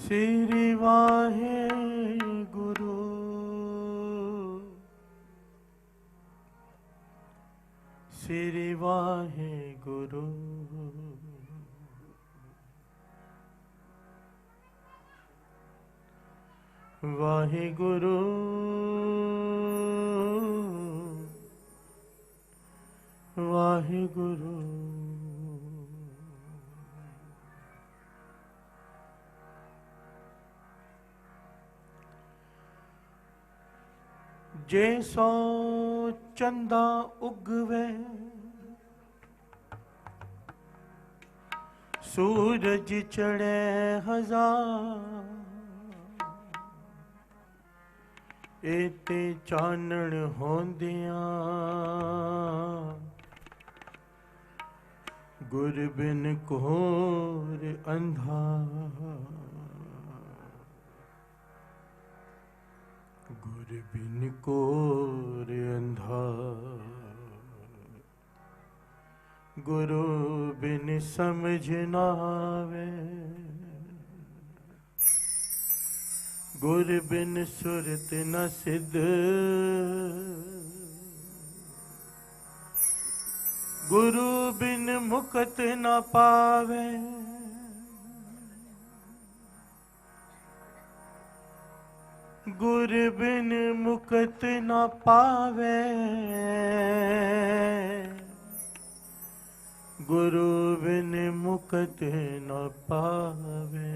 श्री वाहे गुरु श्री वाहे गुरु वाहे गुरु वाहे गुरु जैसो चंदा उगवे सूरज चढ़े हजार एते चानण होंदियां गुर बिन कोर अंधा गुर बिन कोर अंधा गुरु बिन समझ न आवे गुर बिन सुरत न सिद्ध गुरु बिन मुकत न पावे गुर बिन मुकत न पावे गुरु बिन मुकत न पावे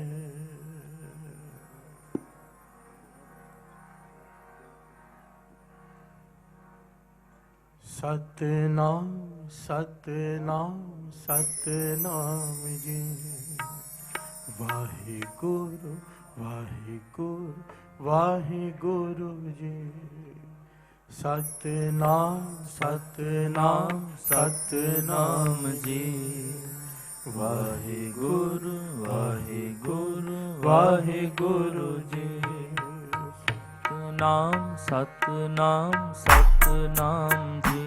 सतनाम सतनाम सतनाम जी वाहिगुरु वाहिगुरु वाहिगुरु जी सतनाम सतनाम सतनाम जी वाहिगुरु वाहिगुरु वाहिगुरु जी सतनाम सतनाम सतनाम जी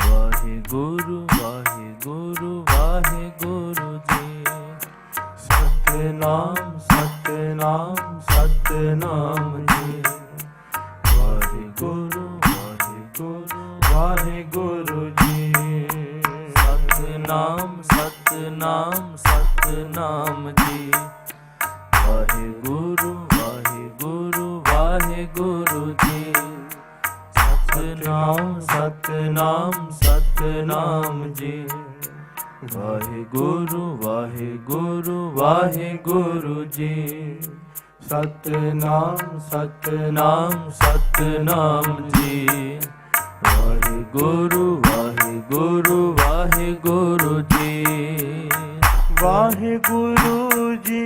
वाहिगुरु वाहिगुरु वाहिगुरु जी सतनाम सतनाम सतनाम जी वाहिगुरु वाहिगुरु वाहिगुरु जी सतनाम सतनाम सतनाम जी वाहिगुरु वाहिगुरु वाहिगुरु जी सतनाम सतनाम सतनाम जी वाहिगुरु वाहिगुरु वाहिगुरु जी सतनाम सतनाम सतनाम जी वाहिगुरु वाहिगुरु वाहिगुरु जी वाहिगुरु जी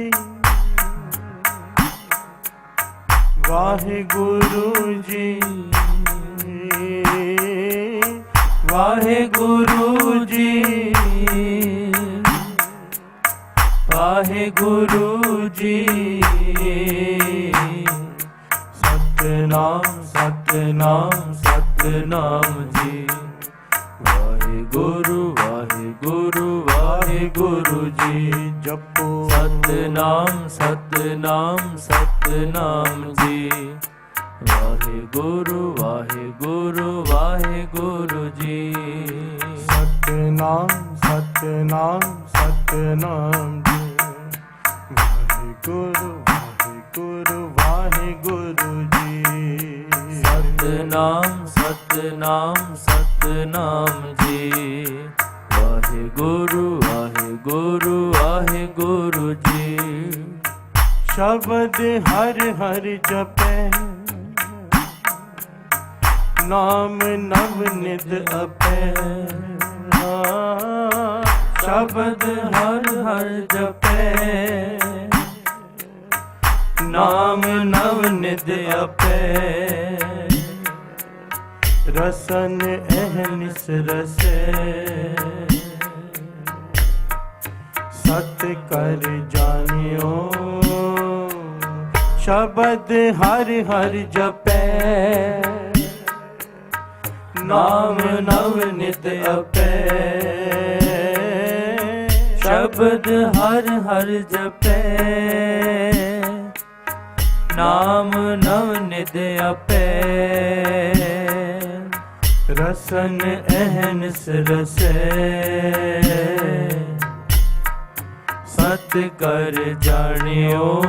वाहिगुरु जी वाहिगुरु जी वाहिगुरु जी सतनाम सतनाम सतनाम जी वाहिगुरु वाहिगुरु वाहिगुरु जी जपो सतनाम सतनाम सतनाम जी वाहिगुरु वाहिगुरु वाहिगुरु जी सतनाम सतनाम सतनाम जी वाहिगुरु वाहिगुरु वाहिगुरु जी सतनाम सतनाम सतनाम जी वाहिगुरु वाहिगुरु वाहिगुरु जी शब्द हर हर जपे नाम नव नित अपे शब्द हर हर जपे नाम नव नित अपे रसन अहनिस रसे सत कर जानियो शब्द हर हर जपे नाम नव नित अपे शब्द हर हर जपे ਨਾਮ ਨਵ ਨਿਤ ਆਪੈ ਰਸਨ ਅਹਨਿਸ ਰਸੈ ਸਤ ਕਰ ਜਾਣਿਓ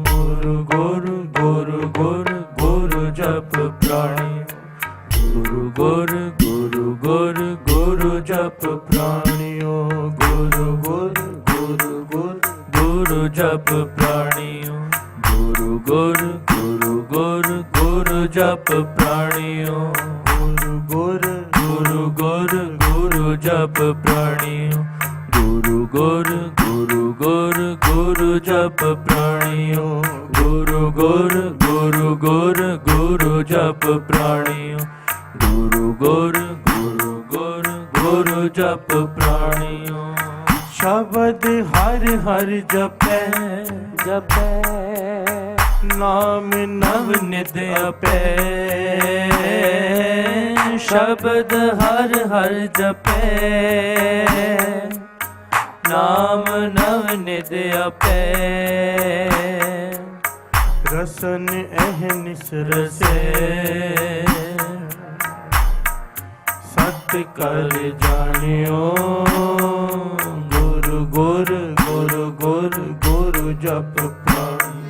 ਗੁਰੂ ਗੁਰੂ ਗੁਰੂ ਗੁਰੂ ਗੁਰੂ ਜਪ ਪ੍ਰਾਣੀ ਗੁਰੂ ਗੁਰ ਗੁਰੂ ਗੁਰ ਗੁਰੂ ਜਪ ਪ੍ਰਾਣਿਓ ਗੁਰੂ ਗੁਰੂ ਗੁਰੂ ਗੁਰੂ ਗੁਰੂ ਜਪ ਪ੍ਰਾਣਿਓ ਗੁਰੂ ਗੁਰ ਗੁਰੂ ਗੁਰ ਗੁਰੂ ਜਪ ਪ੍ਰਾਣਿਓ ਗੁਰੂ ਗੁਰੂ ਗੁਰੂ ਗੁਰ ਗੁਰੂ ਜਪ ਪ੍ਰਾਣਿਓ ਗੁਰੂ ਗੁਰ ਗੁਰੂ ਗੁਰ ਗੁਰੂ ਜਪ ਪ੍ਰਾਣਿਓ ਗੁਰੂ ਗੁਰ ਗੁਰੂ ਗੁਰ ਗੁਰੂ ਜਪ ਪ੍ਰਾਣਿਓ ਗੁਰੂ ਗੁਰ ਗੁਰੂ ਗੁਰ ਗੁਰੂ ਜਪ ਪ੍ਰਾਣਿਓ ਸ਼ਬਦ ਹਰ ਹਰ ਜਪੈ ਜਪੈ ਨਾਮ ਨਵ ਨਿਤ ਆਪੈ ਸ਼ਬਦ ਹਰ ਹਰ ਜਪੈ ਨਾਮ ਨਵ ਨਿਤ ਆਪੈ ਰਸਨ ਅਹਨਿਸ ਰਸੈ ਸਤ ਕਰ ਜਾਣਿਓ ਗੁਰੂ ਗੁਰ ਗੁਰੂ ਗੁਰ ਗੁਰੂ ਜਪ ਪ੍ਰਾਣੀ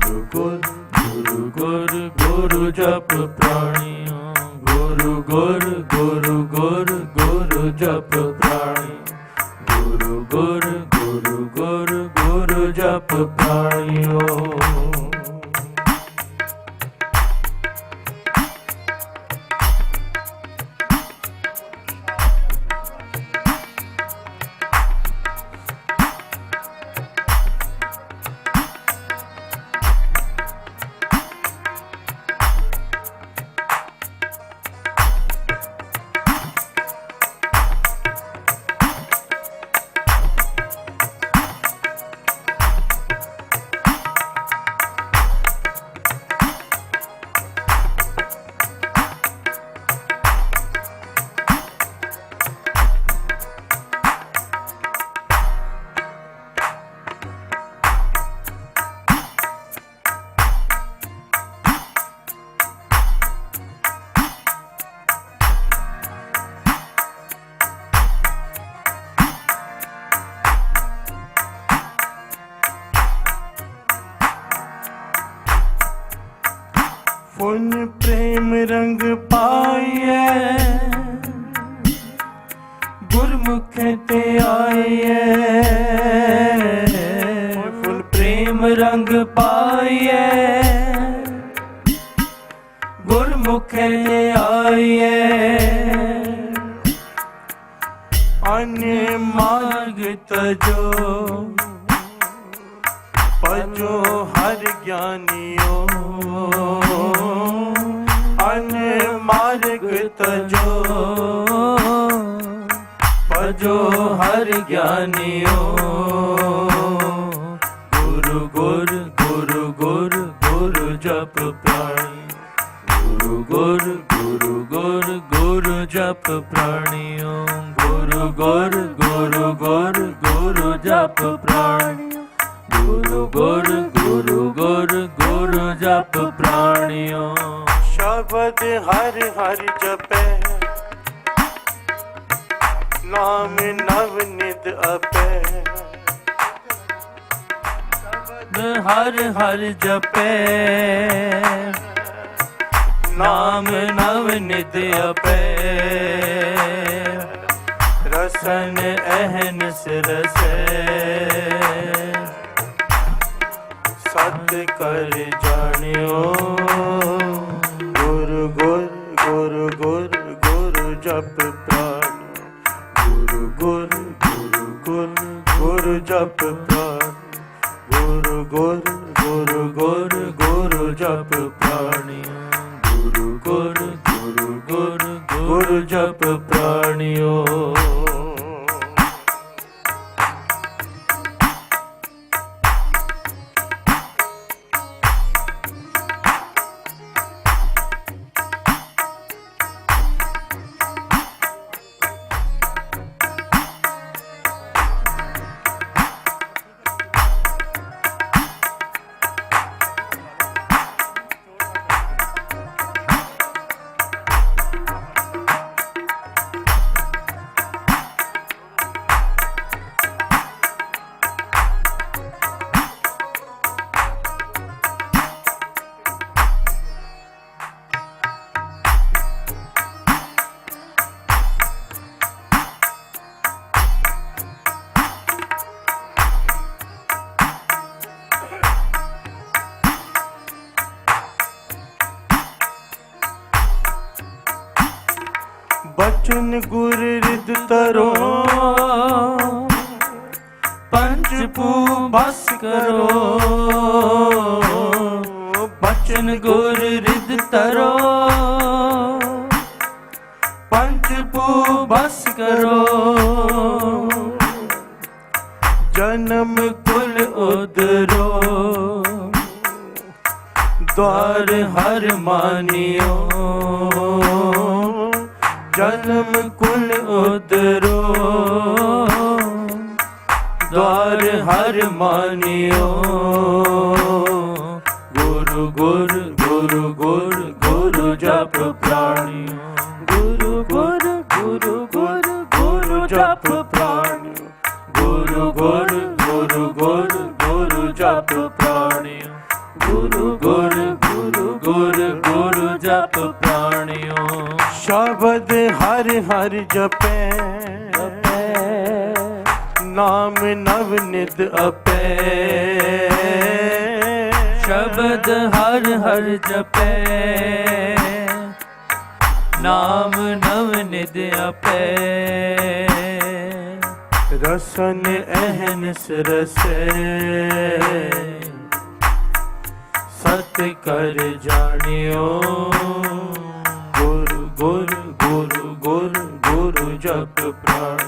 ਗੁਰੂ ਗੁਰ ਗੁਰੂ ਗੁਰ ਗੁਰੂ ਜਪ ਪ੍ਰਾਣਿਓ ਗੁਰੂ ਗੁਰ ਗੁਰੂ ਗੁਰ ਗੁਰੂ ਜਪ ਪ੍ਰਾਣੀ ਗੁਰੂ ਗੁਰ ਗੁਰੂ ਗੁਰ ਗੁਰੂ ਜਪ ਪ੍ਰਾਣਿਓ ਫੁੱਲ ਪ੍ਰੇਮ ਰੰਗ ਪਾਈਐ ਗੁਰਮੁਖ ਤੇ ਆਈਐ ਫੁੱਲ ਪ੍ਰੇਮ ਰੰਗ ਪਾਈਐ ਗੁਰਮੁਖ ਤੇ ਆਈਐ ਅਨੇ ਮਾਰਗ ਤਜੋ ਭਜੋ ਹਰ ਗਿਆਨੀਓ ਅਨੇ ਮਾਰਗ ਤਜੋ ਭਜੋ ਹਰ ਗਿਆਨੀਓ ਗੁਰੂ ਗੁਰ ਗੁਰੂ ਗੁਰ ਗੁਰੂ ਜਪ ਪ੍ਰਾਣੀ ਗੁਰੂ ਗੁਰ ਗੁਰੂ ਗੁਰ ਗੁਰੂ ਜਪ ਪ੍ਰਾਣਿਓ ਗੁਰੂ ਗੁਰ ਗੁਰੂ ਗੁਰ ਗੁਰੂ ਜਪ ਪ੍ਰਾਣਿਓ ਗੁਰੂ ਗੁਰ ਗੁਰੂ ਗੁਰ ਗੁਰੂ ਜਪ ਪ੍ਰਾਣਿਓ ਸ਼ਬਦ ਹਰ ਹਰ ਜਪੈ ਨਾਮ ਨਵ ਨਿਤ ਆਪੈ ਹਰ ਹਰ ਜਪੈ ਨਾਮ ਨਵ ਨਿਤ ਆਪੈ ਰਸਨ ਅਹਨਿਸ ਰਸੈ ਸਤ ਕਰ ਜਾਣਿਓ ਗੁਰੂ ਗੁਰ ਗੁਰੂ ਗੁਰ ਗੁਰੂ ਜਪ ਪ੍ਰਾਣੀ ਗੁਰੂ ਗੁਰ ਗੁਰੂ ਗੁਰ ਗੁਰੂ ਜਪ ਪ੍ਰਾਣੀ ਗੁਰੂ ਗੁਰ ਗੁਰੂ ਗੁਰ ਗੁਰੂ ਜਪ ਪ੍ਰਾਣੀ ਗੁਰੂ ਗੁਰ ਗੁਰੂ ਗੁਰ ਗੁਰੂ ਜਪ ਪ੍ਰਾਣਿਓ बचन गुर रिद तरो पंच पू बस करो बचन गुर रिद तरो पंच पू बस करो जन्म कुल उदरो द्वार हर मानियो जन्म कुल उदरो द्वार हर मानियो गुरु गुरु गुरु गुरु गुरु जप प्राणियो गुरु गुरु गुरु गुरु गुरु जप प्राणियो गुरु गुरु गुरु गुरु गुरु जप प्राणियो गुरु गुरु गुरु गुरु गुरु जप प्राणियो शब्द हर हर जपे नाम नव नित अपे शब्द हर हर जपे नाम नव नित अपे रसन अहनस रसे सत कर जानियो गुरु गुरु गुरु गुरु गुरु जप प्राण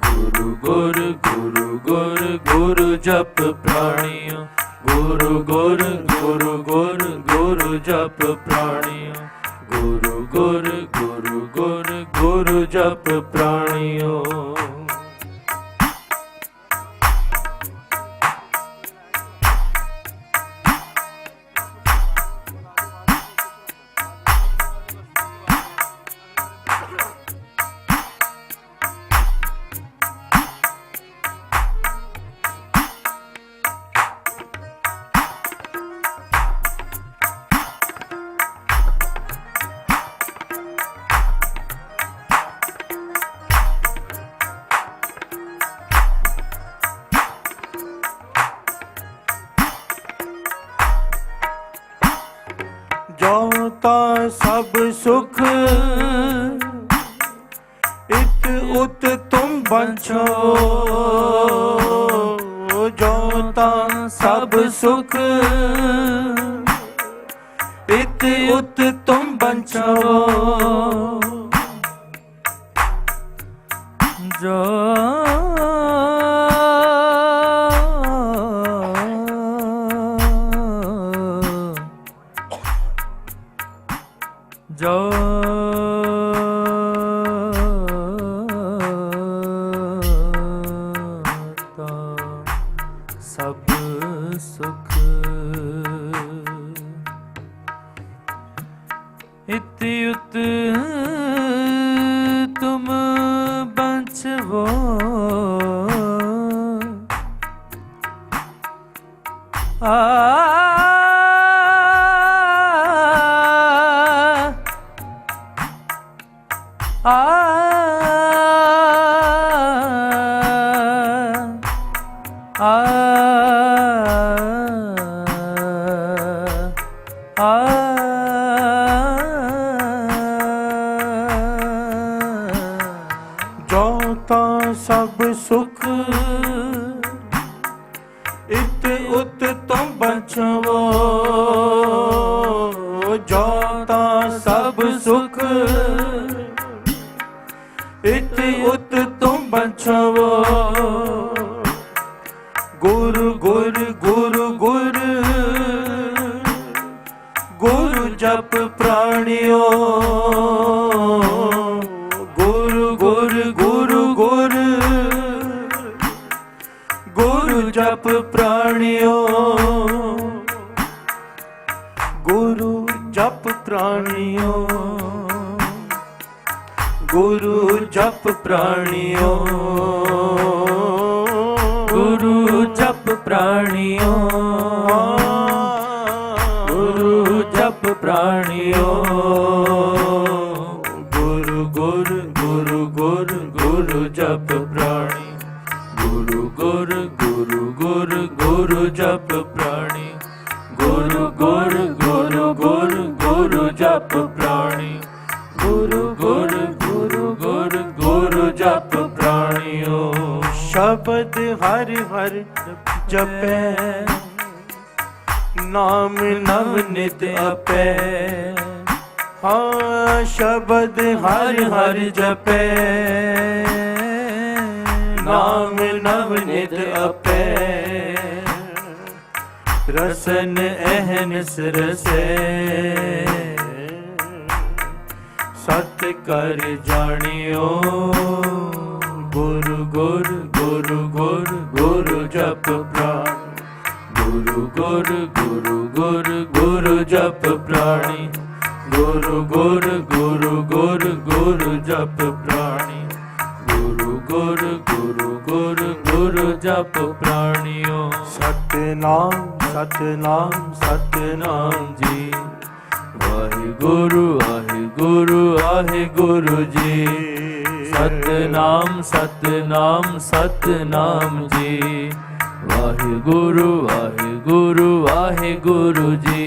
गुरु गुरु गुरु गुरु गुरु जप प्राणियो गुरु गुरु गुरु गुरु गुरु जप प्राणियो गुरु गुरु गुरु गुरु गुरु जप प्राणियो जोता सब सुख इत उत तुम बंछो जोता सब सुख इत उत तुम बंछो जो जो सब सुख इत उत तुम बंछवो जोता सब सुख इत उत तुम बंछवो जोता सब सुख इत उत तुम बंछवो गुरु गुरु गुरु गुरु गुरु जप प्राणियो गुरु गुरु गुरु गुरु गुरु जप प्राणियो गुरु जप प्राणियो गुरु जप प्राणियो गुरु जप प्राणियो गुरु जप प्राणियो गुरु गुरु गुरु गुरु गुरु जप प्राणी गुरु गुरु गुरु गुरु गुरु जप प्राणी गुरु गुरु गुरु गुरु गुरु जप प्राणी गुरु गुरु गुरु शब्द हर हर जपे, नाम नव नित अपे। हाँ शब्द हर हर जपे, नाम नव नित अपे। रसन अहनस रसे, सत्य कर जानियो। गुरु गुरु गुरु गुरु गुरु जप प्राण, गुरु गुरु गुरु गुरु गुरु जप प्राणी। गुरु गुरु गुरु गुरु गुरु जप प्राणी, गुरु गुरु गुरु गुरु गुरु जप प्राणियों। सतनाम सतनाम सतनाम जी, वाहिगुरु वाहिगुरु वाहिगुरु जी। सतनाम सतनाम सतनाम जी, वाहिगुरु वाहिगुरु वाहिगुरु जी।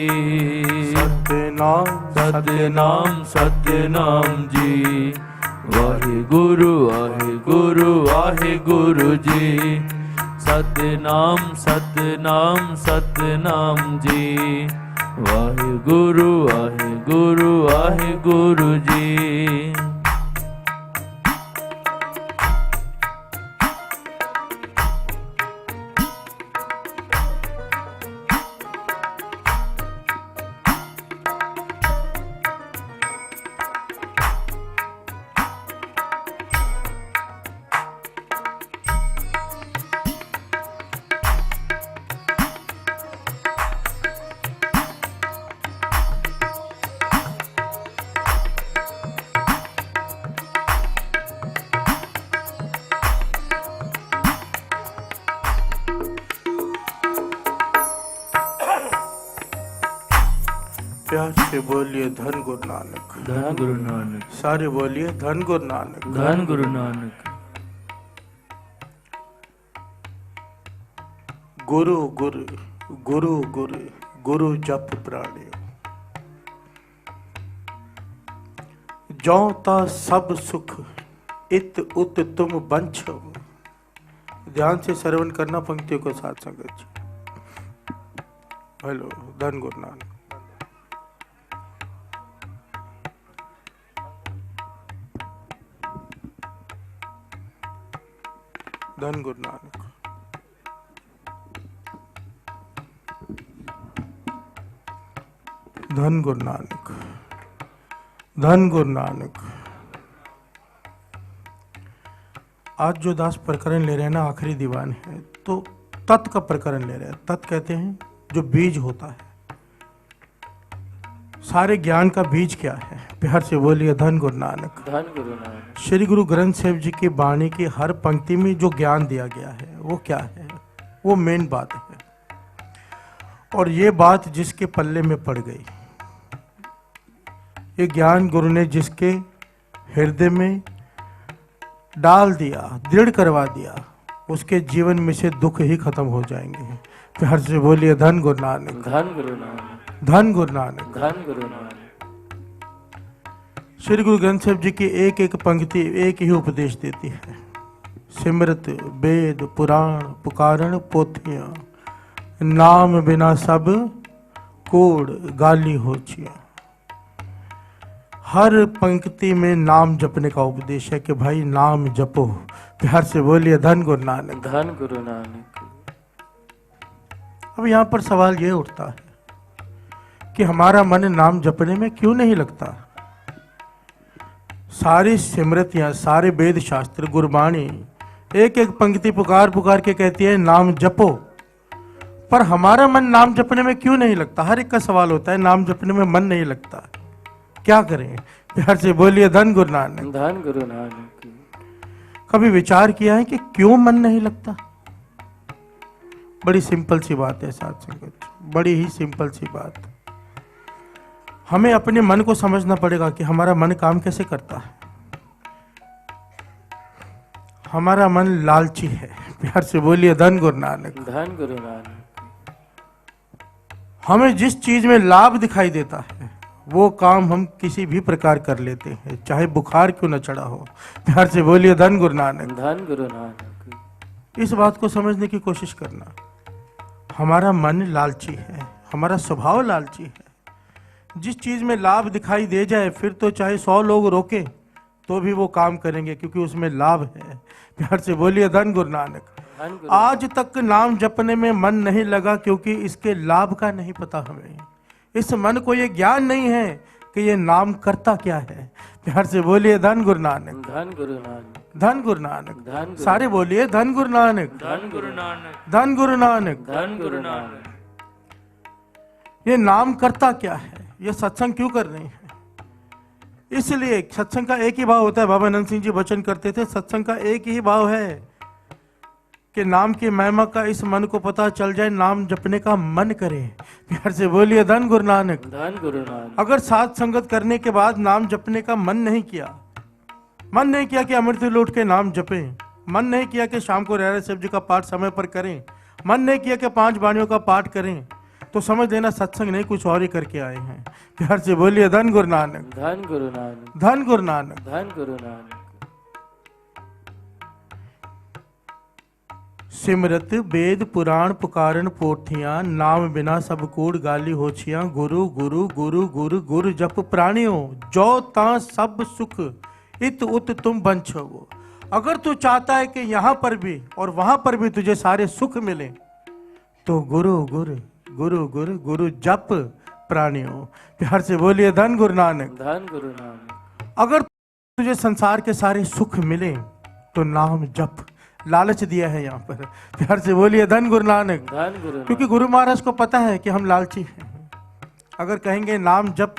सतनाम सतनाम सतनाम जी, वाहिगुरु वाहिगुरु वाहिगुरु जी। सतनाम सतनाम सतनाम जी, वाहिगुरु वाहिगुरु वाहिगुरु जी। प्यार से बोलिए धन गुरु नानक, धन गुरु नानक। सारे बोलिए धन गुरु नानक, धन गुरु नानक। गुरु गुरु गुरु गुरु गुरु जप प्राणी, जौ ता सब सुख इत उत तुम बंछ। ध्यान से श्रवण करना पंक्तियों को साथ संगत। हेलो धन गुरु नानक। धन गुरु नानक। धन गुरु नानक, धन गुरु नानक। आज जो दास प्रकरण ले रहे हैं ना, आखिरी दीवान है, तो तत् का प्रकरण ले रहे हैं। तत् कहते हैं जो बीज होता है, सारे ज्ञान का बीज क्या है? प्यार से बोलिए धन गुरु नानक, धन गुरु नानक। श्री गुरु ग्रंथ साहिब जी की वाणी की हर पंक्ति में जो ज्ञान दिया गया है वो क्या है? वो मेन बात है। और ये बात जिसके पल्ले में पड़ गई, ये ज्ञान गुरु ने जिसके हृदय में डाल दिया, दृढ़ करवा दिया, उसके जीवन में से दुख ही खत्म हो जाएंगे। प्यार से बोलिए धन गुरु नानक, धन गुरु नानक, धन गुरु नानक, धन गुरु नानक। श्री गुरु ग्रंथ साहिब जी की एक एक पंक्ति एक ही उपदेश देती है। सिमरत वेद पुराण पुकारण पोथियां, नाम बिना सब कूड़ गाली होचियां। हर पंक्ति में नाम जपने का उपदेश है कि भाई नाम जपो। प्यार से बोलिए धन गुरु नानक, धन गुरु नानक। अब यहाँ पर सवाल ये उठता है कि हमारा मन नाम जपने में क्यों नहीं लगता? सारी स्मृतियां, सारे वेद शास्त्र, गुरबाणी एक एक पंक्ति पुकार पुकार के कहती है नाम जपो, पर हमारा मन नाम जपने में क्यों नहीं लगता? हर एक का सवाल होता है, नाम जपने में मन नहीं लगता, क्या करें? प्यार से बोलिए धन गुरु नानक, धन गुरु नानक। कभी विचार किया है कि क्यों मन नहीं लगता? बड़ी सिंपल सी बात है साथ संगत, बड़ी ही सिंपल सी बात। हमें अपने मन को समझना पड़ेगा कि हमारा मन काम कैसे करता है। हमारा मन लालची है। प्यार से बोलिए धन गुरु नानक, धन गुरु नानक। हमें जिस चीज में लाभ दिखाई देता है वो काम हम किसी भी प्रकार कर लेते हैं, चाहे बुखार क्यों न चढ़ा हो। प्यार से बोलिए धन गुरु नानक, धन गुरु नानक। इस बात को समझने की कोशिश करना। हमारा मन लालची है, हमारा स्वभाव लालची है। जिस चीज में लाभ दिखाई दे जाए फिर तो चाहे 100 लोग रोके तो भी वो काम करेंगे, क्योंकि उसमें लाभ है। प्यार से बोलिए धन गुरु नानक। धन गुरु आज तक नाम जपने में मन नहीं लगा क्योंकि इसके लाभ का नहीं पता हमें। इस मन को ये ज्ञान नहीं है कि ये नाम करता क्या है। प्यार से बोलिए धन गुरु नानक। धन गुरु नानक। धन गुरु नानक। धन गुरु सारे बोलिए धन गुरु नानक। धन गुरु नानक। धन गुरु नानक। धन गुरु नानक। ये नाम करता क्या है, ये सत्संग क्यों कर रहे हैं? इसलिए सत्संग का एक ही भाव होता है। बाबा नंद सिंह जी वचन करते थे, सत्संग का एक ही भाव है कि नाम की महिमा का इस मन को पता चल जाए, नाम जपने का मन करे। प्यार से बोलिए धन गुरु नानक। धन गुरु नानक। अगर साथ संगत करने के बाद नाम जपने का मन नहीं किया कि अमृत लूट के नाम जपें, मन नहीं किया कि शाम को रहरा साहब जी का पाठ समय पर करें, मन नहीं किया कि 5 वाणियों का पाठ करें, तो समझ लेना सत्संग नहीं, कुछ और ही करके आए हैं। प्यार से बोलिए धन गुरु नानक। धन गुरु नानक। धन गुरु नानक। धन गुरु नानक। सिमरत वेद पुराण पुकारन पोथियां, नाम बिना सब कूड़ गाली होछियां। गुरु गुरु गुरु गुरु गुरु जप प्राणियों, जो ता सब सुख इत उत तुम बंछो। अगर तू चाहता है कि यहाँ पर भी और वहां पर भी तुझे सारे सुख मिले तो गुरु गुरु गुरु गुरु गुरु जप प्राणियों। प्यार से बोलिए धन गुरु नानक। धन गुरु नानक। अगर तुझे संसार के सारे सुख मिले तो नाम जप। लालच दिया है यहाँ पर। प्यार से बोलिए धन गुरु नानक। धन गुरु नानक। क्योंकि गुरु महाराज को पता है कि हम लालची हैं। अगर कहेंगे नाम जप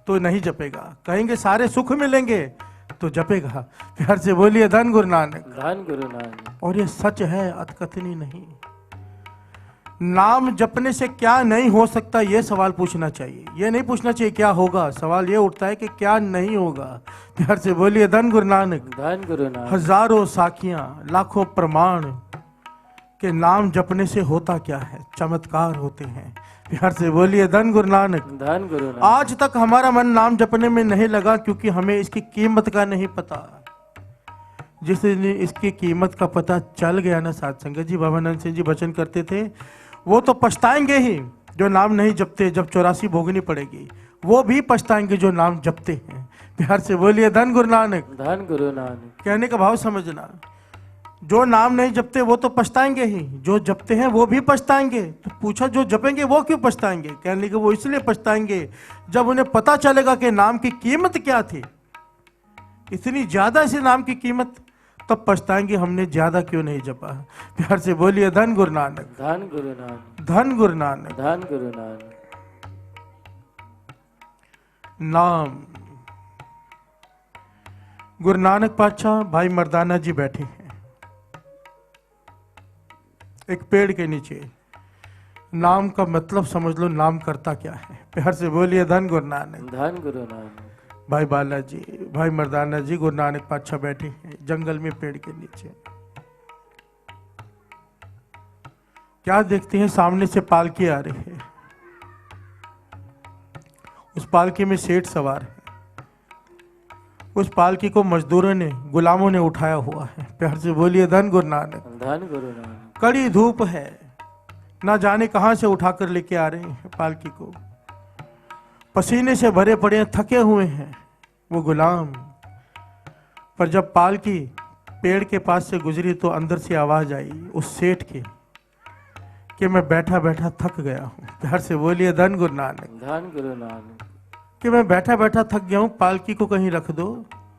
तो नहीं जपेगा, कहेंगे सारे सुख मिलेंगे तो जपेगा। प्यार से बोलिए धन गुरु नानक। धन गुरु नानक। और ये सच है, अतकथनी नहीं। नाम जपने से क्या नहीं हो सकता, ये सवाल पूछना चाहिए। ये नहीं पूछना चाहिए क्या होगा, सवाल ये उठता है कि क्या नहीं होगा। प्यार से बोलिए धन गुरु नानक। धन गुरु नानक। हजारों साखियां, लाखों प्रमाण के नाम जपने से होता क्या है, चमत्कार होते हैं। प्यार से बोलिए धन गुरु नानक। धन गुरु नानक। आज तक हमारा मन नाम जपने में नहीं लगा क्योंकि हमें इसकी कीमत का नहीं पता। जिस दिन इसकी कीमत का पता चल गया ना साथ संगत जी, बाबा नंद सिंह जी वचन करते थे, वो तो पछताएंगे ही जो नाम नहीं जपते। जब 84 भोगनी पड़ेगी वो भी पछताएंगे जो नाम जपते हैं। प्यार से बोलिए धन गुरु नानक। धन गुरु नानक। कहने का भाव समझना, जो नाम नहीं जपते वो तो पछताएंगे ही, जो जपते हैं वो भी पछताएंगे। तो पूछा जो जपेंगे वो क्यों पछताएंगे? कहने के वो इसलिए पछताएंगे जब उन्हें पता चलेगा कि नाम की कीमत क्या थी, इतनी ज्यादा इस नाम की कीमत, तब पछताएंगे हमने ज्यादा क्यों नहीं जपा। प्यार से बोलिए धन गुरु नानक। धन गुरु नानक। धन गुरु नानक। धन गुरु नानक। नाम। गुरु नानक पातशाह भाई मर्दाना जी बैठे हैं एक पेड़ के नीचे। नाम का मतलब समझ लो, नाम करता क्या है। प्यार से बोलिए धन गुरु नानक। धन गुरु नानक। भाई बालाजी, भाई मर्दाना जी, गुरु नानक पातशाह बैठे हैं जंगल में पेड़ के नीचे। क्या देखते हैं, सामने से पालकी आ रही है। उस पालकी में सेठ सवार है। उस पालकी को मजदूरों ने, गुलामों ने उठाया हुआ है। प्यार से बोलिए धन गुरु नानक। धन गुरु नानक। कड़ी धूप है, ना जाने कहां से उठाकर लेके आ रहे हैं पालकी को। पसीने से भरे पड़े हैं, थके हुए हैं वो गुलाम। पर जब पालकी पेड़ के पास से गुजरी तो अंदर से आवाज आई उस सेठ की कि मैं बैठा बैठा थक गया हूं। प्यार से बोलिए धन गुरु नानक। धन गुरु नानक। कि मैं बैठा बैठा थक गया हूं, पालकी को कहीं रख दो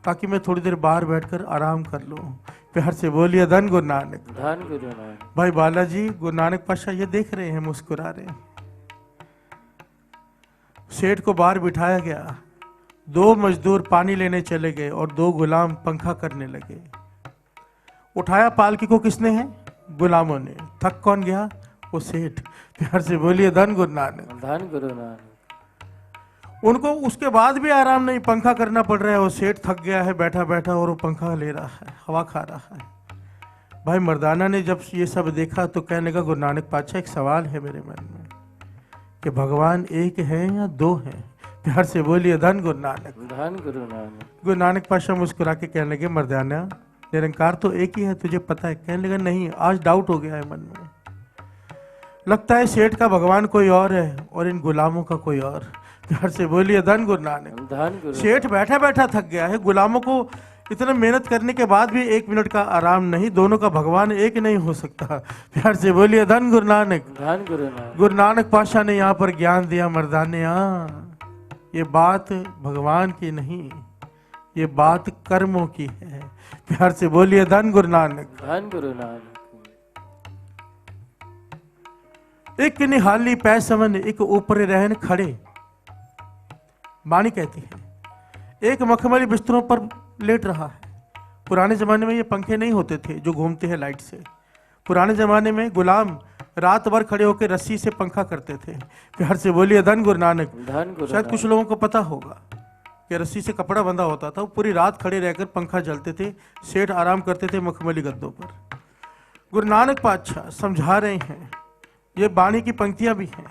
ताकि मैं थोड़ी देर बाहर बैठकर आराम कर लूं। प्यार से बोलिए धन गुरु नानक। धन गुरु नानक। भाई बालाजी, गुरु नानक पातशाह ये देख रहे हैं, मुस्कुरा रहे हैं। सेठ को बाहर बिठाया गया, 2 मजदूर पानी लेने चले गए और 2 गुलाम पंखा करने लगे। उठाया पालकी को किसने है? गुलामों ने। थक कौन गया? वो सेठ। प्यार से बोलिए धन गुरु नानक। धन गुरु नानक। उनको उसके बाद भी आराम नहीं, पंखा करना पड़ रहा है। वो सेठ थक गया है बैठा बैठा और वो पंखा ले रहा है, हवा खा रहा है। भाई मर्दाना ने जब ये सब देखा तो कहने लगा, गुरु नानक पातशाह एक सवाल है मेरे मन में कि भगवान एक है या 2 हैं? प्यार से बोलिए धन गुरु नानक। धन गुरु नानक। गुरु नानक पातशाह मुस्कुरा के कहने लगे, मर्दाना निरंकार तो एक ही है, तुझे पता है? कहने लगा नहीं, आज डाउट हो गया है मन में, लगता है सेठ का भगवान कोई और है और इन गुलामों का कोई और। प्यार से बोलिए धन गुरु नानक। धन गुरु सेठ बैठा बैठा थक गया है, गुलामों को इतना मेहनत करने के बाद भी 1 मिनट का आराम नहीं, दोनों का भगवान एक नहीं हो सकता। प्यार से बोलिए धन गुरु नानक। धन गुरु नानक। गुरु नानक पातशाह ने यहाँ पर ज्ञान दिया मर्दाने, ये बात भगवान की नहीं, ये बात कर्मों की है। प्यार से बोलिए धन गुरु नानक। धन गुरु नानक। एक निहाली पै समन एक ऊपर रहन खड़े। वाणी कहती है एक मखमली बिस्तरों पर लेट रहा है। पुराने जमाने में ये पंखे नहीं होते थे जो घूमते हैं लाइट से। पुराने जमाने में गुलाम रात भर खड़े होकर रस्सी से पंखा करते थे। प्यार से बोलिए धन गुरु नानक। धन गुरु शायद कुछ लोगों को पता होगा कि रस्सी से कपड़ा बंधा होता था, वो पूरी रात खड़े रहकर पंखा जलते थे, सेठ आराम करते थे मखमली गद्दों पर। गुरु नानक पातशाह समझा रहे हैं, ये बाणी की पंक्तियां भी हैं।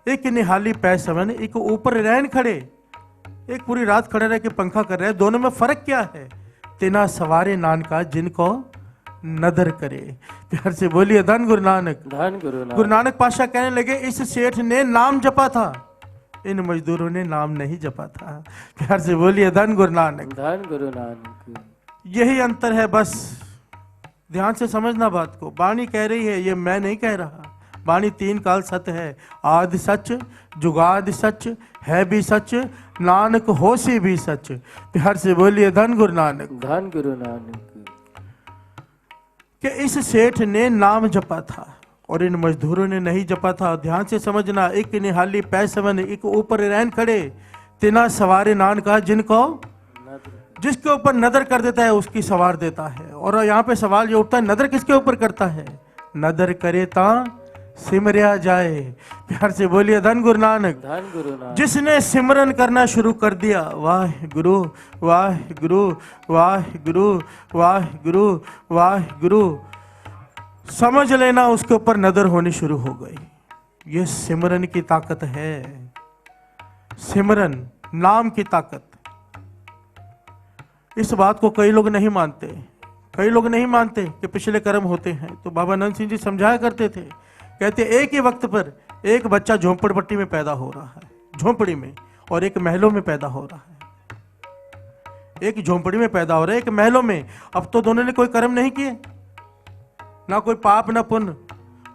एक निहाली पै समन एक ऊपर रहन खड़े, एक पूरी रात खड़े रह के पंखा कर रहे हैं, दोनों में फर्क क्या है? तेना सवारे नान का जिनको नदर करे। प्यार से बोलिए धन गुरु नानक। धन गुरु नानक। गुरु नानक पातशाह कहने लगे इस सेठ ने नाम जपा था, इन मजदूरों ने नाम नहीं जपा था। प्यार से बोलिए धन गुरु नानक। धन गुरु नानक। यही अंतर है, बस ध्यान से समझना बात को। वाणी कह रही है, ये मैं नहीं कह रहा। वाणी 3 काल सत्य है, आदि सच, जुगाद सच, है भी सच, नानक होसी भी सच। प्यार से बोलिए धन गुरु नानक। धन गुरु नानक। कि इस सेठ ने नाम जपा था और इन मजदूरों ने नहीं जपा था। ध्यान से समझना, एक निहाली पै समन एक ऊपर रहन खड़े, तिना सवारे नान का जिनको जिसके ऊपर नदर कर देता है उसकी सवार देता है। और यहाँ पे सवाल ये उठता है, नदर किसके ऊपर करता है? नदर करे ता सिमरिया जाए। प्यार से बोलिए धन गुरु नानक। धन गुरु नानक। जिसने सिमरन करना शुरू कर दिया, वाह गुरु वाह गुरु वाह गुरु वाह गुरु वाह गुरु, समझ लेना उसके ऊपर नदर होनी शुरू हो गई। ये सिमरन की ताकत है, सिमरन नाम की ताकत। इस बात को कई लोग नहीं मानते, कई लोग नहीं मानते कि पिछले कर्म होते हैं। तो बाबा नंद सिंह जी समझाया करते थे, कहते एक ही वक्त पर एक बच्चा झोंपड़पट्टी में पैदा हो रहा है, झोंपड़ी में, और एक महलों में पैदा हो रहा है। एक झोंपड़ी में पैदा हो रहा है, एक महलों में। अब तो दोनों ने कोई कर्म नहीं किए, ना कोई पाप ना पुण्य,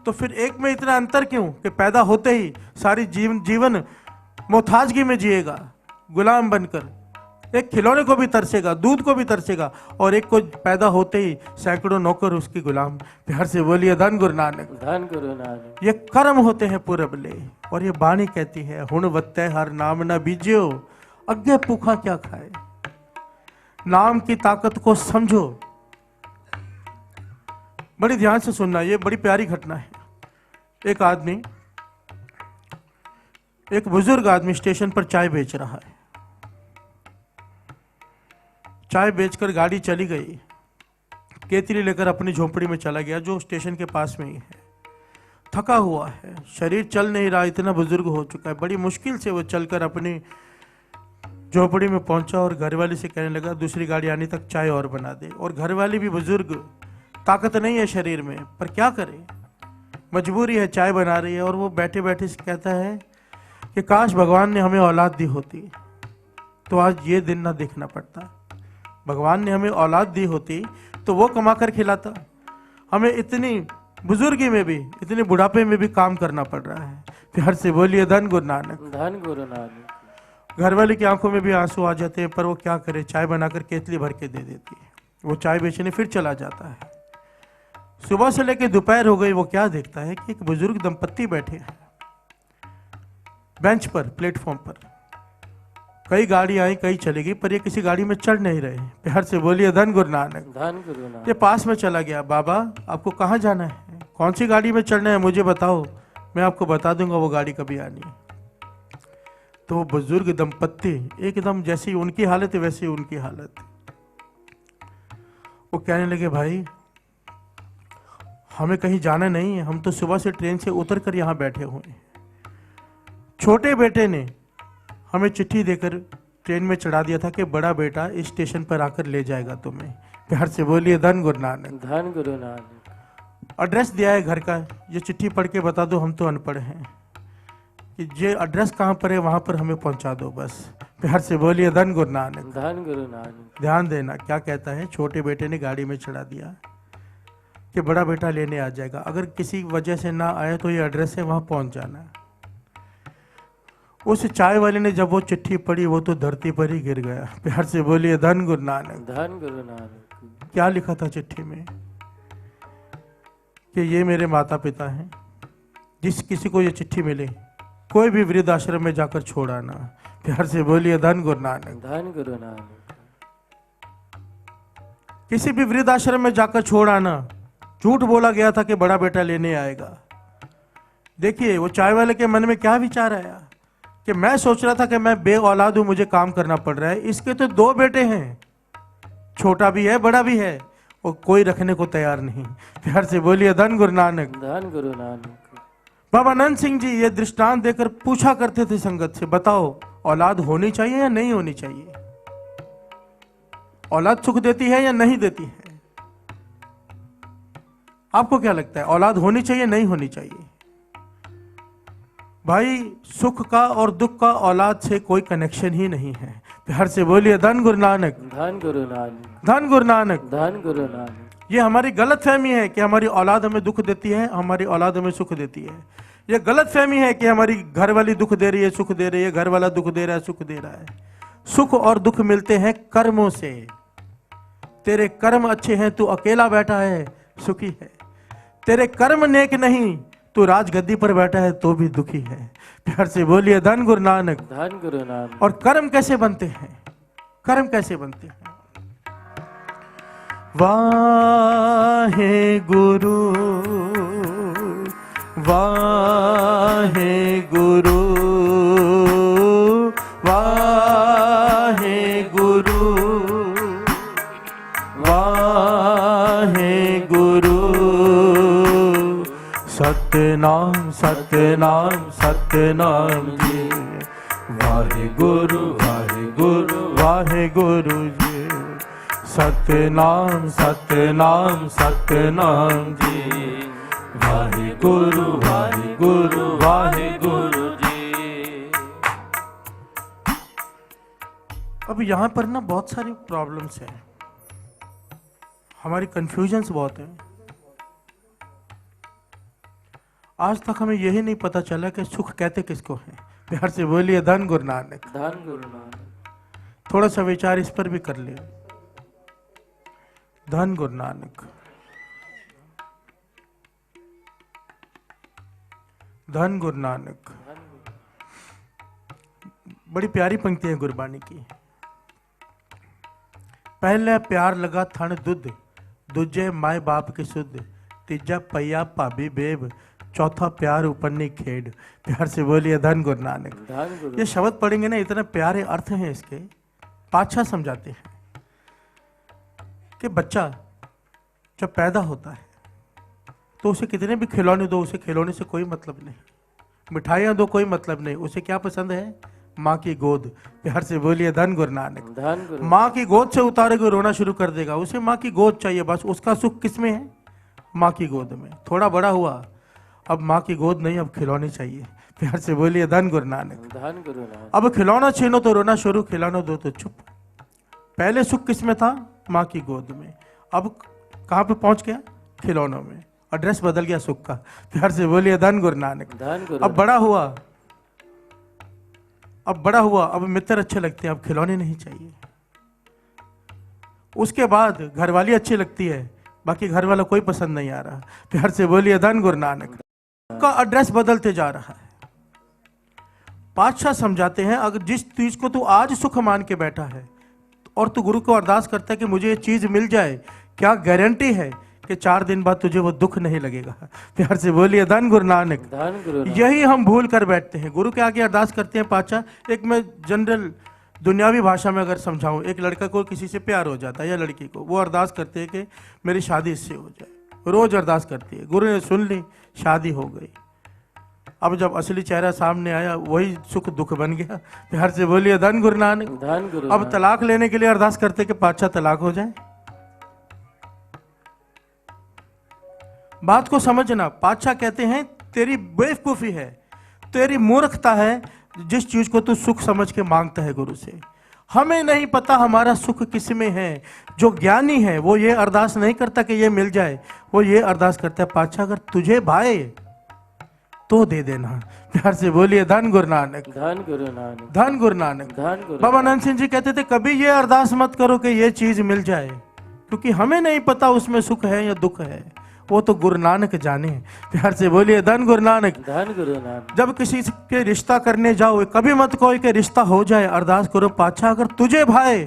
तो फिर एक में इतना अंतर क्यों कि पैदा होते ही सारी जीवन मोहताजगी में जिएगा, गुलाम बनकर। एक खिलौने को भी तरसेगा, दूध को भी तरसेगा, और एक को पैदा होते ही सैकड़ों नौकर उसकी गुलाम। प्यार से बोलिए धन गुरु नानक। धन गुरु नानक। ये कर्म होते हैं पूरबले। और ये बाणी कहती है, हुण वत्ते हर नाम न बीजियो, अग्गे भूखा क्या खाए। नाम की ताकत को समझो। बड़ी ध्यान से सुनना, ये बड़ी प्यारी घटना है। एक आदमी, एक बुजुर्ग आदमी स्टेशन पर चाय बेच रहा है। चाय बेचकर गाड़ी चली गई, केतली लेकर अपनी झोंपड़ी में चला गया जो स्टेशन के पास में ही है। थका हुआ है, शरीर चल नहीं रहा, इतना बुजुर्ग हो चुका है। बड़ी मुश्किल से वो चलकर अपनी झोंपड़ी में पहुंचा और घरवाली से कहने लगा दूसरी गाड़ी आने तक चाय और बना दे। और घरवाली भी बुजुर्ग, ताकत नहीं है शरीर में, पर क्या करे, मजबूरी है, चाय बना रही है। और वो बैठे बैठे से कहता है कि काश भगवान ने हमें औलाद दी होती तो आज ये दिन ना देखना पड़ता। भगवान ने हमें औलाद दी होती तो वो कमा कर खिलाता। हमें इतनी बुजुर्गी में भी, इतने बुढ़ापे में भी काम करना पड़ रहा है। प्यार से बोलिए धन गुरु नानक। धन गुरु नानक। घरवाली की आंखों में भी आंसू आ जाते हैं, पर वो क्या करे, चाय बनाकर केतली भर के दे देती है। वो चाय बेचने फिर चला जाता है। सुबह से लेकर दोपहर हो गई, वो क्या देखता है कि एक बुजुर्ग दंपत्ति बैठे हैं बेंच पर, प्लेटफॉर्म पर। कई गाड़ी आई, कई चली गई, पर ये किसी गाड़ी में चढ़ नहीं रहे। प्यार से बोलिए धन गुरु नानक। धन गुरु नानक। ये पास में चला गया, बाबा आपको कहाँ जाना है, कौन सी गाड़ी में चढ़ना है, मुझे बताओ, मैं आपको बता दूंगा वो गाड़ी कभी आनी है। तो वो बुजुर्ग दंपत्ति एकदम जैसी उनकी हालत है वैसी उनकी हालत। वो कहने लगे भाई हमें कहीं जाना नहीं है, हम तो सुबह से ट्रेन से उतर कर यहाँ बैठे हुए हैं। छोटे बेटे ने हमें चिट्ठी देकर ट्रेन में चढ़ा दिया था कि बड़ा बेटा इस स्टेशन पर आकर ले जाएगा तुम्हें। प्यार से बोलिए धन गुरु नानक। धन गुरु नानक। एड्रेस दिया है घर का, ये चिट्ठी पढ़ के बता दो, हम तो अनपढ़ हैं, कि ये एड्रेस कहाँ पर है वहाँ पर हमें पहुँचा दो बस। प्यार से बोलिए धन गुरु नानक। धन गुरु नानक। ध्यान देना क्या कहता है, छोटे बेटे ने गाड़ी में चढ़ा दिया कि बड़ा बेटा लेने आ जाएगा, अगर किसी वजह से ना आए तो ये एड्रेस है वहाँ पहुँच जाना। उस चाय वाले ने जब वो चिट्ठी पढ़ी वो तो धरती पर ही गिर गया। प्यार से बोलिए धन गुरु नानक। धन गुरु नानक। क्या लिखा था चिट्ठी में कि ये मेरे माता पिता हैं, जिस किसी को ये चिट्ठी मिले कोई भी वृद्ध आश्रम में जाकर छोड़ आना। प्यार से बोलिए धन गुरु नानक। धन गुरु नानक। किसी भी वृद्ध आश्रम में जाकर छोड़ आना। झूठ बोला गया था कि बड़ा बेटा लेने आएगा। देखिए वो चाय वाले के मन में क्या विचार आया कि मैं सोच रहा था कि मैं बे औलाद हूं, मुझे काम करना पड़ रहा है, इसके तो 2 बेटे हैं, छोटा भी है बड़ा भी है, और कोई रखने को तैयार नहीं। प्यार से बोलिए धन गुरु नानक। धन गुरु नानक। बाबा नंद सिंह जी ये दृष्टांत देकर पूछा करते थे संगत से, बताओ औलाद होनी चाहिए या नहीं होनी चाहिए? औलाद सुख देती है या नहीं देती है? आपको क्या लगता है, औलाद होनी चाहिए नहीं होनी चाहिए? भाई सुख का और दुख का औलाद से कोई कनेक्शन ही नहीं है। प्यार से बोलिए धन गुरु नानक। धन गुरु नानक। धन गुरु नानक। धन गुरु नानक। ये हमारी गलत फहमी है कि हमारी औलाद हमें दुख देती है, हमारी औलाद हमें सुख देती है। ये गलत फहमी है कि हमारी घर वाली दुख दे रही है, सुख दे रही है, घर वाला दुख दे रहा है, सुख दे रहा है। सुख और दुख मिलते हैं कर्मों से। तेरे कर्म अच्छे हैं, तू अकेला बैठा है, सुखी है। तेरे कर्म नेक नहीं, तू राजगद्दी पर बैठा है तो भी दुखी है। प्यार से बोलिए धन गुरु नानक। धन गुरु नानक। और कर्म कैसे बनते हैं? कर्म कैसे बनते हैं? वाहे गुरु वाहे गुरु वाहे गुरु वाहे गुरु। सतनाम सतनाम सतनाम जी। वाहे गुरु वाहे गुरु वाहे गुरु जी। सतनाम सतनाम सतनाम जी। वाहे गुरु वाहे गुरु वाहे गुरु जी। अब यहाँ पर ना बहुत सारी प्रॉब्लम्स हैं, हमारी कंफ्यूजन्स बहुत हैं। आज तक हमें यही नहीं पता चला कि सुख कहते किसको हैं। प्यार से बोलिए धन गुरु नानक। धन गुरु नानक। थोड़ा सा विचार इस पर भी कर ले। धन गुरु नानक। धन गुरु नानक। बड़ी प्यारी पंक्ति है गुरबाणी की। पहले प्यार लगा थन दुध, दूजे माए बाप के सुध, तीजा पैया भाभी बेब, चौथा प्यार उपन्नी खेड। प्यार से बोलिए धन गुरु नानक। धन गुरु। ये शब्द पढ़ेंगे ना, इतने प्यारे अर्थ हैं इसके। पातशाह समझाते हैं कि बच्चा जब पैदा होता है तो उसे कितने भी खिलौने दो, उसे खिलौने से कोई मतलब नहीं, मिठाइयाँ दो कोई मतलब नहीं, उसे क्या पसंद है? माँ की गोद। प्यार से बोलिए धन गुरु नानक। धन गुरु। माँ की गोद से उतारेगा रोना शुरू कर देगा, उसे माँ की गोद चाहिए बस। उसका सुख किस में है? माँ की गोद में। थोड़ा बड़ा हुआ, अब माँ की गोद नहीं, अब खिलौने चाहिए। प्यार से बोलिए धन गुरु नानक। धन गुरु नानक। अब खिलौना छीनो तो रोना शुरू, खिलौना दो तो चुप। पहले सुख किस में था? माँ की गोद में। अब कहाँ पे पहुंच गया? खिलौनों में। एड्रेस बदल गया सुख का। प्यार से बोलिए धन गुरु नानक। धन गुरु। अब बड़ा हुआ, अब बड़ा हुआ, अब मित्र अच्छे लगते हैं, अब खिलौने नहीं चाहिए। उसके बाद घरवाली अच्छी लगती है, बाकी घर वाला कोई पसंद नहीं आ रहा। प्यार से बोलिए धन गुरु नानक। का एड्रेस बदलते जा रहा है। पातशाह समझाते हैं, अगर जिस चीज को तू आज सुख मान के बैठा है और तू गुरु को अरदास करता है कि मुझे ये चीज मिल जाए, क्या गारंटी है कि 4 दिन बाद तुझे वो दुख नहीं लगेगा? प्यार से बोलिए धन गुरु नानक। धन गुरु। यही हम भूल कर बैठते हैं। गुरु के आगे अरदास करते हैं पातशाह। एक मैं जनरल दुनियावी भाषा में अगर समझाऊं, एक लड़का को किसी से प्यार हो जाता है या लड़की को, वो अरदास करते हैं कि मेरी शादी इससे हो जाए। रोज अरदास करती है, गुरु ने सुन ली, शादी हो गई। अब जब असली चेहरा सामने आया वही सुख दुख बन गया। प्यार से बोलिए धन गुरु नानक। धन गुरु अब नानक। तलाक लेने के लिए अरदास करते कि पातशाह तलाक हो जाए। बात को समझना, पातशाह कहते हैं तेरी बेवकूफी है, तेरी मूर्खता है जिस चीज को तू सुख समझ के मांगता है गुरु से। हमें नहीं पता हमारा सुख किस में है। जो ज्ञानी है वो ये अरदास नहीं करता कि ये मिल जाए, वो ये अरदास करता है पातशाह अगर तुझे भाए तो दे देना। प्यार से बोलिए धन गुरु नानक। धन गुरु नानक। धन गुरु नानक। धन गुरु। बाबा नानक सिंह जी कहते थे कभी ये अरदास मत करो कि ये चीज मिल जाए, क्योंकि हमें नहीं पता उसमें सुख है या दुख है, वो तो गुरु नानक जाने। प्यार से बोलिए धन गुरु नानक। धन गुरु नानक। जब किसी के रिश्ता करने जाओ कभी मत कहो कि रिश्ता हो जाए, अरदास करो पातशाह अगर तुझे भाए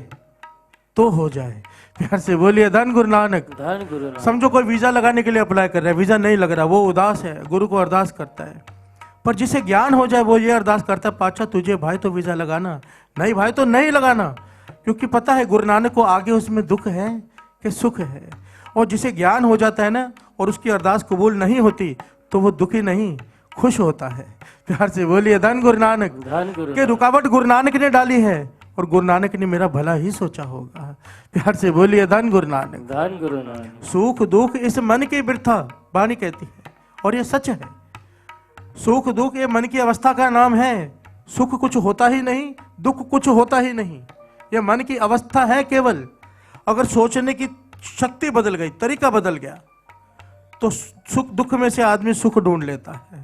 तो हो जाए। प्यार से बोलिए धन गुरु नानक। धन गुरु नानक। समझो कोई वीजा लगाने के लिए अप्लाई कर रहा है, वीजा नहीं लग रहा, वो उदास है, गुरु को अरदास करता है। पर जिसे ज्ञान हो जाए वो ये अरदास करता है पातशाह तुझे भाई तो वीजा लगाना, नहीं भाई तो नहीं लगाना, क्योंकि पता है गुरु नानक को आगे उसमें दुख है कि सुख है। और जिसे ज्ञान हो जाता है ना और उसकी अरदास कबूल नहीं होती तो वो दुखी नहीं खुश होता है। प्यार से बोलिए धन गुरु नानक। धन गुरु। के रुकावट गुरु नानक ने डाली है और गुरु नानक ने मेरा भला ही सोचा होगा। प्यार से बोलिए धन गुरु नानक। धन गुरु नानक। सुख दुख इस मन की बिरथा, वाणी कहती है और ये सच है। सुख दुख ये मन की अवस्था का नाम है। सुख कुछ होता ही नहीं, दुख कुछ होता ही नहीं, ये मन की अवस्था है केवल। अगर सोचने की शक्ति बदल गई, तरीका बदल गया तो सुख दुख में से आदमी सुख ढूंढ लेता है।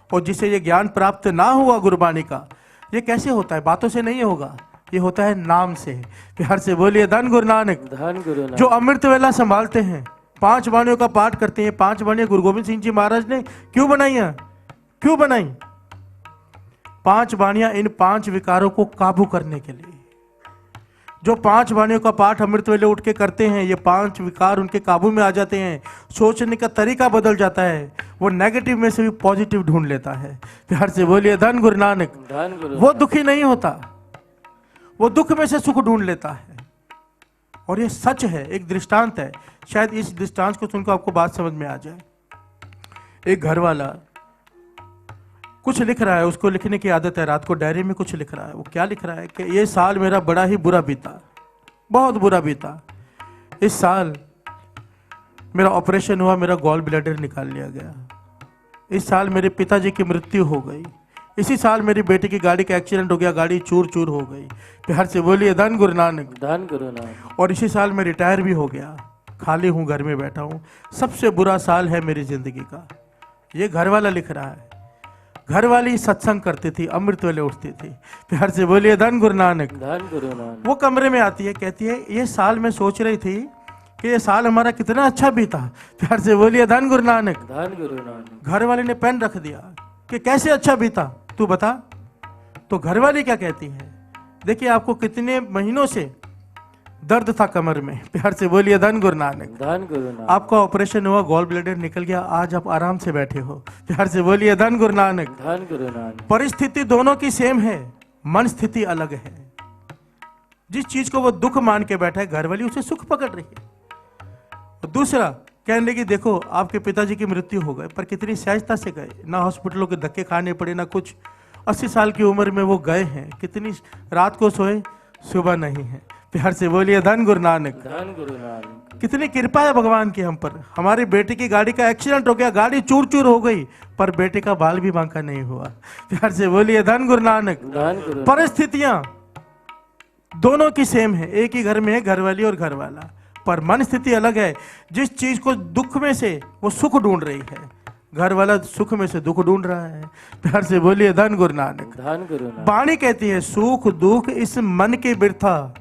और जिसे ये ज्ञान प्राप्त ना हुआ गुरबाणी का, ये कैसे होता है? बातों से नहीं होगा, ये होता है नाम से। प्यार से बोलिए धन गुरु नानक। धन गुरु नानक। जो अमृत वेला संभालते हैं, 5 वाणियों का पाठ करते हैं। 5 वाणियां गुरु गोविंद सिंह जी महाराज ने क्यों बनाई हैं? क्यों बनाई? 5 वाणियां इन 5 विकारों को काबू करने के लिए। जो 5 वाणियों का पाठ अमृत वेले उठ के करते हैं, ये 5 विकार उनके काबू में आ जाते हैं। सोचने का तरीका बदल जाता है, वो नेगेटिव में से भी पॉजिटिव ढूंढ लेता है। प्यार से बोलिए धन गुरु नानक। धन गुरु। वो दुखी नहीं होता, वो दुख में से सुख ढूंढ लेता है। और ये सच है, एक दृष्टांत है। शायद इस दृष्टांत को सुनकर आपको बात समझ में आ जाए। एक घर वाला कुछ लिख रहा है, उसको लिखने की आदत है, रात को डायरी में कुछ लिख रहा है। वो क्या लिख रहा है कि ये साल मेरा बड़ा ही बुरा बीता, बहुत बुरा बीता। इस साल मेरा ऑपरेशन हुआ, मेरा गॉल ब्लैडर निकाल लिया गया। इस साल मेरे पिताजी की मृत्यु हो गई। इसी साल मेरी बेटी की गाड़ी का एक्सीडेंट हो गया, गाड़ी चूर चूर हो गई। प्यार से बोलिए धन गुरु नानक। धन गुरु नानक। और इसी साल मैं रिटायर भी हो गया, खाली हूँ, घर में बैठा हूँ। सबसे बुरा साल है मेरी जिंदगी का। ये घर वाला लिख रहा है। घर वाली सत्संग करती थी, अमृत वेले उठती थी। प्यार से बोलिए धन गुरु नानक। धन गुरु नानक। वो कमरे में आती है, कहती है ये साल मैं सोच रही थी कि ये साल हमारा कितना अच्छा बीता। प्यार से बोलिए धन गुरु नानक। धन गुरु नानक। घर वाले ने पेन रख दिया कि कैसे अच्छा बीता, तू बता। तो घर वाली क्या कहती है? देखिए आपको कितने महीनों से दर्द था कमर में। प्यार से बोलिए धन गुरु नानक। धन गुरु नानक। आपका ऑपरेशन हुआ, गॉल ब्लैडर निकल गया, आज आप आराम से बैठे हो। प्यार से बोलिए धन गुरु नानक। धन गुरु नानक। परिस्थिति दोनों की सेम है, मन स्थिति अलग है। जिस चीज को वो दुख मान के बैठा है, घर वाली उसे सुख पकड़ रही है। और दूसरा कहने लगी देखो आपके पिताजी की मृत्यु हो गई, पर कितनी सहजता से गए, ना हॉस्पिटलों के धक्के खाने पड़े ना कुछ। 80 साल की उम्र में वो गए हैं, कितनी रात को सोए, सुबह नहीं है। प्यार से बोलिए धन गुरु नानक। धन गुरु नानक। कितनी कृपा है भगवान की हम पर। हमारी बेटी की गाड़ी का एक्सीडेंट हो गया, गाड़ी चूर चूर हो गई, पर बेटे का बाल भी बांका नहीं हुआ। प्यार से बोलिए धन गुरु नानक। धन गुरु। परिस्थितियां दोनों की सेम है, एक ही घर में है, घर वाली और घर वाला, पर मन स्थिति अलग है। जिस चीज को दुख में से वो सुख ढूंढ रही है, घर वाला सुख में से दुख ढूंढ रहा है। प्यार से बोलिए धन गुरु नानक। धन गुरु नानक। वाणी कहती है सुख दुख इस मन की बिरथा,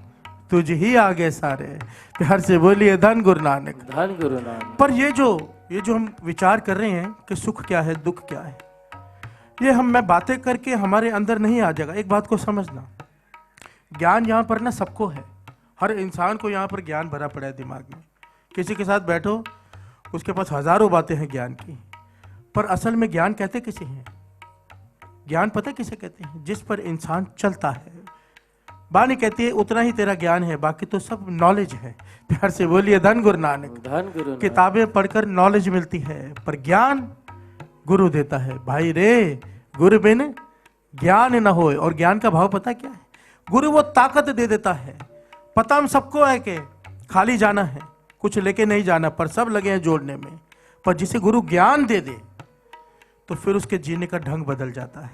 तुझ ही आगे सारे। प्यार से बोलिए धन गुरु नानक। धन गुरु नानक। पर ये जो हम विचार कर रहे हैं कि सुख क्या है, दुख क्या है, ये मैं बातें करके हमारे अंदर नहीं आ जाएगा। एक बात को समझना, ज्ञान यहाँ पर ना सबको है, हर इंसान को यहाँ पर ज्ञान भरा पड़ा है दिमाग में। किसी के साथ बैठो, उसके पास हजारों बातें हैं ज्ञान की, पर असल में ज्ञान कहते किसे हैं? ज्ञान पता किसे कहते हैं? जिस पर इंसान चलता है। वाणी कहती है उतना ही तेरा ज्ञान है, बाकी तो सब नॉलेज है। प्यार से बोलिए धन गुरु नानक। धन गुरु नानक। किताबें पढ़कर नॉलेज मिलती है, पर ज्ञान गुरु देता है। भाई रे गुरु बिन ज्ञान न होए। और ज्ञान का भाव पता क्या है? गुरु वो ताकत दे देता है। पता हम सबको है कि खाली जाना है, कुछ लेके नहीं जाना, पर सब लगे हैं जोड़ने में। पर जिसे गुरु ज्ञान दे दे तो फिर उसके जीने का ढंग बदल जाता है।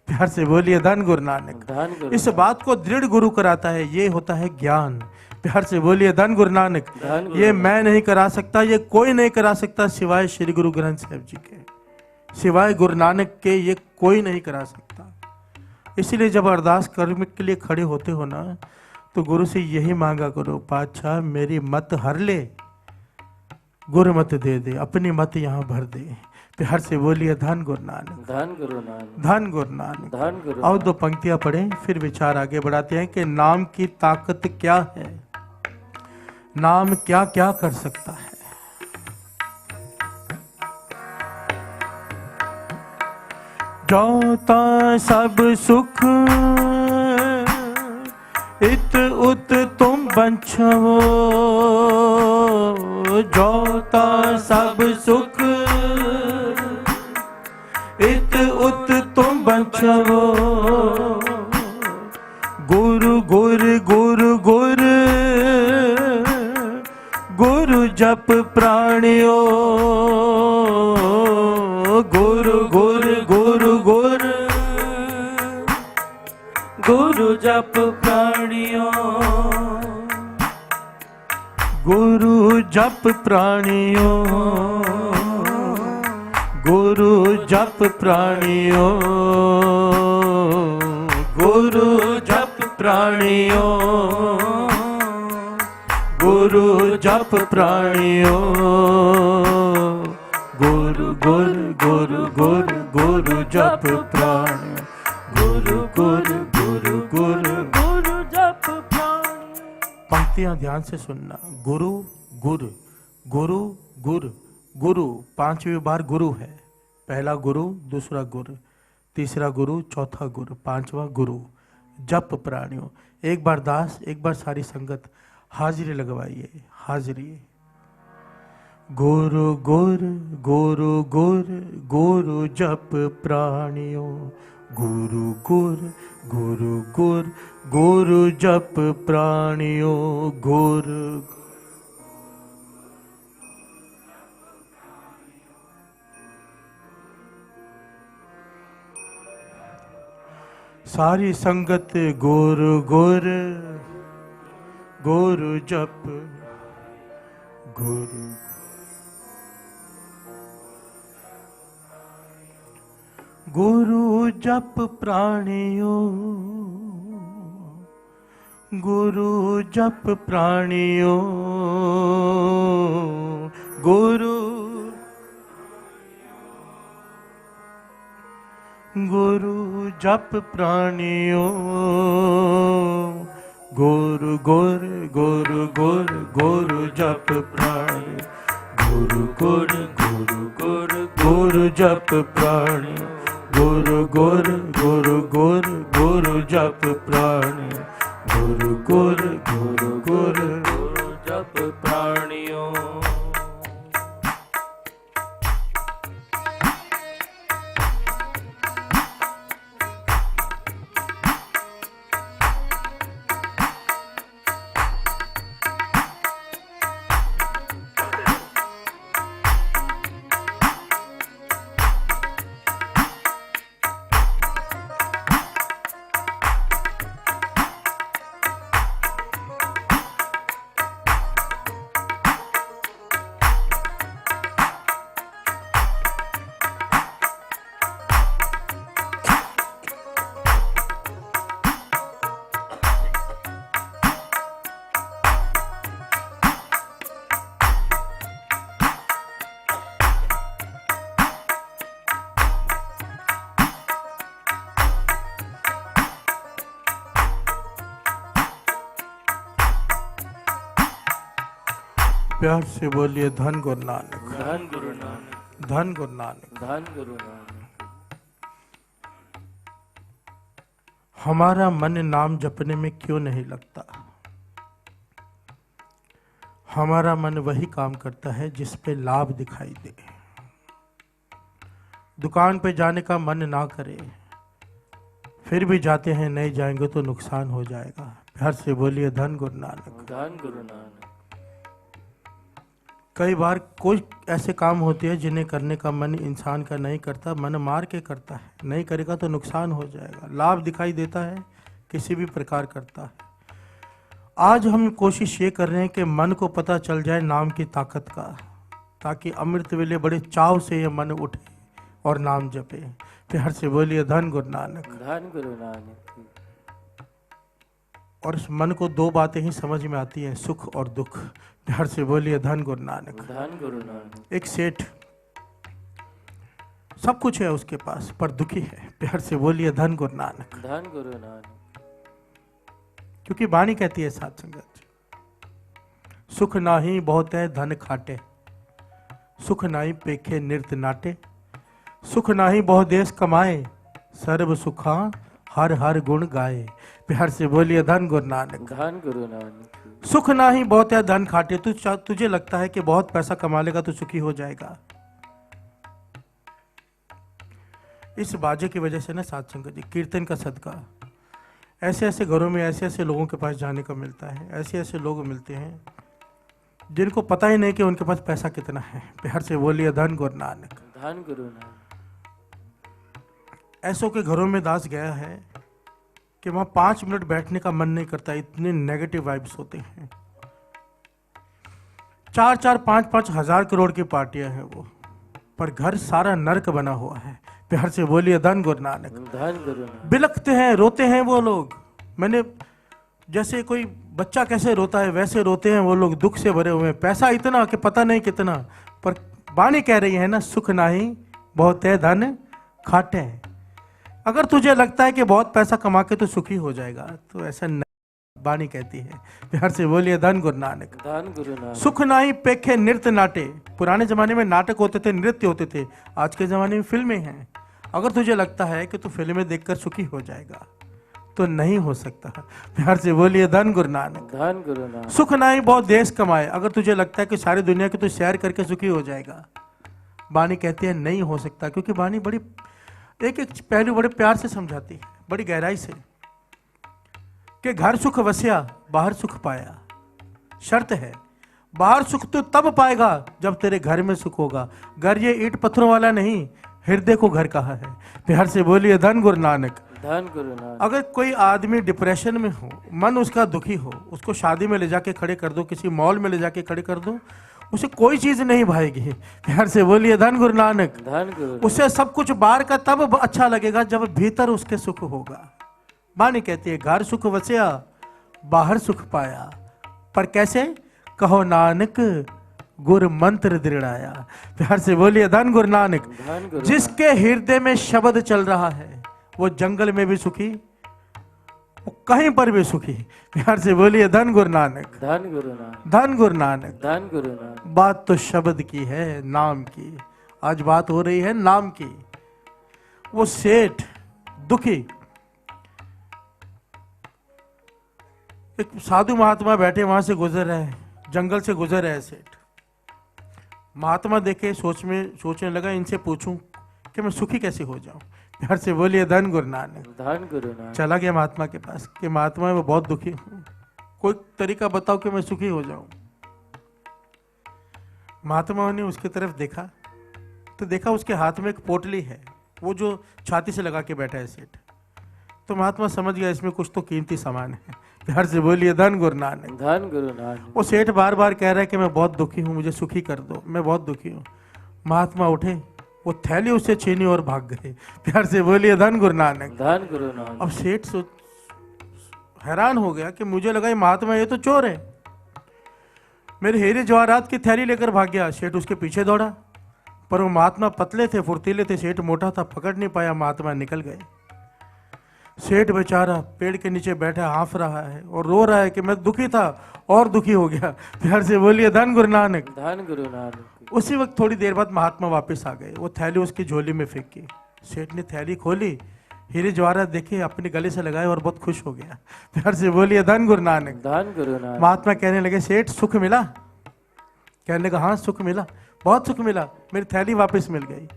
प्यार से बोलिए धन गुरु नानक। धन गुरु इस बात को दृढ़ गुरु कराता है, ये होता है ज्ञान। प्यार से बोलिए धन गुरु नानक। धन गुरु ये मैं नहीं करा सकता, ये कोई नहीं करा सकता सिवाय श्री गुरु ग्रंथ साहिब जी के, सिवाय गुरु नानक के ये कोई नहीं करा सकता। इसीलिए जब अरदास करने के लिए खड़े होते हो ना, तो गुरु से यही मांगा करो, पातशाह मेरी मत हर ले, गुरु मत दे दे, अपनी मत यहाँ भर दे। प्यार से बोलिए धन गुरु नानक। धन गुरु नानक। धन गुरु नानक। धन गुरु और दो पंक्तियां पढ़ें, फिर विचार आगे बढ़ाते हैं कि नाम की ताकत क्या है, नाम क्या क्या कर सकता है। जोता सब सुख इत उत तुम बंछवो, जोता सब सुख इत उत तुम बंछवो, गुरु गुरु गुरु गुरु गुरु जप प्राणियो, गुरु गुरु गुरु गुरु गुरु जप प्राणियो, गुरु जप प्राणियो, गुरु जप प्राणियो, गुरु जप प्राणियो, गुरु जप प्राणियो, गुरु गुरु गुरु गुरु गुरु जप प्राण, गुरु गुरु गुरु गुरु गुरु जप प्राण। पंक्तियां ध्यान से सुनना। गुरु गुरु गुरु गुरु गुरु, पांचवी बार गुरु है। पहला गुरु, दूसरा गुरु, तीसरा गुरु, चौथा गुरु, पांचवा गुरु। जप प्राणियों, एक बार दास, एक बार सारी संगत हाजिरी लगवाइए, हाजिरी। गुरु गुरु गुरु गुरु गुरु जप प्राणियों, गुरु गुरु गुरु गुरु गुरु जप प्राणियों, गुरु। सारी संगत गुरु गुरु गुरु जप, गुरु गुरु जप प्राणियों, गुरु जप प्राणियों, गुरु गुरु जप प्राणियों, गुरु गुरु गुरु गुरु गुरु जप प्राणी, गुरु गुरु गुरु गुरु गुरु जप प्राणी, गुरु गुरु गुरु गुरु गुरु जप प्राणी, गुरु गुरु गुरु गुरु गुरु जप प्राणियों। प्यार से बोलिए धन गुरु नानक। धन गुरु नानक। धन गुरु नानक। धन गुरु नानक। हमारा मन नाम जपने में क्यों नहीं लगता? हमारा मन वही काम करता है जिस पे लाभ दिखाई दे। दुकान पे जाने का मन ना करे, फिर भी जाते हैं, नहीं जाएंगे तो नुकसान हो जाएगा। प्यार से बोलिए धन गुरु नानक। धन गुरु नानक। कई बार कोई ऐसे काम होते हैं जिन्हें करने का मन इंसान का नहीं करता, मन मार के करता है, नहीं करेगा तो नुकसान हो जाएगा। लाभ दिखाई देता है, किसी भी प्रकार करता है। आज हम कोशिश ये कर रहे हैं कि मन को पता चल जाए नाम की ताकत का, ताकि अमृत वेले बड़े चाव से ये मन उठे और नाम जपे। प्यार से बोलिए धन गुरु नानक। धन गुरु नानक। और इस मन को दो बातें ही समझ में आती हैं, सुख और दुख। प्यार से बोलिए धन गुरु नानक। धन गुरु नानक। एक सेठ, सब कुछ है उसके पास, पर दुखी है। प्यार से बोलिए धन गुरु नानक। धन गुरु नानक। क्योंकि वाणी कहती है साथ संगत, सुख नाही बहुत है धन खाटे, सुख नाही पेखे निरत नाटे, सुख नाही बहु देश कमाए, सर्व सुखा हर हर गुण गाए। प्यार से बोलिए धन गुरु नानक। धन गुरु नानक। सुख नाही बहुत है धन खाटे, तुझे लगता है कि बहुत पैसा कमा लेगा तो सुखी हो जाएगा। इस बाजे की वजह से ना साथ संगत जी, कीर्तन का सदका ऐसे ऐसे घरों में ऐसे ऐसे लोगों के पास जाने को मिलता है। ऐसे ऐसे लोग मिलते हैं जिनको पता ही नहीं कि उनके पास पैसा कितना है। प्यार से बोलिए धन गुरु नानक। धन गुरु नानक। ऐसों के घरों में दास गया है कि वहां 5 मिनट बैठने का मन नहीं करता, इतने नेगेटिव वाइब्स होते हैं। 4-4, 5-5 हजार करोड़ की पार्टियां हैं वो, पर घर सारा नर्क बना हुआ है। प्यार से बोलिए धन गुरु नानक। धन गुरु नानक। बिलखते हैं, रोते हैं वो लोग। मैंने जैसे कोई बच्चा कैसे रोता है वैसे रोते हैं वो लोग, दुख से भरे हुए हैं। पैसा इतना कि पता नहीं कितना, पर वाणी कह रही है ना, सुख नाही बहुत है धन खाटे। अगर तुझे लगता है कि बहुत पैसा कमा के तो सुखी हो जाएगा, तो ऐसा नहीं, वाणी कहती है। प्यार से बोलिए धन गुरु नानक। धन गुरु नानक। सुख नाही पेखे नृत्य नाटे। पुराने जमाने में नाटक होते थे, नृत्य होते थे, आज के जमाने में फिल्में हैं। अगर तुझे लगता है कि तू फिल्में देखकर सुखी हो जाएगा तो नहीं हो सकता। प्यार से बोलिए धन गुरु नानक। धन गुरु नानक। सुख नहीं बहुत देश कमाए। अगर तुझे लगता है कि सारी दुनिया की तू सैर करके सुखी हो जाएगा, वाणी कहती है नहीं हो सकता। क्योंकि वाणी बड़ी एक एक पहलू बड़े प्यार से समझाती है, बड़ी गहराई से, कि घर सुख वसिया बाहर सुख पाया। शर्त है, बाहर सुख तो तब पाएगा जब तेरे घर में सुख होगा। घर ये ईंट पत्थरों वाला नहीं, हृदय को घर कहा है। प्यार से बोलिए धन गुरु नानक। धन गुरु नानक। अगर कोई आदमी डिप्रेशन में हो, मन उसका दुखी हो, उसको शादी में ले जाके खड़े कर दो, किसी मॉल में ले जाके खड़े कर दो, उसे कोई चीज नहीं भाएगी। प्यार से बोलिए धन गुरु नानक। धन गुरु। उसे सब कुछ बाहर का तब अच्छा लगेगा जब भीतर उसके सुख होगा। वाणी कहती है घर सुख वसिया बाहर सुख पाया, पर कैसे? कहो नानक गुर मंत्र दृढ़ाया। प्यार से बोलिए धन गुरु नानक। धन गुरु। जिसके हृदय में शब्द चल रहा है वो जंगल में भी सुखी, वो कहीं पर भी सुखी। प्यार से बोलिए धन गुरु नानक। धन गुरु नानक। धन गुरु नानक। धन गुरु नानक। बात तो शब्द की है, नाम की। आज बात हो रही है नाम की। वो सेठ दुखी, एक साधु महात्मा बैठे वहां से गुजर रहे हैं, जंगल से गुजर रहे सेठ। महात्मा देखे, सोचने लगा इनसे पूछूं कि मैं सुखी कैसे हो जाऊं। प्यार से बोलिए धन गुरु नानक। धन गुरु नानक। चला गया महात्मा के पास कि महात्मा मैं बहुत दुखी हूं, कोई तरीका बताओ कि मैं सुखी हो जाऊं। महात्मा ने उसकी तरफ देखा तो देखा उसके हाथ में एक पोटली है, वो जो छाती से लगा के बैठा है सेठ। तो महात्मा समझ गया इसमें कुछ तो कीमती सामान है। प्यार से बोलिए धन गुरु नानक। धन गुरु नानक। वो सेठ बार बार कह रहा है कि मैं बहुत दुखी हूँ, मुझे सुखी कर दो, मैं बहुत दुखी हूँ। महात्मा उठे, वो थैली उससे छीनी और भाग गए। प्यार से बोलिए धन गुरु नानक। धन गुरु नानक। अब सेठ हैरान हो गया कि मुझे लगा ये महात्मा ये तो चोर है, मेरे हीरे जवाहरात की थैली लेकर भाग गया। सेठ उसके पीछे दौड़ा, पर वो महात्मा पतले थे, फुर्तीले थे, सेठ मोटा था, पकड़ नहीं पाया, महात्मा निकल गए। सेठ बेचारा पेड़ के नीचे बैठा हाँफ रहा है और रो रहा है कि मैं दुखी था और दुखी हो गया। प्यार से बोलिए धन गुरु नानक। धन गुरु नानक। उसी वक्त थोड़ी देर बाद महात्मा वापस आ गए, वो थैली उसकी झोली में फेंकी। सेठ ने थैली खोली, हीरे जवाहरात देखे, अपने गले से लगाए और बहुत खुश हो गया। प्यार से बोलिए धन गुरु नानक। धन गुरु नानक। महात्मा कहने लगे सेठ सुख मिला? कहने लगा हाँ सुख मिला, बहुत सुख मिला, मेरी थैली वापस मिल गई।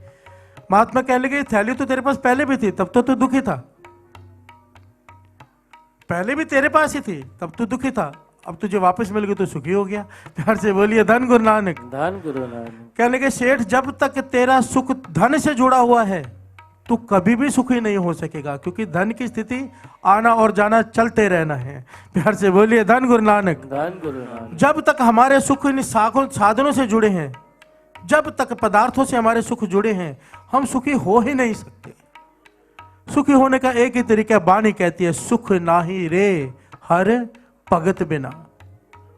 महात्मा कहने लगे थैली तो तेरे पास पहले भी थी, तब तो तू दुखी था। पहले भी तेरे पास ही थी, तब तू दुखी था, अब तुझे वापस मिल गई तो सुखी हो गया। प्यार से बोलिए धन गुरु नानक। धन गुरु नानक। कहने लगे सेठ जब तक तेरा सुख धन से जुड़ा हुआ है तू कभी भी सुखी नहीं हो सकेगा, क्योंकि धन की स्थिति आना और जाना चलते रहना है। प्यार से बोलिए धन गुरु नानक। धन गुरु नानक। जब तक हमारे सुख इन साधनों से जुड़े हैं, जब तक पदार्थों से हमारे सुख जुड़े हैं, हम सुखी हो ही नहीं सकते। सुखी होने का एक ही तरीका वाणी कहती है, सुख नाही रे हर भगत बिना।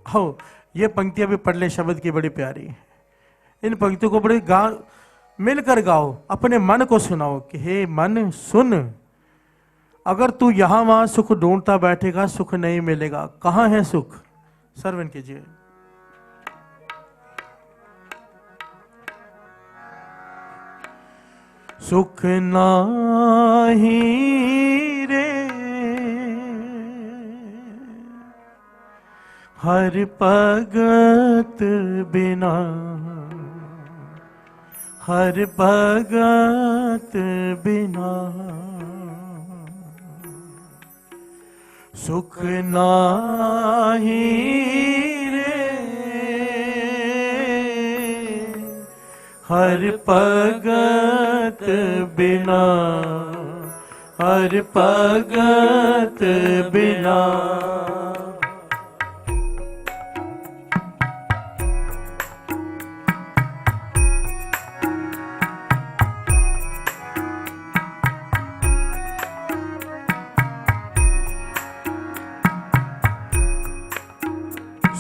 हो ये पंक्तियां भी पढ़ ले, शब्द की बड़ी प्यारी है। इन पंक्तियों को बड़ी मिलकर गाओ, अपने मन को सुनाओ कि हे मन सुन, अगर तू यहां वहां सुख ढूंढता बैठेगा सुख नहीं मिलेगा। कहां है सुख? सर्वन कीजिए। सुख नाही रे हर भगत बिना, हर भगत बिना। सुख नाही रे हर भगत बिना, हर भगत बिना।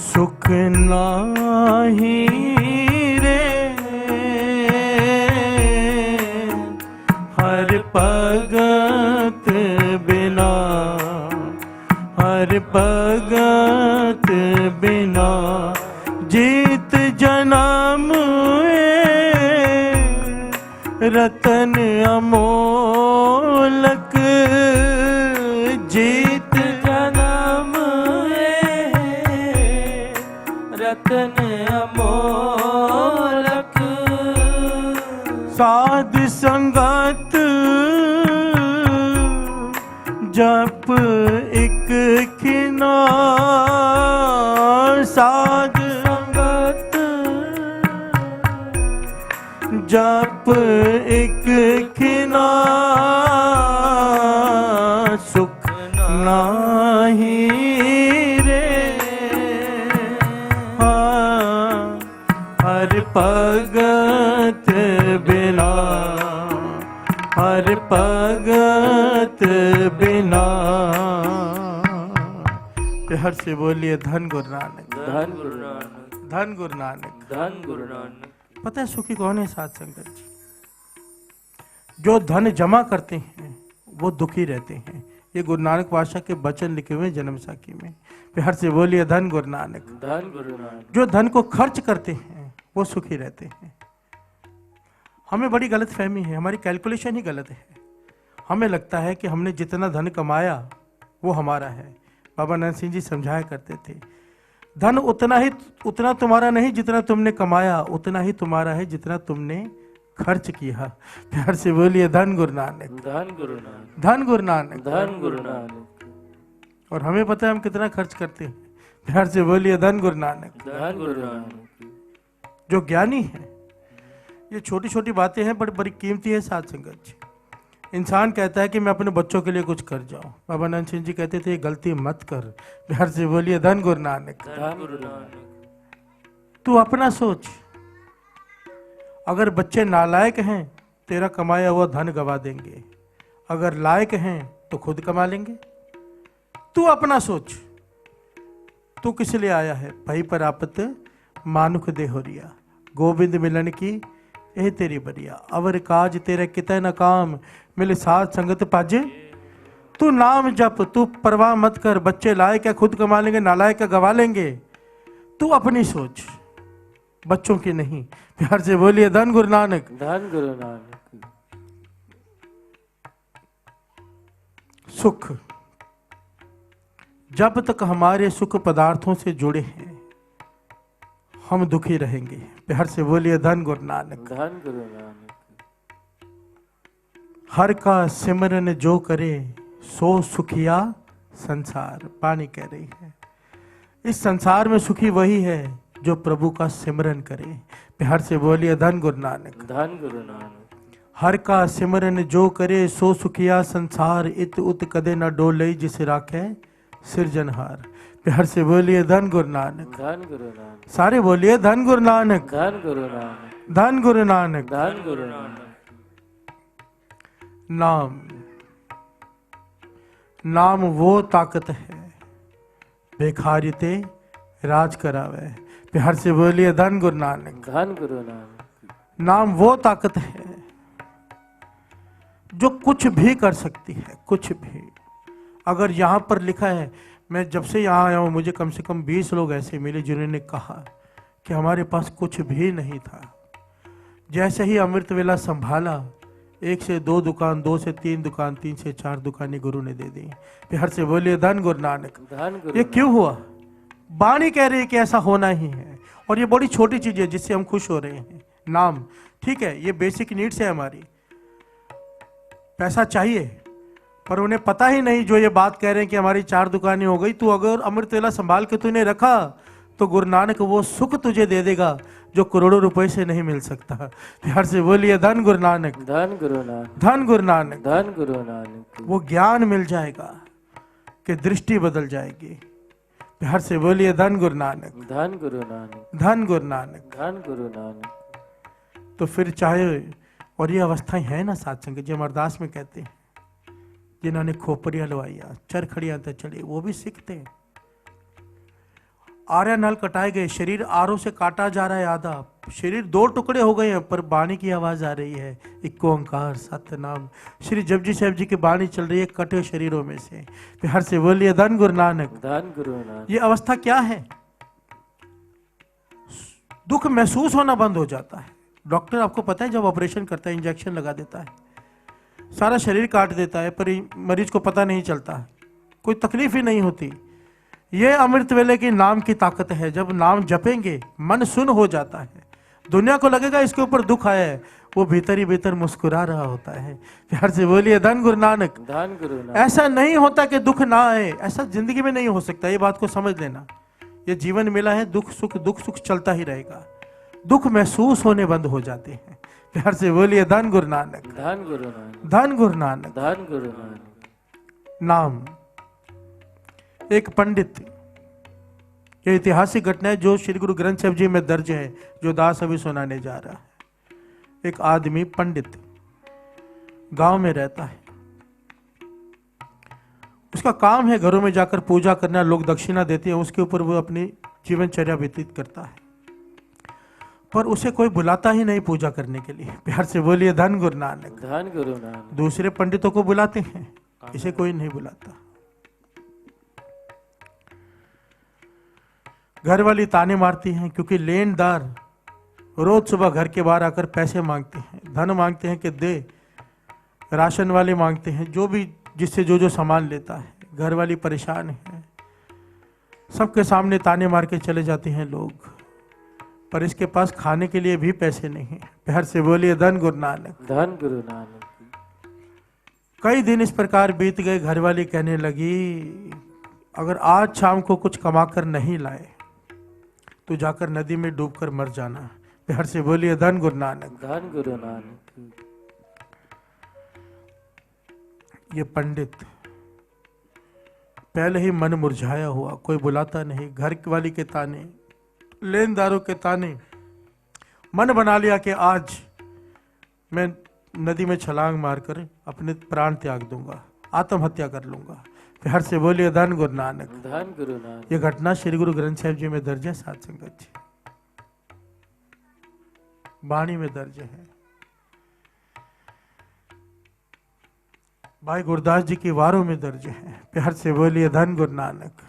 सुख नाही रे हर भगत बिना, हर भगत बिना। जीत जन्म रतन अमोलक, जीत जन्म रतन अमोलक। साध संगत जप एक खिना, साध संगत जप एक खिना। सुख नाही हर भगत बिना, हर भगत बिना। हर से बोलिए धन गुरु नानक। धन गुरु नानक। धन गुरु नानक। धन गुरु नानक। पता है सुखी कौन है साध संगत जी? जो धन जमा करते हैं वो दुखी रहते हैं। ये गुरु नानक पातशाह के वचन लिखे हुए जन्म साखी में। प्यार से बोलिए धन गुरु नानक। धन गुरु नानक। जो धन को खर्च करते हैं वो सुखी रहते हैं। हमें बड़ी गलत फहमी है, हमारी कैलकुलेशन ही गलत है। हमें लगता है कि हमने जितना धन कमाया वो हमारा है। बाबा नानक सिंह जी समझाया करते थे, धन उतना तुम्हारा नहीं जितना तुमने कमाया, उतना ही तुम्हारा है जितना तुमने खर्च किया। प्यार से बोलिए धन गुरु नानक। धन गुरु नानक। धन गुरु नानक। धन गुरु नानक। और हमें पता है हम कितना खर्च करते हैं। प्यार से बोलिए धन गुरु नानक। धन गुरु नानक। जो ज्ञानी है, ये छोटी छोटी बातें हैं बड़ी बड़ी कीमती है साध संगत जी। इंसान कहता है कि मैं अपने बच्चों के लिए कुछ कर जाऊं। बाबा नानक सिंह जी कहते थे गलती मत कर। प्यार से बोलिए धन गुरु नानक। धन गुरु नानक। तू अपना सोच, अगर बच्चे नालायक हैं तेरा कमाया हुआ धन गवा देंगे, अगर लायक हैं तो खुद कमा लेंगे। तू अपना सोच, तू किस लिए आया है? भई परापत मानुख देहोरिया, गोविंद मिलन की ए तेरी बरिया। अवर काज तेरे कितने न काम, मिल साथ संगत पाजे। तू नाम जप, तू परवाह मत कर। बच्चे लायक है खुद कमा लेंगे, नालायक है गवा लेंगे। तू अपनी सोच, बच्चों की नहीं। प्यार से बोलिए धन गुरु नानक। धन गुरु नानक। सुख, जब तक हमारे सुख पदार्थों से जुड़े हैं हम दुखी रहेंगे। प्यार से बोलिए धन गुरु नानक। धन गुरु नानक। हर का सिमरन जो करे सो सुखिया संसार। वाणी कह रही है इस संसार में सुखी वही है जो प्रभु का सिमरन करे। प्यार से बोलिए धन गुरु नानक। धन गुरु नानक। हर का सिमरन जो करे सो सुखिया संसार। इत उत कदे न डोले जिसे राखे सिरजनहार। प्यार से बोलिए धन गुरु नानक। धन गुरु नानक। सारे बोलिए धन गुरु नानक। धन गुरु नानक। धन गुरु नानक। धन गुरु नानक। नाम नाम वो ताकत है बेखारिते राज करावे। प्यार से बोलिए धन गुरु नानक। धन गुरु नानक। नाम वो ताकत है जो कुछ भी कर सकती है, कुछ भी। अगर यहाँ पर लिखा है, मैं जब से यहाँ आया हूँ मुझे कम से कम 20 लोग ऐसे मिले जिन्होंने कहा कि हमारे पास कुछ भी नहीं था। जैसे ही अमृत वेला संभाला 1 से 2 दुकान, 2 से 3 दुकान, 3 से 4 दुकानें गुरु ने दे दी। प्यार से बोलिए धन गुरु नानक। धन गुरु। ये क्यों हुआ? वाणी कह रही है कि ऐसा होना ही है। और ये बड़ी छोटी चीज है जिससे हम खुश हो रहे हैं। नाम ठीक है, ये बेसिक नीड्स है हमारी। पैसा चाहिए, पर उन्हें पता ही नहीं जो ये बात कह रहे हैं कि हमारी 4 दुकानें हो गई। तू अगर अमृत वेला संभाल के तूने रखा तो गुरु नानक वो सुख तुझे दे देगा जो करोड़ों रुपए से नहीं मिल सकता। प्यार से बोलिए धन गुरु नानक। धन गुरु नानक। धन गुरु नानक। धन गुरु नानक। वो ज्ञान मिल जाएगा कि दृष्टि बदल जाएगी। प्यार से बोलिए धन गुरु नानक। धन गुरु नानक। धन गुरु नानक। धन गुरु नानक। तो फिर चाहे, और ये अवस्थाएं हैं ना सात्संग जो अमरदास में कहते हैं, जिन्होंने खोपड़ियां लवाइया चरखड़ियां तक चढ़ी, वो भी सीखते हैं। आर्या नल कटाए गए, शरीर आरों से काटा जा रहा है आधा, शरीर 2 टुकड़े हो गए हैं, पर बाणी की आवाज आ रही है एक ओंकार सतनाम। श्री जपजी साहब जी की बाणी चल रही है कटे शरीरों में से। प्यार से बोलिए धन गुरु नानक। धन गुरु नानक। ये अवस्था क्या है? दुख महसूस होना बंद हो जाता है। डॉक्टर आपको पता है जब ऑपरेशन करता है, इंजेक्शन लगा देता है, सारा शरीर काट देता है, पर मरीज को पता नहीं चलता, कोई तकलीफ ही नहीं होती। ये अमृत वेले की नाम की ताकत है। जब नाम जपेंगे मन सुन हो जाता है। दुनिया को लगेगा इसके ऊपर दुख आया है, वो भीतर ही भीतर मुस्कुरा रहा होता है। प्यार से बोलिए धन गुरु नानक। धन गुरु नानक। ऐसा नहीं होता कि दुख ना आए, ऐसा जिंदगी में नहीं हो सकता। ये बात को समझ लेना। ये जीवन मिला है, दुख सुख चलता ही रहेगा। दुख महसूस होने बंद हो जाते हैं। प्यार से बोलिए धन गुरु नानक। धन गुरु नानक। धन गुरु नानक। धन गुरु नानक। नाम एक पंडित, ये ऐतिहासिक घटना है जो श्री गुरु ग्रंथ साहिब जी में दर्ज है, जो दास अभी सुनाने जा रहा है। एक आदमी पंडित गांव में रहता है। उसका काम है घरों में जाकर पूजा करना, लोग दक्षिणा देते हैं, उसके ऊपर वो अपनी जीवनचर्या व्यतीत करता है। पर उसे कोई बुलाता ही नहीं पूजा करने के लिए। प्यार से बोलिए धन गुरु नानक। धन गुरु नानक। दूसरे पंडितों को बुलाते हैं, इसे कोई नहीं बुलाता। घर वाली ताने मारती हैं क्योंकि लेनदार रोज सुबह घर के बाहर आकर पैसे मांगते हैं, धन मांगते हैं कि दे। राशन वाले मांगते हैं, जो भी जिससे जो सामान लेता है। घर वाली परेशान है, सबके सामने ताने मार के चले जाते हैं लोग, पर इसके पास खाने के लिए भी पैसे नहीं है। प्यार से बोलिए धन गुरु नानक। धन गुरु नानक। कई दिन इस प्रकार बीत गए। घर वाली कहने लगी, अगर आज शाम को कुछ कमा कर नहीं लाए तो जाकर नदी में डूबकर मर जाना। प्यार से बोलिए धन गुरु नानक। धन गुरु नानक। ये पंडित पहले ही मन मुरझाया हुआ, कोई बुलाता नहीं, घर वाली के ताने, लेनदारों के ताने, मन बना लिया कि आज मैं नदी में छलांग मारकर अपने प्राण त्याग दूंगा, आत्महत्या कर लूंगा। प्यार से बोलिए धन गुरु नानक। धन गुरु नानक। ये घटना श्री गुरु ग्रंथ साहिब जी में दर्ज है, साध संगत जी, वाणी में दर्ज है। भाई गुरदास जी की वारों में दर्ज है। प्यार से बोलिए धन गुरु नानक।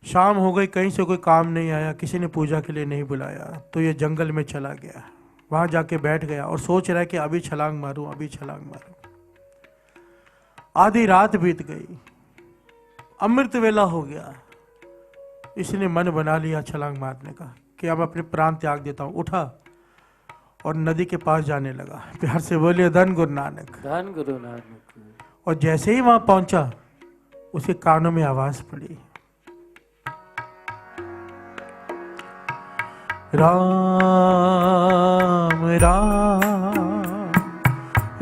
शाम हो गई, कहीं से कोई काम नहीं आया, किसी ने पूजा के लिए नहीं बुलाया, तो ये जंगल में चला गया। वहां जाके बैठ गया और सोच रहा है कि अभी छलांग मारूं, अभी छलांग मारूं। आधी रात बीत गई, अमृत वेला हो गया। इसने मन बना लिया छलांग मारने का। कि अब अपने प्राण त्याग देता हूँ, उठा और नदी के पास जाने लगा। प्यार से बोलिए धन गुरु नानक। धन गुरु नानक। और जैसे ही वहां पहुंचा उसके कानों में आवाज पड़ी, राम राम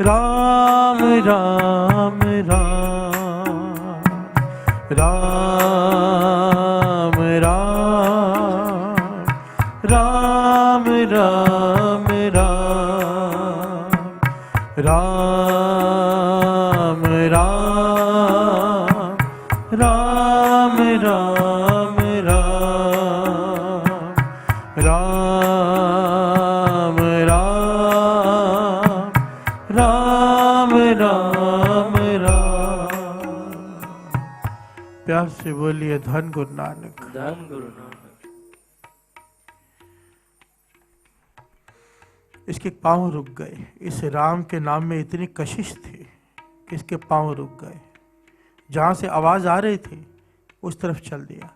राम राम राम राम राम राम राम राम राम राम राम राम राम राम राम। प्यार से बोलिए धन गुरु नानक। धन गुरु नानक। इसके पांव रुक गए। इस राम के नाम में इतनी कशिश थी कि इसके पांव रुक गए। जहां से आवाज आ रही थी उस तरफ चल दिया।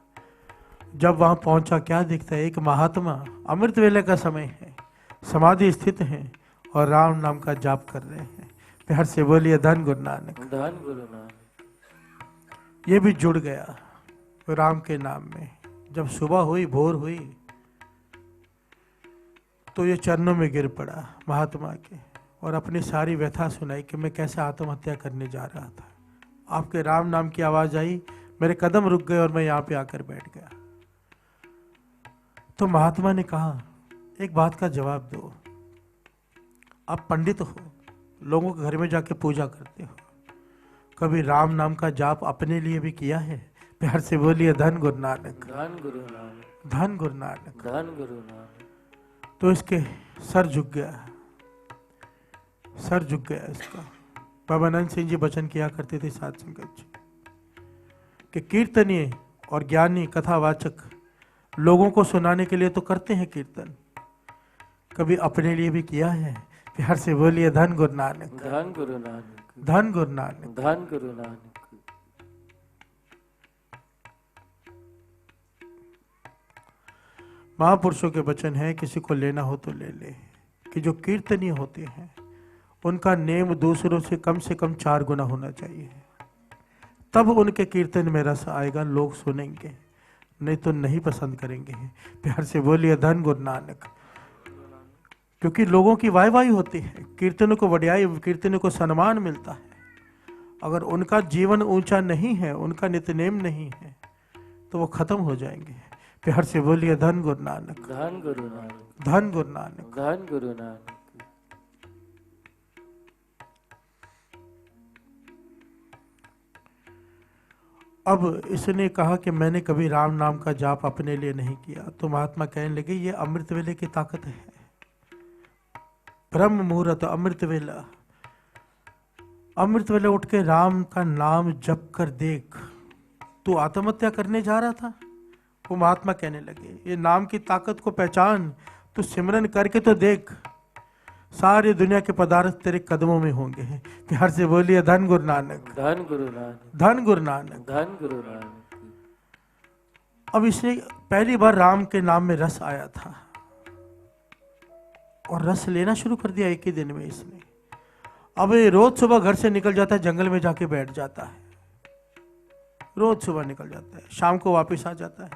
जब वहां पहुंचा क्या दिखता है, एक महात्मा, अमृत वेले का समय है, समाधि स्थित हैं और राम नाम का जाप कर रहे हैं। प्यार से बोलिए धन गुरु नानक। धन गुरु नानक। ये भी जुड़ गया राम के नाम में। जब सुबह हुई, भोर हुई, तो ये चरणों में गिर पड़ा महात्मा के और अपनी सारी व्यथा सुनाई कि मैं कैसे आत्महत्या करने जा रहा था। आपके राम नाम की आवाज आई, मेरे कदम रुक गए और मैं यहाँ पे आकर बैठ गया। तो महात्मा ने कहा, एक बात का जवाब दो, आप पंडित हो, लोगों के घर में जाके पूजा करते हो, कभी राम नाम का जाप अपने लिए भी किया है? प्यार से बोलिए धन गुरु नानक। धन गुरु नानक। धन गुरु नानक। धन गुरु नानक। तो इसके सर झुक गया, सर झुक गया इसका। बाबा नंद सिंह जी वचन किया करते थे साध संगत जी कि कीर्तनीय और ज्ञानी कथावाचक लोगों को सुनाने के लिए तो करते हैं कीर्तन, कभी अपने लिए भी किया है? प्यार से बोलिए धन गुरु नानक। धन गुरु नानक। धन गुरु नानक। धन गुरु नानक। महापुरुषों के वचन है, किसी को लेना हो तो ले ले, कि जो कीर्तनीय होते हैं उनका नेम दूसरों से कम 4 गुना होना चाहिए, तब उनके कीर्तन में रस आएगा, लोग सुनेंगे, नहीं तो नहीं पसंद करेंगे। प्यार से बोलिए धन गुरु नानक। क्योंकि लोगों की वाहवाही होती है, कीर्तनों को वड्याई, कीर्तनों को सम्मान मिलता है। अगर उनका जीवन ऊंचा नहीं है, उनका नित्यनेम नहीं है, तो वो खत्म हो जाएंगे। प्यार से बोलिए धन गुरु नानक। धन गुरु नानक। धन गुरु नानक। धन गुरु नानक। अब इसने कहा कि मैंने कभी राम नाम का जाप अपने लिए नहीं किया। तो महात्मा कहने लगे, ये अमृत वेले की ताकत है, ब्रह्म मुहूर्त अमृत वेला। अमृत वेले उठ के राम का नाम जप कर देख, तू आत्महत्या करने जा रहा था। वो महात्मा कहने लगे, ये नाम की ताकत को पहचान, तू सिमरन करके तो देख, सारी दुनिया के पदार्थ तेरे कदमों में होंगे। प्यार से बोलिए धन गुरु नानक। धन गुरु नानक। धन गुरु नानक। धन गुरु नानक। अब इसे पहली बार राम के नाम में रस आया था और रस लेना शुरू कर दिया एक ही दिन में इसने। अब ये रोज सुबह घर से निकल जाता है, जंगल में जाके बैठ जाता है, रोज सुबह निकल जाता है, शाम को वापस आ जाता है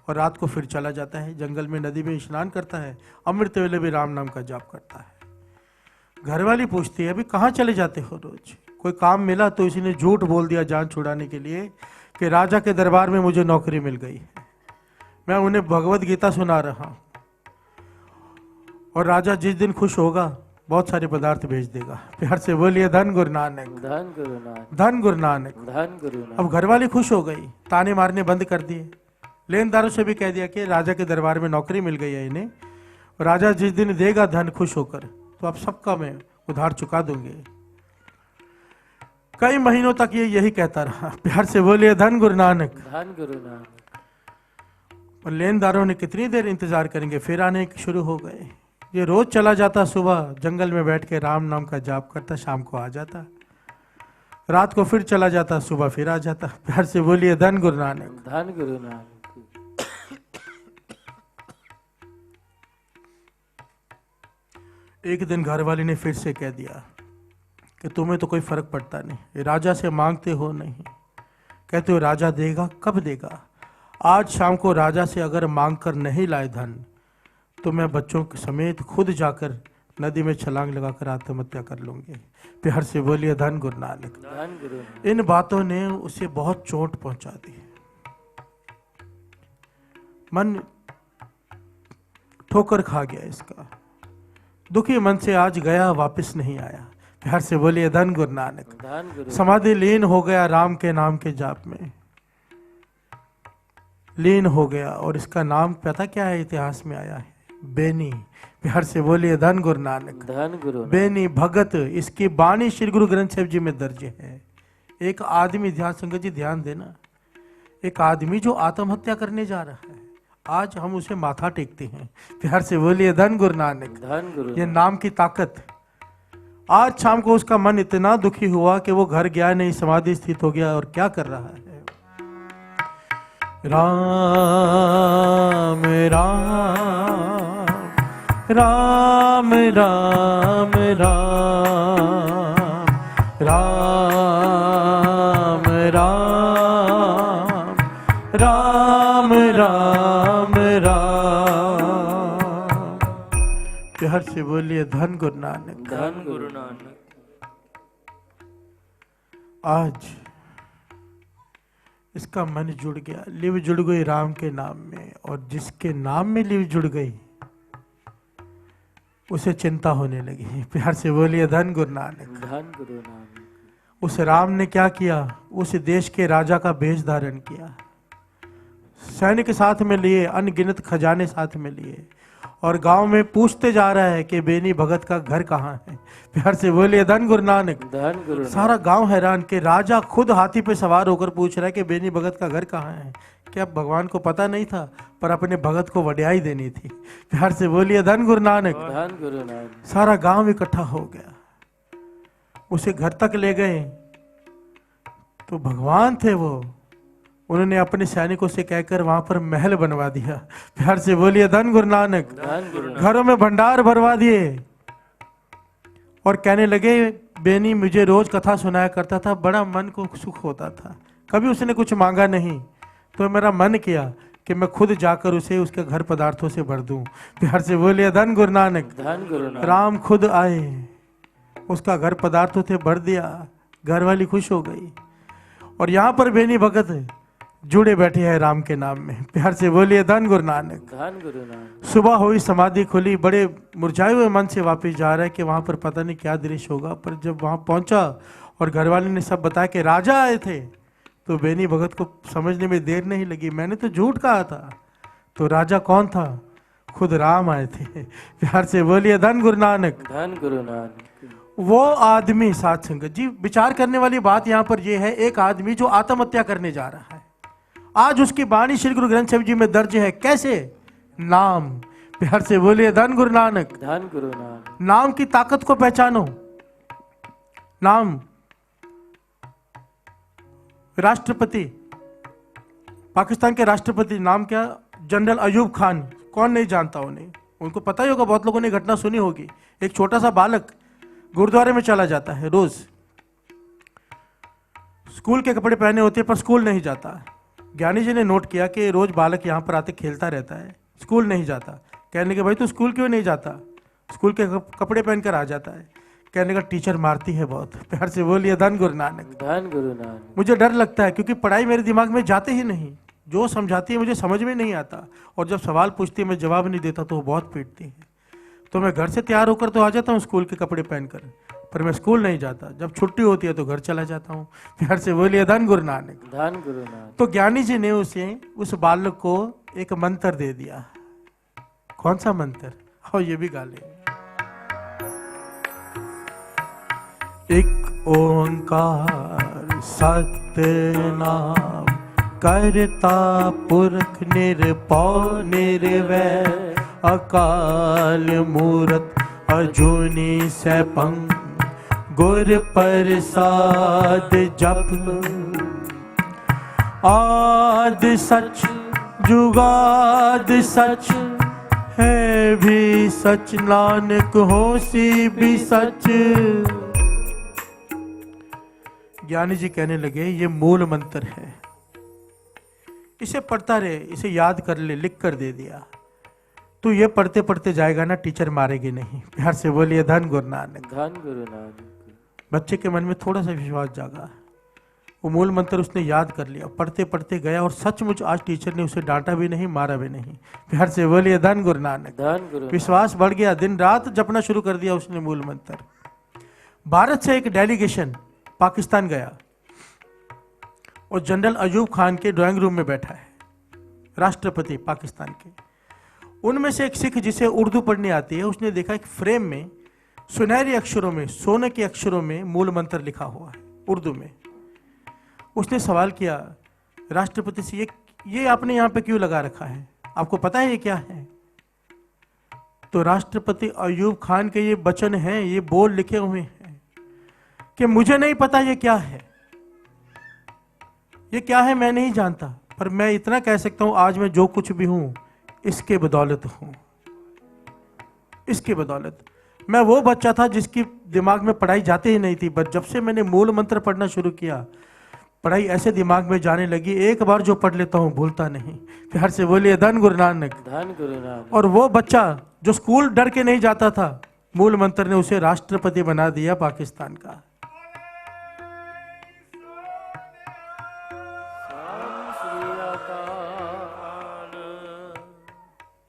और रात को फिर चला जाता है जंगल में, नदी में स्नान करता है, अमृत वेले भी राम नाम का जाप करता है। घरवाली पूछती है, अभी कहाँ चले जाते हो रोज? कोई काम मिला तो इसने झूठ बोल दिया जान छुड़ाने के लिए कि राजा के दरबार में मुझे नौकरी मिल गई है, मैं उन्हें भगवत गीता सुना रहा हूँ और राजा जिस दिन खुश होगा बहुत सारे पदार्थ भेज देगा। प्यार से बोलिए धन गुरु नानक। धन गुरु नानक। धन गुरु नानक। धन गुरु नानक। अब घरवाली खुश हो गई, ताने मारने बंद कर दिए, लेनदारों से भी कह दिया कि राजा के दरबार में नौकरी मिल गई है इन्हें, राजा जिस दिन देगा धन खुश होकर तो अब सबका मैं उधार चुका दूंगे। कई महीनों तक ये यही कहता रहा। प्यार से बोलिए धन गुरु नानक। धन गुरु नानक। और लेनदारों ने कितनी देर इंतजार करेंगे, फिर आने शुरू हो गए। ये रोज चला जाता, सुबह जंगल में बैठ के राम नाम का जाप करता, शाम को आ जाता, रात को फिर चला जाता, सुबह फिर आ जाता। प्यार से बोलिए धन गुरु नानक। धन गुरु नानक। एक दिन घरवाली ने फिर से कह दिया कि तुम्हें तो कोई फर्क पड़ता नहीं, ये राजा से मांगते हो नहीं, कहते हो राजा देगा, कब देगा? आज शाम को राजा से अगर मांग कर नहीं लाए धन तो मैं बच्चों के समेत खुद जाकर नदी में छलांग लगाकर आत्महत्या कर लूंगी। प्यार से बोलिए धन गुरु नानक। धन गुरु नानक। इन बातों ने उसे बहुत चोट पहुंचा दी। मन ठोकर खा गया इसका, दुखी मन से आज गया, वापस नहीं आया। प्यार से बोलिए धन गुरु नानक। धन गुरु। समाधि लीन हो गया, राम के नाम के जाप में लीन हो गया। और इसका नाम पता क्या है? इतिहास में आया है, बेनी। प्यार से बोलिए धन गुरु नानक। धन गुरु नानक। बेनी भगत, इसकी बाणी श्री गुरु ग्रंथ साहिब जी में दर्ज है। एक आदमी, ध्यान संगत जी ध्यान देना, एक आदमी जो आत्महत्या करने जा रहा है, आज हम उसे माथा टेकते हैं। प्यार से बोलिए धन गुरु नानक। धन गुरु। ये नाम की ताकत। आज शाम को उसका मन इतना दुखी हुआ कि वो घर गया नहीं, समाधि स्थित हो गया। और क्या कर रहा है? राम राम राम राम राम राम राम राम राम राम। प्यार से बोलिए धन गुरु नानक। धन गुरु नानक। आज इसका मन जुड़ गया, लिव जुड़ गई राम के नाम में। और जिसके नाम में लिव जुड़ गई उसे चिंता होने लगी। प्यार से बोलिए धन गुरु नानक। धन गुरु नानक। उस राम ने क्या किया? उस देश के राजा का भेष धारण किया, सैनिक साथ में लिए, अनगिनत खजाने साथ में लिए, और गांव में पूछते जा रहा है कि बेनी भगत का घर कहाँ है। प्यार से बोलिए धन गुरु नानक। धन गुरु। सारा गांव हैरान कि राजा खुद हाथी पे सवार होकर पूछ रहा है कि बेनी भगत का घर कहाँ है। क्या भगवान को पता नहीं था? पर अपने भगत को वड्याई देनी थी। प्यार से बोलिए धन गुरु नानक। धन गुरु नानक। सारा गांव इकट्ठा हो गया, उसे घर तक ले गए तो भगवान थे वो। उन्होंने अपने सैनिकों से कहकर वहां पर महल बनवा दिया। प्यार से बोलिए धन गुरु नानक। धन गुरु नानक। घरों में भंडार भरवा दिए और कहने लगे बेनी मुझे रोज कथा सुनाया करता था, बड़ा मन को सुख होता था, कभी उसने कुछ मांगा नहीं, तो मेरा मन किया कि मैं खुद जाकर उसे उसके घर पदार्थों से भर दूं। प्यार से बोलिए धन गुरु नानक। धन गुरु नानक। राम खुद आए, उसका घर पदार्थों से भर दिया, घर वाली खुश हो गई। और यहाँ पर बेनी भगत जुड़े बैठे हैं राम के नाम में। प्यार से बोलिए धन गुरु नानक। धन गुरु नानक। सुबह हुई, समाधि खुली, बड़े मुरझाए हुए मन से वापस जा रहा है कि वहां पर पता नहीं क्या दृश्य होगा। पर जब वहां पहुंचा और घरवाले ने सब बताया कि राजा आए थे, तो बेनी भगत को समझने में देर नहीं लगी। मैंने तो झूठ कहा था। तो राजा कौन था? खुद राम आए थे। प्यार से बोलिए धन गुरु नानक। धन गुरु नानक। वो आदमी, साथ संगत जी विचार करने वाली बात यहाँ पर यह है, एक आदमी जो आत्महत्या करने जा रहा है, आज उसकी वाणी श्री गुरु ग्रंथ साहिब जी में दर्ज है। कैसे? नाम। प्यार से बोलिए धन गुरु नानक। धन गुरु नानक। नाम की ताकत को पहचानो। नाम। राष्ट्रपति, पाकिस्तान के राष्ट्रपति नाम क्या? जनरल अयूब खान। कौन नहीं जानता उन्हें? उनको पता ही होगा, बहुत लोगों ने घटना सुनी होगी। एक छोटा सा बालक गुरुद्वारे में चला जाता है, रोज स्कूल के कपड़े पहने होते हैं पर स्कूल नहीं जाता। ज्ञानी जी ने नोट किया कि रोज बालक यहाँ पर आते खेलता रहता है, स्कूल नहीं जाता। कहने के भाई तू स्कूल क्यों नहीं जाता? स्कूल के कपड़े पहनकर आ जाता है। कहने का टीचर मारती है बहुत। प्यार से बोलिए धन गुरु नानक। धन गुरु नानक। मुझे डर लगता है क्योंकि पढ़ाई मेरे दिमाग में जाते ही नहीं, जो समझाती है मुझे समझ में नहीं आता, और जब सवाल पूछती है मैं जवाब नहीं देता तो वो बहुत पीटती है। तो मैं घर से तैयार होकर तो आ जाता हूँ स्कूल के कपड़े पहनकर, पर मैं स्कूल नहीं जाता। जब छुट्टी होती है तो घर चला जाता हूँ। प्यार से बोलिए धन गुरु नानक। धन गुरु नानक। तो ज्ञानी जी ने उस बालक को एक मंत्र दे दिया। कौन सा मंत्र? और ये भी गा ले। एक ओंकार सतनाम करता पुरख निरपौ निर्वैर अकाल मूरत अजूनी सैपंग गुर प्रसाद जप आद सच जुगाद सच है भी सच नानक होसी भी सच। ज्ञानी जी कहने लगे ये मूल मंत्र है, इसे पढ़ता रहे, इसे याद कर ले, लिख कर दे दिया। तू ये पढ़ते पढ़ते जाएगा ना, टीचर मारेगी नहीं। प्यार से बोलिए धन गुरु नानक। धन गुरु नानक। बच्चे के मन में थोड़ा सा विश्वास जागा, वो मूल मंत्र उसने याद कर लिया, पढ़ते पढ़ते गया और सचमुच आज टीचर ने उसे डांटा भी नहीं, मारा भी नहीं। प्यार से बोलिए धन गुरु नानक। धन गुरु। विश्वास बढ़ गया, दिन रात जपना शुरू कर दिया उसने मूल मंत्र। भारत से एक डेलीगेशन पाकिस्तान गया और जनरल अयूब खान के ड्राइंग रूम में बैठा है, राष्ट्रपति पाकिस्तान के। उनमें से एक सिख जिसे उर्दू पढ़नी आती है, उसने देखा एक फ्रेम में सुनहरे अक्षरों में, सोने के अक्षरों में मूल मंत्र लिखा हुआ है उर्दू में। उसने सवाल किया राष्ट्रपति से, ये आपने यहाँ पे क्यों लगा रखा है, आपको पता है ये क्या है? तो राष्ट्रपति अयूब खान के ये वचन हैं, ये बोल लिखे हुए हैं कि मुझे नहीं पता ये क्या है, ये क्या है मैं नहीं जानता, पर मैं इतना कह सकता हूं आज मैं जो कुछ भी हूं इसके बदौलत हूं, इसके बदौलत। मैं वो बच्चा था जिसकी दिमाग में पढ़ाई जाती ही नहीं थी, बट जब से मैंने मूल मंत्र पढ़ना शुरू किया पढ़ाई ऐसे दिमाग में जाने लगी, एक बार जो पढ़ लेता हूं भूलता नहीं। प्यार से बोलिए धन गुरु नानक। धन गुरु नानक। और वो बच्चा जो स्कूल डर के नहीं जाता था, मूल मंत्र ने उसे राष्ट्रपति बना दिया पाकिस्तान का।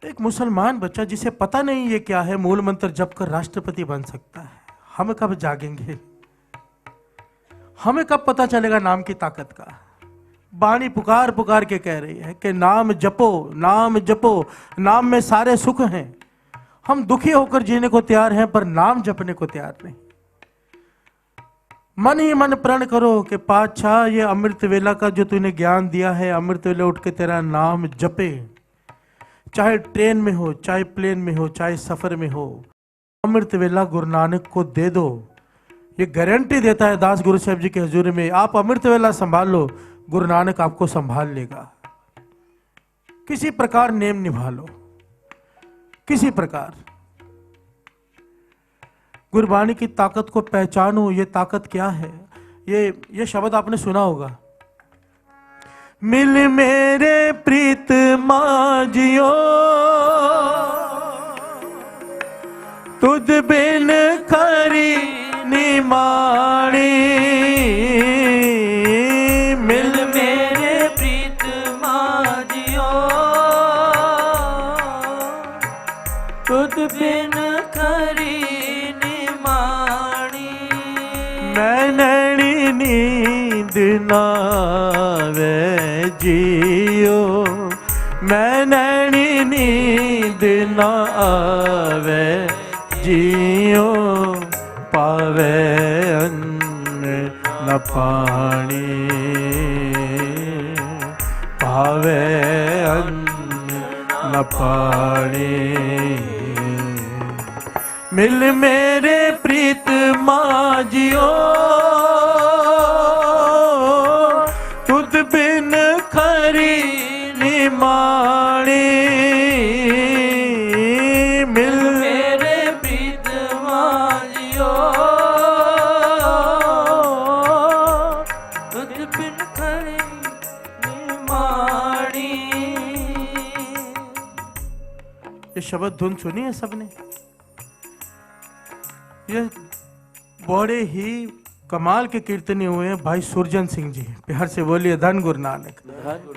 एक मुसलमान बच्चा जिसे पता नहीं ये क्या है, मूल मंत्र जप कर राष्ट्रपति बन सकता है। हम कब जागेंगे, हमें कब पता चलेगा नाम की ताकत का? बाणी पुकार पुकार के कह रही है कि नाम जपो, नाम जपो, नाम में सारे सुख हैं। हम दुखी होकर जीने को तैयार हैं पर नाम जपने को तैयार नहीं। मन ही मन प्रण करो कि पातशाह ये अमृत वेला का जो तूने ज्ञान दिया है, अमृत वेला उठ के तेरा नाम जपे, चाहे ट्रेन में हो, चाहे प्लेन में हो, चाहे सफर में हो, अमृत वेला गुरु नानक को दे दो। ये गारंटी देता है दास गुरु साहब जी के हजूरी में, आप अमृत वेला संभाल लो, गुरु नानक आपको संभाल लेगा। किसी प्रकार नेम निभा लो, किसी प्रकार। गुरबाणी की ताकत को पहचानो, ये ताकत क्या है? ये शब्द आपने सुना होगा, मिल मेरे प्रीत माजियो तुद बिन खरी निमाणी। मिल मेरे प्रीत माजियो तुद बिन खरी निमाणी। मैं नैनी नींद नावे जियो, मैं नैनी नींद ना आवे जियो, पावे अन्न न पानी, पावे अन्न न पानी। मिल मेरे प्रीत माजियो तुद बिन खरी निमाणी। मिल मेरे प्रीत माजियो तुद बिन खरी निमाणी। ये शब्द धुन सुनी है सबने? ये बड़े ही कमाल के कीर्तनी हुए हैं भाई सुरजन सिंह जी। प्यार से बोलिए धन गुरु नानक।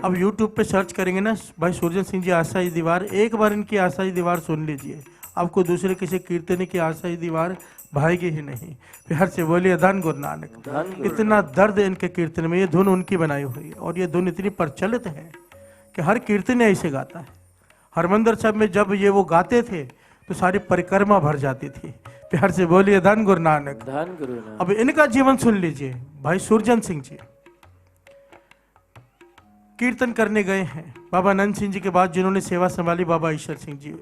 अब YouTube पे सर्च करेंगे ना भाई सुरजन सिंह जी आशाई दीवार, एक बार इनकी आशाई दीवार सुन लीजिए, आपको दूसरे किसी कीर्तनी की आशाई दीवार भाएगी ही नहीं। प्यार से बोलिए धन गुरु नानक। इतना दर्द इनके कीर्तन में, ये धुन उनकी बनाई हुई है और ये धुन इतनी प्रचलित है कि हर कीर्तनी ऐसे गाता है। हरमंदिर साहब में जब ये वो गाते थे तो सारी परिक्रमा भर जाती थी। प्यार से बोलिए धन गुरु नानक। धन गुरु नानक। अब इनका जीवन सुन लीजिए। भाई सुरजन सिंह जी कीर्तन करने गए हैं, बाबा नंद सिंह जी के बाद जिन्होंने सेवा संभाली बाबा ईश्वर सिंह जी,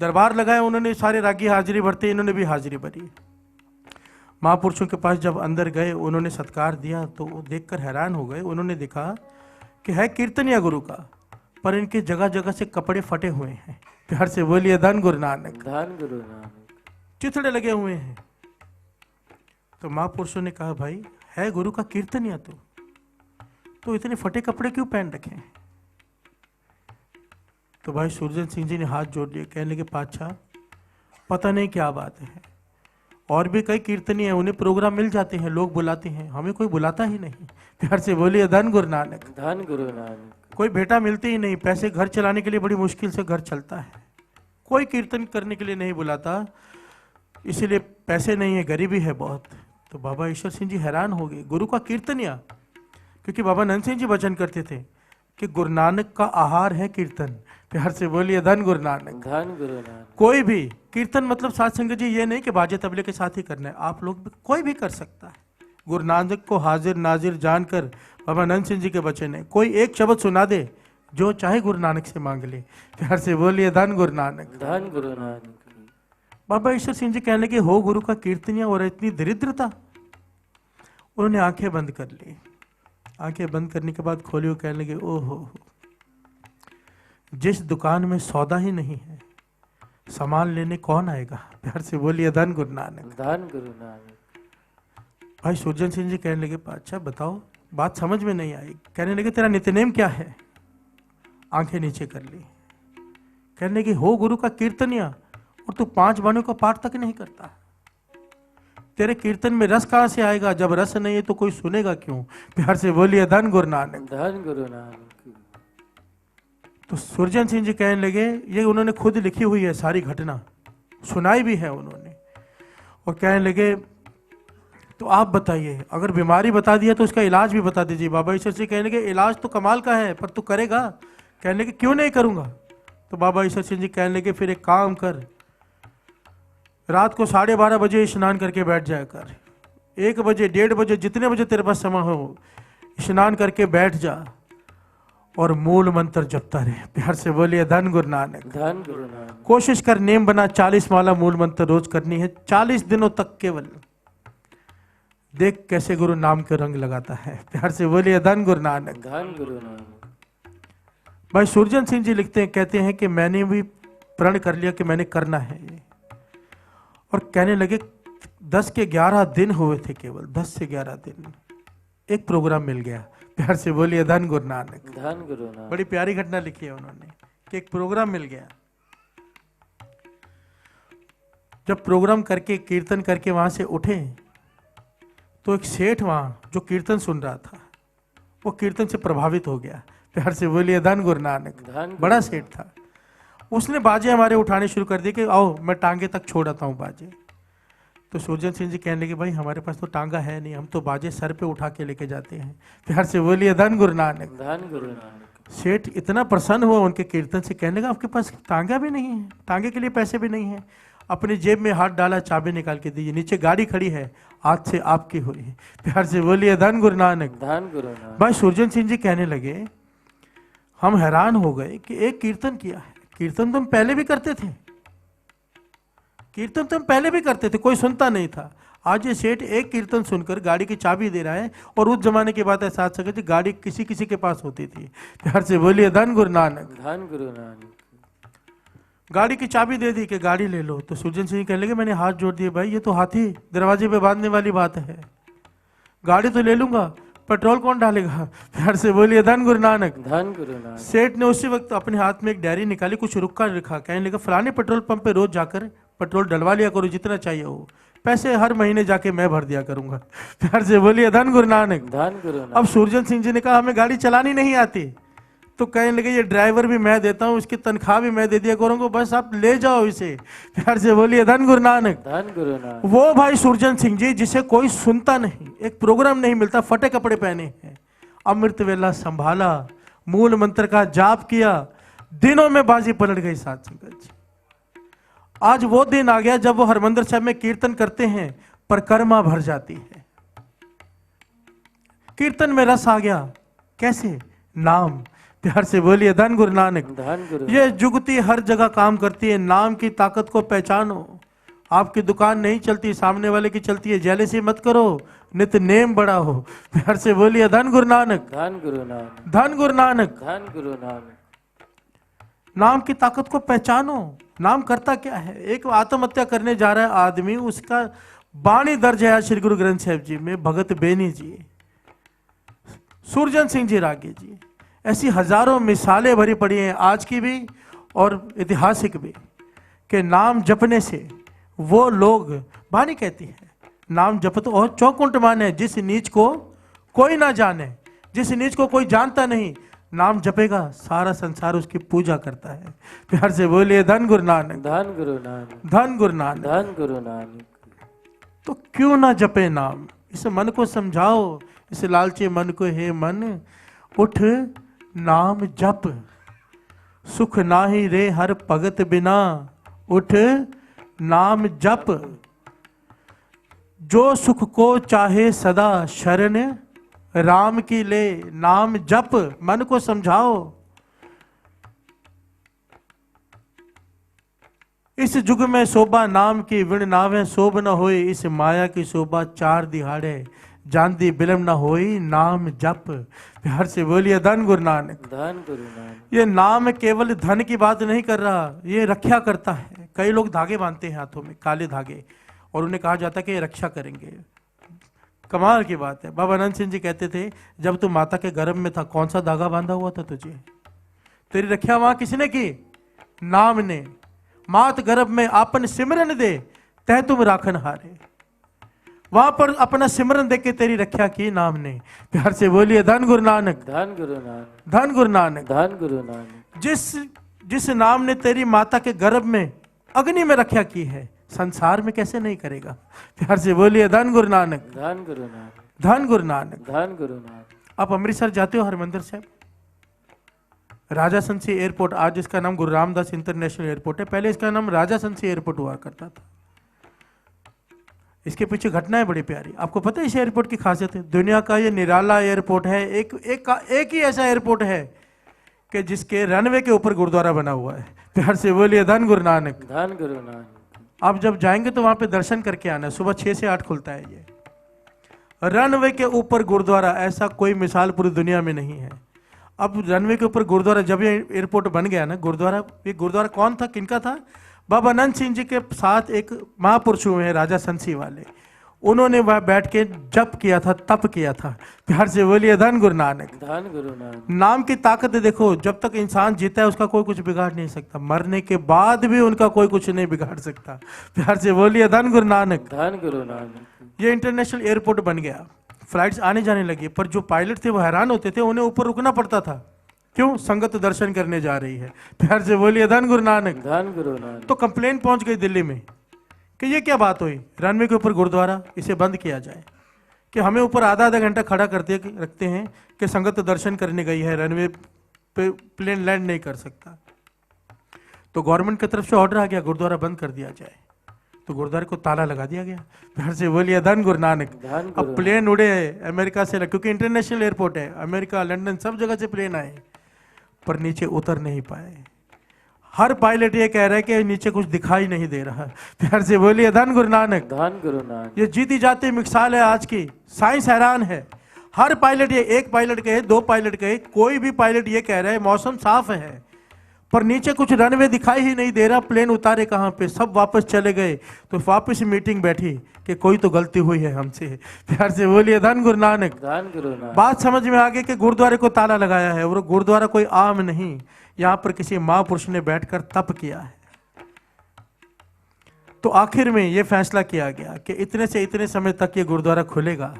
दरबार लगाया, उन्होंने सारे रागी हाजिरी भरते, इन्होंने भी हाजिरी भरी। महापुरुषों के पास जब अंदर गए, उन्होंने सत्कार दिया तो वो देखकर हैरान हो गए। उन्होंने देखा कि है कीर्तनिया गुरु का, पर इनके जगह जगह से कपड़े फटे हुए हैं, प्यार से बोलिए धन गुरु नानक। धन गुरु नानक। चिथड़े लगे हुए हैं। तो महापुरुषों ने कहा, भाई है गुरु का कीर्तन या तो इतने फटे कपड़े क्यों पहन रखे हैं? तो भाई सुरजन सिंह जी ने हाथ जोड़ लिए, कहने लगे पातशाह पता नहीं क्या बात है, और भी कई कीर्तनी हैं, उन्हें प्रोग्राम मिल जाते हैं, लोग बुलाते हैं, हमें कोई बुलाता ही नहीं। प्यार से बोलिए धन गुरु नानक। धन गुरु नानक। कोई भेंटा मिलती ही नहीं, पैसे घर चलाने के लिए बड़ी मुश्किल से घर चलता है, कोई कीर्तन करने के लिए नहीं बुलाता, इसीलिए पैसे नहीं है, गरीबी है बहुत। तो बाबा ईश्वर सिंह जी हैरान हो गए, गुरु का कीर्तन या? क्योंकि बाबा नंद सिंह जी वचन करते थे कि गुरु नानक का आहार है कीर्तन। प्यार से बोलिए धन गुरु नानक। धन गुरु नानक। कोई भी कीर्तन मतलब साथ संगत जी ये नहीं कि बाजे तबले के साथ ही करना है, आप लोग भी, कोई भी कर सकता है। गुरु नानक को हाजिर नाजिर जानकर बाबा नंद सिंह जी के वचन है, कोई एक शब्द सुना दे, जो चाहे गुरु नानक से मांग ले। प्यार से बोलिए धन गुरु नानक। धन गुरु नानक। बाबा ईश्वर सिंह जी कहने लगे, हो गुरु का कीर्तनिया और इतनी दरिद्रता। उन्होंने आंखें बंद कर ली, आंखें बंद करने के बाद खोली और कहने लगे, ओहो, जिस दुकान में सौदा ही नहीं है, सामान लेने कौन आएगा? प्यार से बोलिए धन गुरु नानक। धन गुरु नानक। भाई सुरजन सिंह जी कहने लगे, अच्छा बताओ, बात समझ में नहीं आई। कहने लगे, तेरा नित्यनेम क्या है? आंखें नीचे कर ली, कहने लगे, हो गुरु का कीर्तनिया और तू 5 बाणों का पाठ तक नहीं करता, तेरे कीर्तन में रस कहां से आएगा? जब रस नहीं है तो कोई सुनेगा क्यों? प्यार से बोलिए धन गुरु नानक। धन गुरु नानक। तो सुरजन सिंह जी कहने लगे, ये उन्होंने खुद लिखी हुई है, सारी घटना सुनाई भी है उन्होंने, और कहने लगे, तो आप बताइए, अगर बीमारी बता दिया तो उसका इलाज भी बता दीजिए। बाबा ईश्वर सिंह कहने लगे, इलाज तो कमाल का है, पर तू करेगा? कहने लगे, क्यों नहीं करूंगा। तो बाबा ईश्वर सिंह जी कहने लगे, फिर एक काम कर, रात को 12:30 बजे स्नान करके बैठ जाया कर, 1 बजे 1:30 बजे जितने बजे तेरे पास समय हो स्नान करके बैठ जा और मूल मंत्र जपता रहे। प्यार से बोलिए धन गुरु नानक। धन गुरु नानक। कोशिश कर, नेम बना, 40 माला मूल मंत्र रोज करनी है, 40 दिनों तक केवल। देख कैसे गुरु नाम के रंग लगाता है। प्यार से बोलिए धन गुरु नानक। धन गुरु नानक। भाई सुरजन सिंह जी लिखते हैं, कहते हैं कि मैंने भी प्रण कर लिया कि मैंने करना है ये, और कहने लगे 10 के 11 दिन हुए थे, केवल 10 से 11 दिन, एक प्रोग्राम मिल गया। प्यार से बोलिए धन गुरु नानक। धन गुरु नानक। बड़ी प्यारी घटना लिखी है उन्होंने कि एक प्रोग्राम मिल गया। जब प्रोग्राम करके कीर्तन करके वहां से उठे तो एक सेठ वहां जो कीर्तन सुन रहा था, वो कीर्तन से प्रभावित हो गया। प्यार से बोलिए धन गुरु नानक। बड़ा सेठ था, उसने बाजे हमारे उठाने शुरू कर दिए कि आओ मैं टांगे तक छोड़ आता हूँ बाजे। तो सुरजन सिंह जी कहने लगे, भाई हमारे पास तो टांगा है नहीं, हम तो बाजे सर पे उठा के लेके जाते हैं। प्यार से बोलिए धन गुरु नानक। धन गुरु नानक। सेठ इतना प्रसन्न हुआ उनके कीर्तन से, कहने लगा, आपके पास टांगा भी नहीं है, टांगे के लिए पैसे भी नहीं है। अपनी जेब में हाथ डाला, चाबी निकाल के दीजिए, नीचे गाड़ी खड़ी है, आज से आपकी हुई है। प्यार से बोलिए धन गुरु नानक। धन गुरु नानक। भाई सुरजन सिंह जी कहने लगे, हम हैरान हो गए कि एक कीर्तन किया है, कीर्तन तो हम पहले भी करते थे, कीर्तन तो हम पहले भी करते थे, कोई सुनता नहीं था। आज ये सेठ एक कीर्तन सुनकर गाड़ी की चाबी दे रहा है, और उस जमाने की बात है साथ सके गाड़ी किसी किसी के पास होती थी। प्यार से बोलिए धन गुरु नानक। धन गुरु नानक। गाड़ी की चाबी दे दी कि गाड़ी ले लो। तो सुरजन सिंह कहने लगे, मैंने हाथ जोड़ दिए, भाई ये तो हाथी दरवाजे पे बांधने वाली बात है, गाड़ी तो ले लूंगा, पेट्रोल कौन डालेगा। प्यार से बोलिए धन गुरु नानक। धन गुरु नानक। सेठ ने उसी वक्त अपने हाथ में एक डायरी निकाली, कुछ रुक्का लिखा, कहने लगा, फलाने पेट्रोल पंप पे रोज जाकर पेट्रोल डलवा लिया करो, जितना चाहिए हो, पैसे हर महीने जाके मैं भर दिया करूंगा। प्यार से बोलिए धन गुरु नानक। धन गुरु नानक। अब सुरजन सिंह जी ने कहा, हमें गाड़ी चलानी नहीं आती, तो कहने लगे, ये ड्राइवर भी मैं देता हूँ, उसकी तनख्वाह भी मैं दे दिया करूंगा, बस आप ले जाओ इसे। प्यार से बोलिए धन गुरु नानक। धन गुरु नानक। वो भाई सुरजन सिंह जी जिसे कोई सुनता नहीं, एक प्रोग्राम नहीं मिलता, फटे कपड़े पहने हैं, अमृत वेला संभाला, मूल मंत्र का जाप किया, दिनों में बाजी पलट गई साथ संगत जी। आज वो दिन आ गया जब वो हरमंदिर साहब में कीर्तन करते हैं, परिक्रमा भर जाती है, कीर्तन में रस आ गया। कैसे? नाम। प्यार से बोलिए धन गुरु नानक। धन गुरु। ये जुगती हर जगह काम करती है, नाम की ताकत को पहचानो। आपकी दुकान नहीं चलती, सामने वाले की चलती है, जेलसी मत करो, नित नेम बड़ा हो। प्यार से बोलिए धन गुरु नानक। धन गुरु नानक। धन गुरु नानक। धन गुरु नानक। नाम की ताकत को पहचानो। नाम करता क्या है? एक आत्महत्या करने जा रहा है आदमी, उसका बाणी दर्ज है श्री गुरु ग्रंथ साहिब जी में, भगत बेनी जी, सुरजन सिंह जी रागी जी, ऐसी हजारों मिसालें भरी पड़ी हैं आज की भी और ऐतिहासिक भी, कि नाम जपने से वो लोग, बानी कहती है नाम जपत और चौकुंट माने, जिस नीच को कोई ना जाने, जिस नीच को कोई जानता नहीं, नाम जपेगा सारा संसार उसकी पूजा करता है। प्यार से बोलिए धन गुरु नानक, धन गुरु नानक, धन गुरु नानक। धन गुरु नानक। तो क्यों ना जपे नाम? इस मन को समझाओ, इस लालची मन को, हे मन उठ नाम जप, सुख नाही रे हर भगत बिना, उठ नाम जप, जो सुख को चाहे सदा शरण राम की ले, नाम जप। मन को समझाओ। इस युग में शोभा नाम की विण नावे, शोभ न होई इस माया की शोभा, चार दिहाड़े जानदी बिलम न होई, नाम जप। प्यार से बोलिए धन गुरु नानक, धन गुरु नानक। ये नाम केवल धन की बात नहीं कर रहा, ये रक्षा करता है। कई लोग धागे बांधते हैं हाथों में, काले धागे, और उन्हें कहा जाता है कि ये रक्षा करेंगे। कमाल की बात है। बाबा अनंत सिंह जी कहते थे, जब तू माता के गर्भ में था कौन सा धागा बांधा हुआ था तुझे? तेरी रक्षा वहां किसने की? नाम ने। मात गर्भ में आपन सिमरन दे, तह तुम राखन हारे। वहां पर अपना सिमरन देके तेरी रक्षा की नाम ने। प्यार से बोलिए धन गुरु नानक, धन गुरु नानक, धन गुरु नानक, धन गुरु नानक। जिस नाम ने तेरी माता के गर्भ में अग्नि में रक्षा की है, संसार में कैसे नहीं करेगा? प्यार से बोलिए धन गुरु नानक, धन गुरु नानक, धन गुरु नानक। धन गुरु नानक। आप अमृतसर जाते हो हरमंदिर साहब, राजा संसी एयरपोर्ट, आज इसका नाम गुरु रामदास इंटरनेशनल एयरपोर्ट है, पहले इसका नाम राजा संसी एयरपोर्ट हुआ करता था। इसके पीछे घटना है बड़ी प्यारी। आपको पता है इस एयरपोर्ट की खासियत है? दुनिया का ये निराला एयरपोर्ट है, एक ही ऐसा एयरपोर्ट है कि जिसके रनवे के ऊपर गुरुद्वारा बना हुआ है। प्यार से बोलिए धन गुरु नानक, धन गुरु नानक। आप जब जाएंगे तो वहां पे दर्शन करके आना, सुबह 6 से 8 खुलता है ये। रनवे के ऊपर गुरुद्वारा, ऐसा कोई मिसाल पूरी दुनिया में नहीं है। अब रनवे के ऊपर गुरुद्वारा, जब ये एयरपोर्ट बन गया ना, गुरुद्वारा, ये गुरुद्वारा कौन था, किनका था? बाबा अनंत सिंह जी के साथ एक महापुरुष हुए हैं राजा संसी वाले, उन्होंने वह बैठ के जप किया था, तप किया था। प्यार से बोलिए धन गुरु नानक, धन गुरु नानक। नाम की ताकत देखो, जब तक इंसान जीता है उसका कोई कुछ बिगाड़ नहीं सकता, मरने के बाद भी उनका कोई कुछ नहीं बिगाड़ सकता। प्यार से बोलिए धन गुरु नानक, धन गुरु नानक। ये इंटरनेशनल एयरपोर्ट बन गया, फ्लाइट्स आने जाने लगी, पर जो पायलट थे वो हैरान होते थे, उन्हें ऊपर रुकना पड़ता था। क्यों? संगत दर्शन करने जा रही है। प्यार से बोलिए धन गुरु नानक, धन गुरु नानक। तो कंप्लेन पहुंच गई दिल्ली में कि ये क्या बात हुई, रनवे के ऊपर गुरुद्वारा, इसे बंद किया जाए। कि हमें ऊपर आधा आधा घंटा खड़ा करते रखते हैं कि संगत दर्शन करने गई है, रनवे पे प्लेन लैंड नहीं कर सकता। तो गवर्नमेंट की तरफ से ऑर्डर आ गया, गुरुद्वारा बंद कर दिया जाए। तो गुरुद्वारे को ताला लगा दिया गया। प्यार से बोलिए धन गुरु नानक। अब प्लेन उड़े अमेरिका से, क्योंकि इंटरनेशनल एयरपोर्ट है, अमेरिका, लंदन, सब जगह से प्लेन आए, पर नीचे उतर नहीं पाए। हर पायलट ये कह रहा है कि नीचे कुछ दिखाई नहीं दे रहा। प्यार से बोलिए धन गुरु नानक, धन गुरु नानक। ये जीती जाती मिसाल है आज की। साइंस हैरान है। हर पायलट, ये एक पायलट कहे, दो पायलट कहे, कोई भी पायलट ये कह रहा है मौसम साफ है, पर नीचे कुछ रनवे दिखाई ही नहीं दे रहा, प्लेन उतारे कहाँ पे? सब वापस चले गए। तो वापस मीटिंग बैठी कि कोई तो गलती हुई है हमसे। प्यार से बोलिए धन गुरु नानक, धन गुरु नानक। बात समझ में आ गई कि गुरुद्वारे को ताला लगाया है, और गुरुद्वारा कोई आम नहीं, यहाँ पर किसी महापुरुष ने बैठकर तप किया है। तो आखिर में यह फैसला किया गया कि इतने से इतने समय तक ये गुरुद्वारा खुलेगा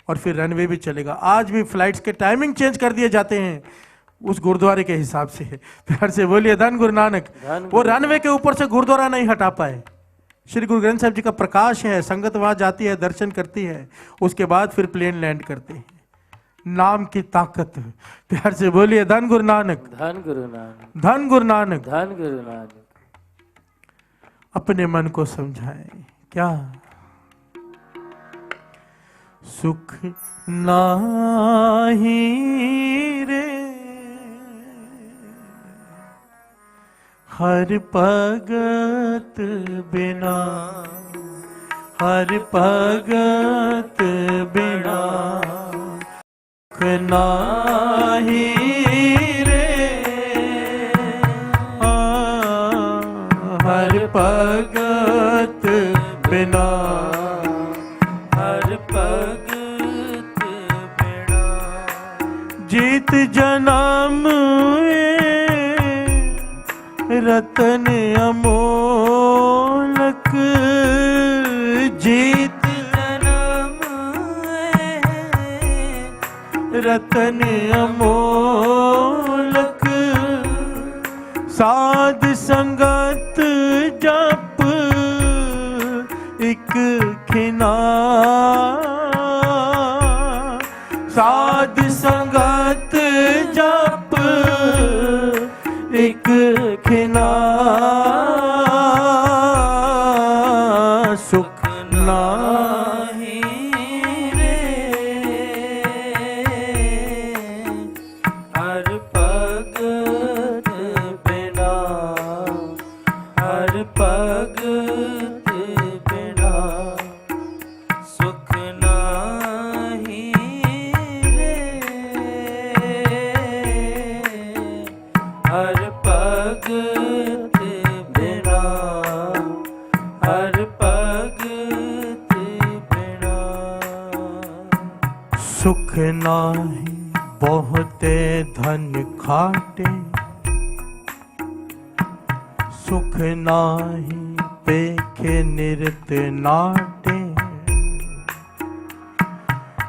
और फिर रनवे भी चलेगा। आज भी फ्लाइट्स के टाइमिंग चेंज कर दिए जाते हैं उस गुरुद्वारे के हिसाब से। प्यार से बोलिए धन गुरु नानक। वो रनवे के ऊपर से गुरुद्वारा नहीं हटा पाए। श्री गुरु ग्रंथ साहिब जी का प्रकाश है, संगत वहां जाती है, दर्शन करती है, उसके बाद फिर प्लेन लैंड करते हैं। नाम की ताकत। प्यार से बोलिए धन गुरु नानक, धन गुरु नानक, धन गुरु नानक, धन गुरु नानक। अपने मन को समझाएं। क्या सुख नाही रे हर भगत बिना, हर भगत बिना सुख नाही रे भगत बिना, हर भगत बिना, जीत जन्म रतन अमोलक, जीत जन्म रतन अमोलक, साध संगत जप इक खिना, साध संगत जप इक खिना, सुख नाहि रे, हर भगत बिना, हर भगत बिना, सुख नाहि रे, हर भगत बिना, हर भगत बिना, सुख नाही बहुते धन खाटे, सुख नाही पेखे निरत नाटे,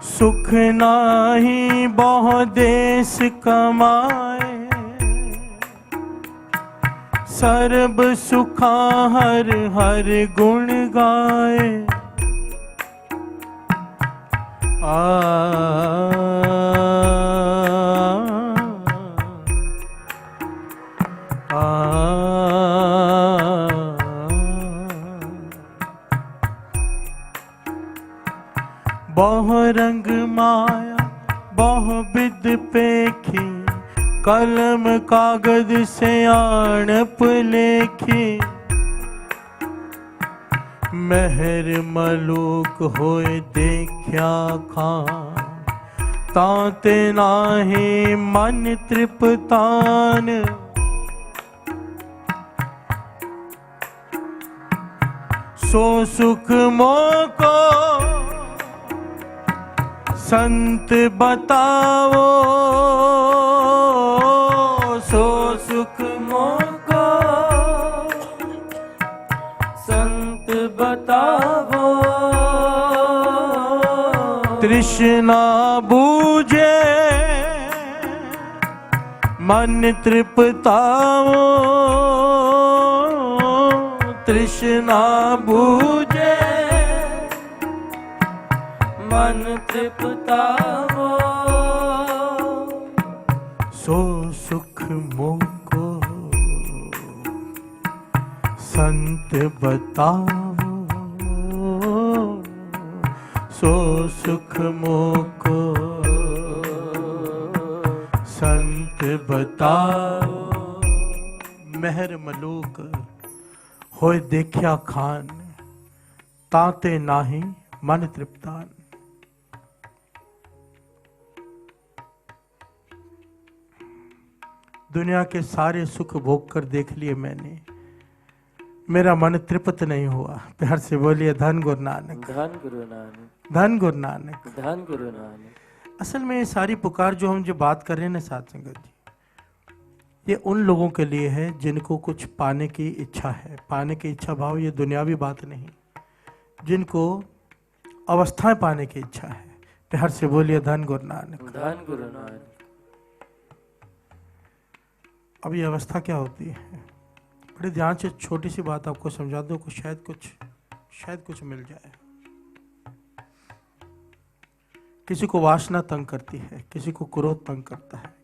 सुख नाही बहु देश कमाए, सर्ब सुखा हर हर गुण गाए, आ बहु रंग माया बहु विद पेखी, कलम कागज से आणप लेखी, मेहर मलूक होए देखा खान, ताते नाहि मन तृप्तान, सो सुख मोको संत बताओ, सो सुख मोको संत बतावो, तृष्णा बूझे मन तृप्ताओ, तृष्णा बूझे मन तृप्तावो, सो सुख मोको संत बताओ, सो सुख मोको संत बताओ। मेहर मलूक होए देखा खान, ताते नाही मन तृप्तान। दुनिया के सारे सुख भोग कर देख लिए मैंने, मेरा मन तृप्त नहीं हुआ। प्यार से बोलिए धन गुरु नानक, धन गुरु नानक, धन गुरु नानक। धन गुरु नानक। असल में ये सारी पुकार जो हम जो बात कर रहे हैं ना साथ संगत जी, ये उन लोगों के लिए है जिनको कुछ पाने की इच्छा है। पाने की इच्छा भाव ये दुनियावी बात नहीं, जिनको अवस्थाएं पाने की इच्छा है। प्यार से बोलिए धन गुरु नानक, धन गुरु नानक। अब ये अवस्था क्या होती है, बड़े ध्यान से छोटी सी बात आपको समझा दो, शायद कुछ मिल जाए। किसी को वासना तंग करती है, किसी को क्रोध तंग करता है,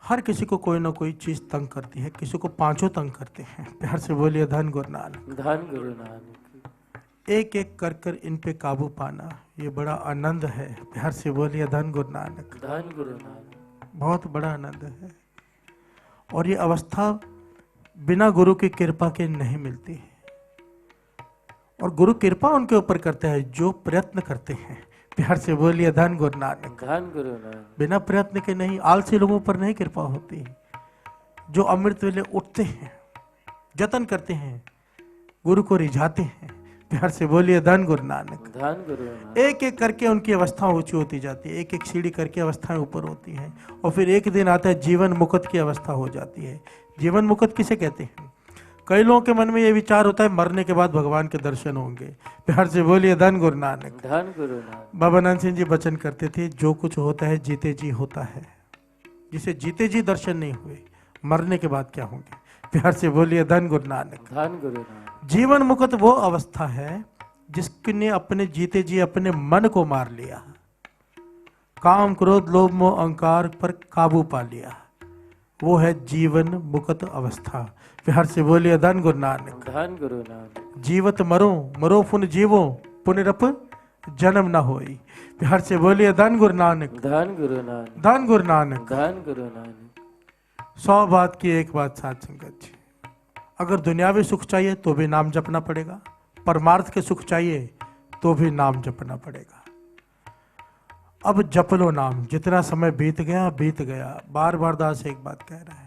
हर किसी को कोई ना कोई चीज तंग करती है, किसी को पांचों तंग करते हैं। प्यार से बोलिए धन गुरु नानक, धन गुरु नानक। एक एक कर कर इन पे काबू पाना ये बड़ा आनंद है। प्यार से बोलिए धन गुरु नानक, धन गुरु नानक। बहुत बड़ा आनंद है। और ये अवस्था बिना गुरु की कृपा के नहीं मिलती है। और गुरु कृपा उनके ऊपर करते हैं जो प्रयत्न करते हैं। प्यार से बोलिए धन गुरु नानक, धन गुरु नानक। बिना प्रयत्न के नहीं, आलसी लोगों पर नहीं कृपा होती। जो अमृत वेले उठते हैं, जतन करते हैं, गुरु को रिझाते हैं। प्यार से बोलिए धन गुरु नानक। धन गुरु नानक। एक एक करके उनकी अवस्था ऊंची होती जाती है, एक एक सीढ़ी करके अवस्थाएं ऊपर होती हैं, और फिर एक दिन आता है जीवन मुक्त की अवस्था हो जाती है। जीवन मुक्त किसे कहते हैं? कई लोगों के मन में ये विचार होता है मरने के बाद भगवान के दर्शन होंगे। प्यार से बोलिए धन गुरु नानक। धन गुरु नानक। बाबा नानक सिंह जी वचन करते थे, जो कुछ होता है जीते जी होता है। जिसे जीते जी दर्शन नहीं हुए, मरने के बाद क्या होंगे? प्यार से बोलिए धन गुरु नानक। धन गुरु नानक। जीवन मुक्त वो अवस्था है जिसने अपने जीते जी अपने मन को मार लिया, काम क्रोध लोभ मोह अहंकार पर काबू पा लिया, वो है जीवन मुक्त अवस्था। प्यार से बोलिए धन गुरु नानक। धन गुरु नानक। जीवत मरो मरो पुन जीवो पुनरप जन्म न होई। प्यार से बोलिए धन गुरु नानक। धन गुरु नानक। धन गुरु नानक। धन गुरु नानक। 100 बात की एक बात साथ संगत जी, अगर दुनियावी सुख चाहिए तो भी नाम जपना पड़ेगा, परमार्थ के सुख चाहिए तो भी नाम जपना पड़ेगा। अब जप लो नाम, जितना समय बीत गया। बार बार दास एक बात कह रहा है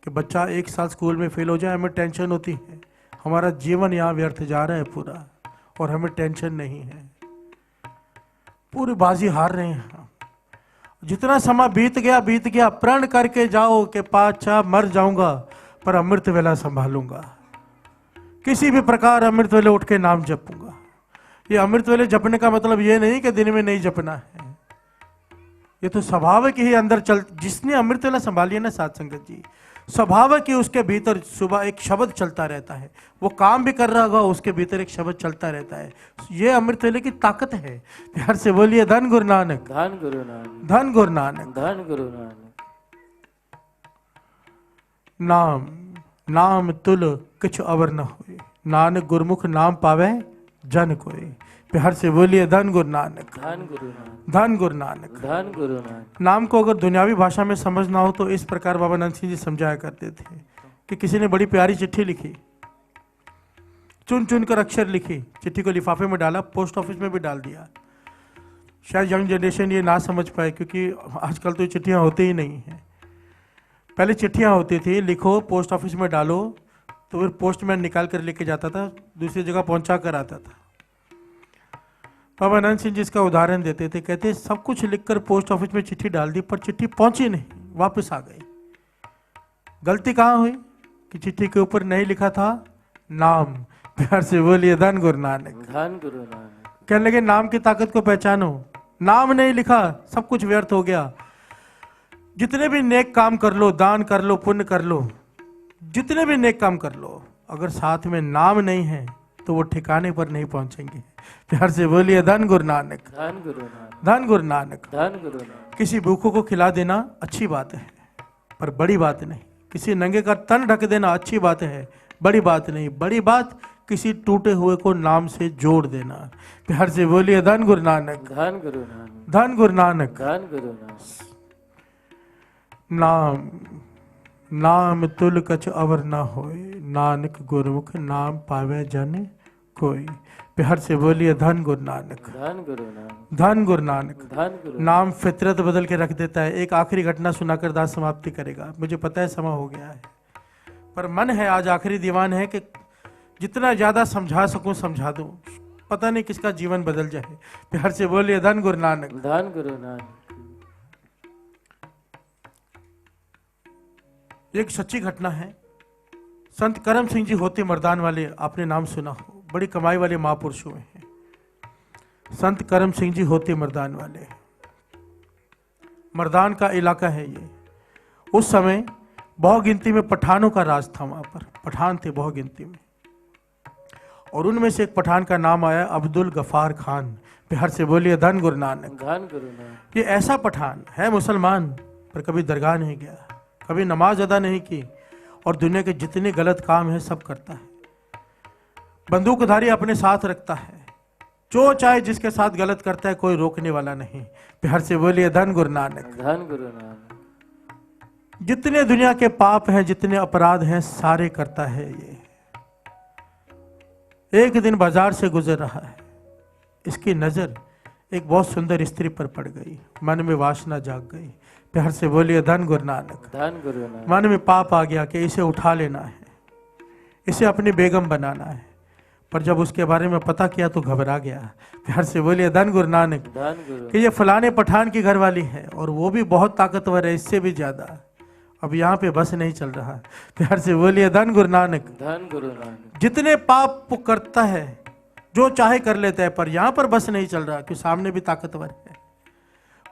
कि बच्चा 1 साल स्कूल में फेल हो जाए, हमें टेंशन होती है, हमारा जीवन यहाँ व्यर्थ जा रहा है पूरा, और हमें टेंशन नहीं है, पूरी बाजी हार रहे हैं। जितना समय बीत गया, प्रण करके जाओ कि पाछा मर जाऊंगा पर अमृत वेला संभालूंगा, किसी भी प्रकार अमृत वेले उठ के नाम जपूंगा। ये अमृत वेले जपने का मतलब ये नहीं कि दिन में नहीं जपना है, ये तो स्वाभाविक ही अंदर चल, जिसने अमृत वेला संभाली है ना साथ संगत जी, स्वाभाविक ही उसके भीतर सुबह एक शब्द चलता रहता है, वो काम भी कर रहा होगा, उसके भीतर एक शब्द चलता रहता है। ये अमृत वेले की ताकत है। प्यार से बोलिए धन गुरु नानक। धन गुरु नानक। धन गुरु नानक। धन गुरु नानक। नाम नाम तुल किछ अवर न होए, नानक गुरमुख नाम पावे जन कोई। प्यार से बोलिए धन गुरु नानक। धन गुरु नानक। धन गुरु नानक। धन गुरु नानक। नाम को अगर दुनियावी भाषा में समझना हो तो इस प्रकार बाबा नानक सिंह जी समझाया करते थे कि किसी ने बड़ी प्यारी चिट्ठी लिखी, चुन चुन कर अक्षर लिखी, चिट्ठी को लिफाफे में डाला, पोस्ट ऑफिस में भी डाल दिया। शायद यंग जनरेशन ये ना समझ पाए, क्योंकि आजकल तो चिट्ठियाँ होती ही नहीं हैं। पहले चिट्ठियाँ होती थी, लिखो पोस्ट ऑफिस में डालो, तो फिर पोस्टमैन निकाल कर लेके जाता था, दूसरी जगह पहुंचा कर आता था। बाबा नानक सिंह जी इसका उदाहरण देते थे, कहते सब कुछ लिखकर पोस्ट ऑफिस में चिट्ठी डाल दी पर चिट्ठी पहुंची नहीं, वापस आ गई। गलती कहाँ हुई कि चिट्ठी के ऊपर नहीं लिखा था नाम। प्यार से बोलिए धन गुरु नानक। धन गुरु नानक। कहने लगे नाम की ताकत को पहचानो, नाम नहीं लिखा सब कुछ व्यर्थ हो गया। जितने भी नेक काम कर लो, दान कर लो, पुण्य कर लो, जितने भी नेक काम कर लो, अगर साथ में नाम नहीं है तो वो ठिकाने पर नहीं पहुंचेंगे। प्यार से बोलिए धन गुरु नानक। धन गुरु नानक। धन गुरु नानक। धन गुरु नानक। किसी भूखों को खिला देना अच्छी बात है पर बड़ी बात नहीं, किसी नंगे का तन ढक देना अच्छी बात है, बड़ी बात नहीं। बड़ी बात किसी टूटे हुए को नाम से जोड़ देना। प्यार से बोलिए धन गुरु नानक। धन गुरु नानक। धन गुरु नानक। धन गुरु नानक। नाम नाम तुल कछ अवर न होए, नानक गुरमुख नाम पावे जन कोई। प्यार से बोलिए धन गुरु नानक। धन गुरु नानक। धन गुरु नानक। धन गुरु। नाम फितरत बदल के रख देता है। एक आखिरी घटना सुनाकर दास समाप्ति करेगा, मुझे पता है समय हो गया है, पर मन है आज आखिरी दीवान है कि जितना ज्यादा समझा सकूं समझा दूं, पता नहीं किसका जीवन बदल जाए। प्यार से बोलिए धन गुरु नानक। धन गुरु नानक। एक सच्ची घटना है। संत करम सिंह जी होते मर्दान वाले, आपने नाम सुना हो, बड़ी कमाई वाले महापुरुष हुए हैं। संत करम सिंह जी होते मर्दान वाले, मर्दान का इलाका है ये। उस समय बहुगिनती में पठानों का राज था, वहां पर पठान थे बहुगिनती में, और उनमें से एक पठान का नाम आया अब्दुल गफार खान। प्यार से बोलिए धन गुरु नानक। धन गुरु नानक। ये ऐसा पठान है, मुसलमान पर कभी दरगाह नहीं गया, कभी नमाज अदा नहीं की, और दुनिया के जितने गलत काम है सब करता है। बंदूकधारी अपने साथ रखता है, जो चाहे जिसके साथ गलत करता है कोई रोकने वाला नहीं। प्यार से बोलिए धन गुरु नानक। धन गुरु नानक। जितने दुनिया के पाप हैं, जितने अपराध हैं, सारे करता है ये। एक दिन बाजार से गुजर रहा है, इसकी नजर एक बहुत सुंदर स्त्री पर पड़ गई, मन में वासना जाग गई। प्यार से बोलिए धन गुरु नानक। धन गुरु नानक। मन में पाप आ गया कि इसे उठा लेना है, इसे अपनी बेगम बनाना है। पर जब उसके बारे में पता किया तो घबरा गया। प्यार से बोलिए धन गुरु नानक धन गुरु कि ये फलाने पठान की घरवाली है और वो भी बहुत ताकतवर है, इससे भी ज्यादा। अब यहाँ पे बस नहीं चल रहा। प्यार से बोलिए धन गुरु नानक। धन गुरु नानक जितने पाप वो करता है, जो चाहे कर लेता है, पर यहाँ पर बस नहीं चल रहा कि सामने भी ताकतवर है।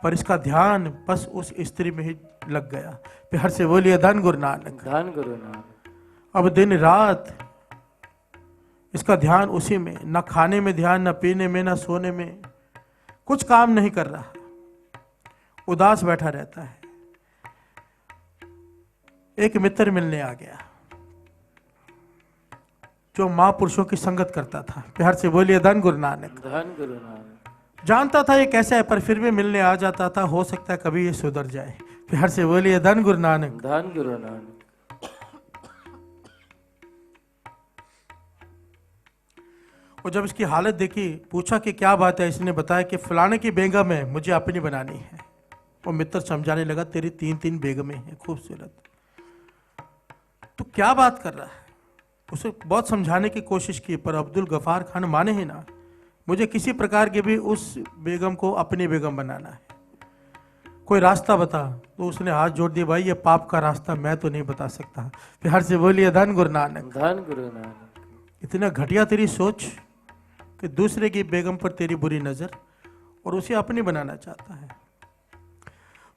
पर इसका ध्यान बस उस स्त्री में ही लग गया। प्यार से बोलिए धन गुरु नानक। धन गुरु नानक अब दिन रात इसका ध्यान उसी में, न खाने में ध्यान, न पीने में, न सोने में, कुछ काम नहीं कर रहा, उदास बैठा रहता है। एक मित्र मिलने आ गया जो महापुरुषों की संगत करता था। प्यार से बोलिए धन गुरु नानक। धन गुरु नानक जानता था ये कैसा है, पर फिर भी मिलने आ जाता था, हो सकता है कभी ये सुधर जाए। प्यार से बोलिए धन गुरु नानक। धन गुरु नानक और जब इसकी हालत देखी, पूछा कि क्या बात है, इसने बताया कि फलाने की बेगम है, मुझे अपनी बनानी है। और मित्र समझाने लगा, तेरी 3-3 बेगमें हैं, खूबसूरत, तो क्या बात कर रहा है। उसे बहुत समझाने की कोशिश की, पर अब्दुल गफार खान माने ही ना। मुझे किसी प्रकार की भी उस बेगम को अपनी बेगम बनाना है, कोई रास्ता बता। तो उसने हाथ जोड़ दिया, भाई ये पाप का रास्ता मैं तो नहीं बता सकता। प्यार से बोलिए धन गुरु नानक। धन गुरु नानक इतना घटिया तेरी सोच कि दूसरे की बेगम पर तेरी बुरी नजर, और उसे अपनी बनाना चाहता है।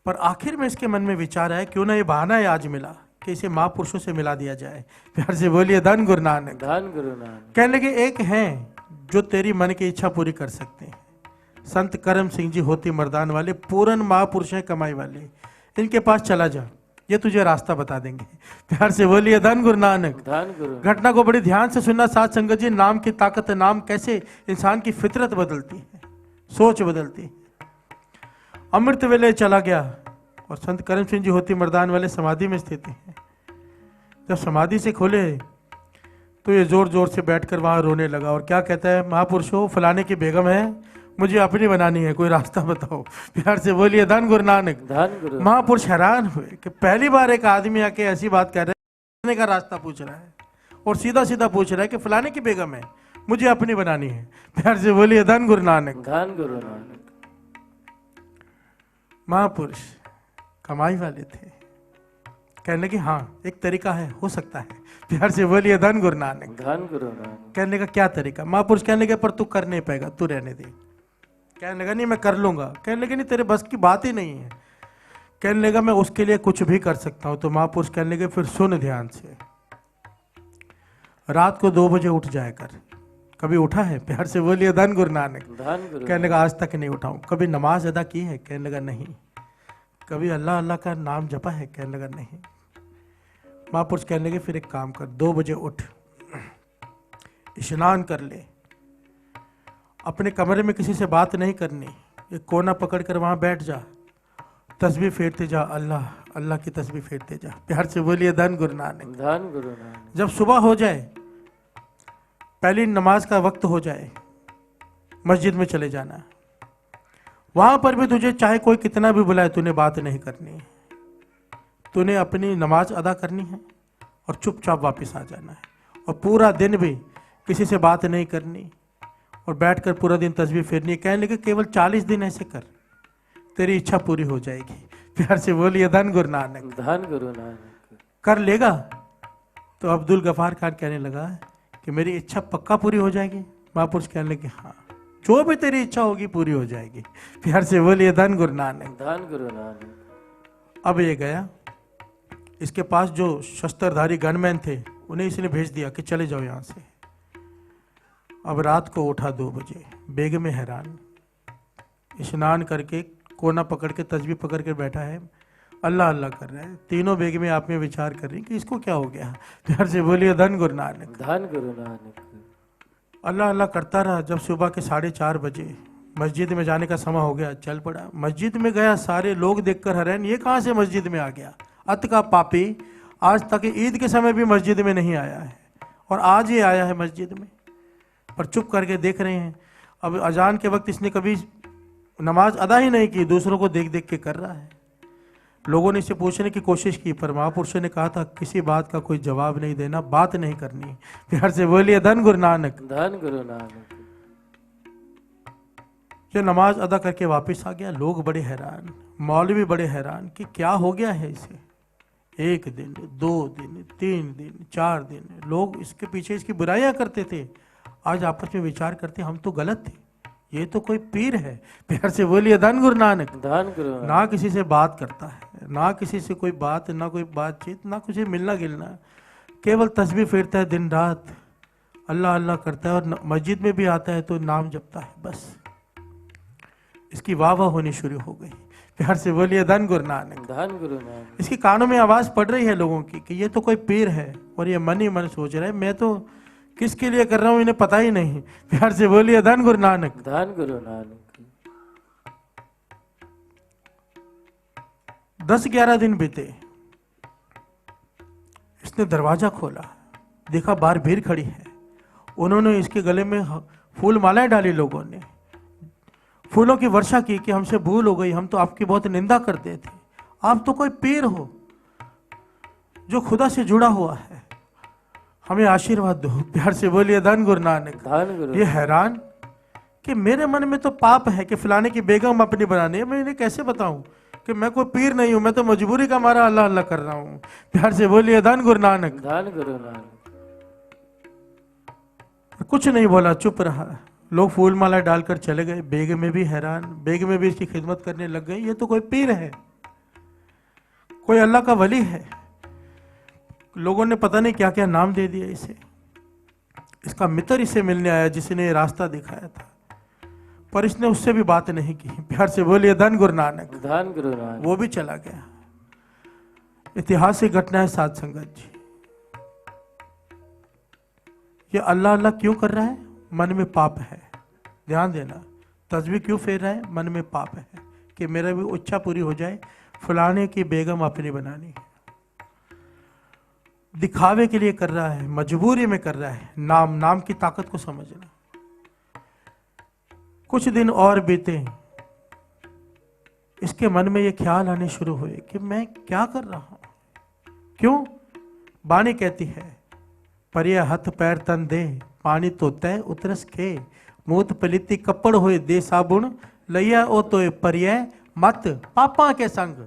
पर आखिर में इसके मन में विचार आया, क्यों ना ये बहाना है आज मिला कि इसे महापुरुषों से मिला दिया जाए। प्यार से बोलिए धन गुरु नानक। धन गुरु नानक कहने लगे, एक हैं जो तेरी मन की इच्छा पूरी कर सकते हैं। संत करम सिंह जी होती मर्दान वाले, पूर्ण महापुरुष हैं, कमाई वाले। इनके पास चला जा, ये तुझे रास्ता बता देंगे। प्यार से बोलिए धन गुरु नानक। धन गुरु घटना को बड़ी ध्यान से सुनना साथ संगत जी। नाम की ताकत है, नाम कैसे इंसान की फितरत बदलती है, सोच बदलती है। अमृत वेले चला गया और संत करम सिंह जी होती मर्दान वाले समाधि में स्थित हैं। जब समाधि से खोले तो ये जोर जोर से बैठकर वहां रोने लगा और क्या कहता है, महापुरुषों फलाने की बेगम है, मुझे अपनी बनानी है, कोई रास्ता बताओ। प्यार से बोलिए धन गुरु नानक। धन गुरु महापुरुष हैरान हुए कि पहली बार एक आदमी आके ऐसी बात कह रहा है, का रास्ता पूछ रहा है और सीधा सीधा पूछ रहा है कि फलाने की बेगम है, मुझे अपनी बनानी है। प्यार से बोलिए धन गुरु नानक। धन गुरु नानक महापुरुष कमाई वाले थे, कहने लगे हाँ एक तरीका है, हो सकता है। प्यार से बोलिए धन गुरु नानक। धन गुरु नानक कहने का क्या तरीका। महापुरुष कहने लगे, पर तू कर नहीं पाएगा, तू रहने दे। कहने लगा, नहीं मैं कर लूंगा। कहने लगे, नहीं तेरे बस की बात ही नहीं है। कहने लगा, मैं उसके लिए कुछ भी कर सकता हूं। तो महापुरुष कहने लगे, फिर सुन ध्यान से, रात को 2 बजे उठ जाया कर। कभी उठा है? प्यार से बोलिए धन गुरु नानक। धन गुरु कहने लगा, आज तक नहीं उठाऊं। कभी नमाज अदा की है? कहने लगा नहीं। कभी अल्लाह अल्लाह का नाम जपा है? कहने लगा नहीं। महापुरुष कहने लगे, फिर एक काम कर, 2 बजे उठ, स्नान कर ले, अपने कमरे में किसी से बात नहीं करनी, एक कोना पकड़ कर वहां बैठ जा, तस्बीह फेरते जा, अल्लाह अल्लाह की तस्बीह फेरते जा। प्यार से बोलिए धन गुरु नानक। धन गुरु नानक जब सुबह हो जाए, पहली नमाज का वक्त हो जाए, मस्जिद में चले जाना। वहां पर भी तुझे चाहे कोई कितना भी बुलाए, तूने बात नहीं करनी, तूने अपनी नमाज अदा करनी है और चुपचाप वापस आ जाना है। और पूरा दिन भी किसी से बात नहीं करनी और बैठकर पूरा दिन तस्बीह फेरनी है। कहने लगे, केवल 40 दिन ऐसे कर, तेरी इच्छा पूरी हो जाएगी। प्यार से बोलिए धन गुरु नानक। धन गुरु नानक कर लेगा? तो अब्दुल गफार खान कहने लगा कि मेरी इच्छा पक्का पूरी हो जाएगी। महापुरुष कहने लगे, हाँ जो भी तेरी इच्छा होगी पूरी हो जाएगी। प्यार से बोलिए धन गुरु नानक। धन गुरु नानक अब ये गया, इसके पास जो शस्त्रधारी गनमैन थे उन्हें इसने भेज दिया कि चले जाओ यहाँ से। अब रात को उठा 2 बजे, बेगम हैरान, स्नान करके कोना पकड़ के तस्बीह पकड़ के बैठा है, अल्लाह अल्लाह कर रहा है। तीनों बेगमें आप में विचार कर रही कि इसको क्या हो गया। प्यार से बोलिए धन गुरु नानक। धन गुरु नानक अल्लाह अल्लाह करता रहा। जब सुबह के 4:30 बजे मस्जिद में जाने का समय हो गया, चल पड़ा। मस्जिद में गया, सारे लोग देखकर हैरान, ये कहाँ से मस्जिद में आ गया। अत का पापी, आज तक ईद के समय भी मस्जिद में नहीं आया है और आज ये आया है मस्जिद में। पर चुप करके देख रहे हैं। अब अजान के वक्त इसने कभी नमाज अदा ही नहीं की, दूसरों को देख देख के कर रहा है। लोगों ने इसे पूछने की कोशिश की पर महापुरुषों ने कहा था किसी बात का कोई जवाब नहीं देना, बात नहीं करनी। प्यार से बोलिए धन गुरु नानक। धन गुरु नानक। जो नमाज अदा करके वापस आ गया, लोग बड़े हैरान, मौलवी बड़े हैरान कि क्या हो गया है इसे। 1 दिन 2 दिन 3 दिन 4 दिन लोग इसके पीछे इसकी बुराइयां करते थे। आज आपस में विचार करते हम तो गलत थे, ये तो कोई पीर है। प्यार से बोलिए धन गुरु नानक। धन गुरु नानक। ना किसी से बात करता है, ना किसी से कोई बात, ना कोई बातचीत, ना कुछ मिलना गिलना, केवल तस्बीह फेरता है दिन रात, अल्लाह अल्लाह करता है और मस्जिद में भी आता है तो नाम जपता है। बस इसकी वाह वाह होनी शुरू हो गई। प्यार से बोलिए धन गुरु नानक। धन गुरु नानक। इसकी कानों में आवाज पड़ रही है लोगों की कि ये तो कोई पीर है, और ये मन ही मन सोच रहा है मैं तो किसके लिए कर रहा हूं इन्हें पता ही नहीं। प्यार से बोलिए धन गुरु नानक। धन गुरु नानक। 10-11 दिन बीते, इसने दरवाजा खोला, देखा बाहर भीड़ खड़ी है। उन्होंने इसके गले में फूल मालाएं डाली, लोगों ने फूलों की वर्षा की कि हमसे भूल हो गई, हम तो आपकी बहुत निंदा करते थे, आप तो कोई पीर हो जो खुदा से जुड़ा हुआ है, हमें आशीर्वाद दो। प्यार से बोलिए धन गुरु नानक। धन गुरु। ये हैरान कि मेरे मन में तो पाप है कि फलाने की बेगम अपनी बनानी है, मैं इन्हें कैसे बताऊं कि मैं कोई पीर नहीं हूं, मैं तो मजबूरी का मारा अल्लाह अल्लाह कर रहा हूं। प्यार से बोलिए धन गुरु नानक। धन गुरु नानक। कुछ नहीं बोला, चुप रहा। लोग फूल माला डालकर चले गए। बेगम में भी हैरान, बेगम में भी इसकी खिदमत करने लग गई। ये तो कोई पीर है, कोई अल्लाह का वली है। लोगों ने पता नहीं क्या क्या नाम दे दिया इसे। इसका मित्र इसे मिलने आया जिसने रास्ता दिखाया था, पर इसने उससे भी बात नहीं की। प्यार से बोलिए धन गुरु नानक। धन गुरु नानक। वो भी चला गया। ऐतिहासिक घटना है साध संगत जी। ये अल्लाह अल्लाह क्यों कर रहा है? मन में पाप है। ध्यान देना, तस्बीह क्यों फेर रहा है? मन में पाप है कि मेरा भी इच्छा पूरी हो जाए, फलाने की बेगम अपनी बनानी है। दिखावे के लिए कर रहा है, मजबूरी में कर रहा है। नाम की ताकत को समझना। कुछ दिन और बीते, इसके मन में ये ख्याल आने शुरू हुए कि मैं क्या कर रहा हूं, क्यों? बानी कहती है, परिय हथ पैर तन दे, पानी तो तय उतरस के, मूत पलिती कपड़ होए दे साबुन, लैया ओ तो परिय मत पापा के संग,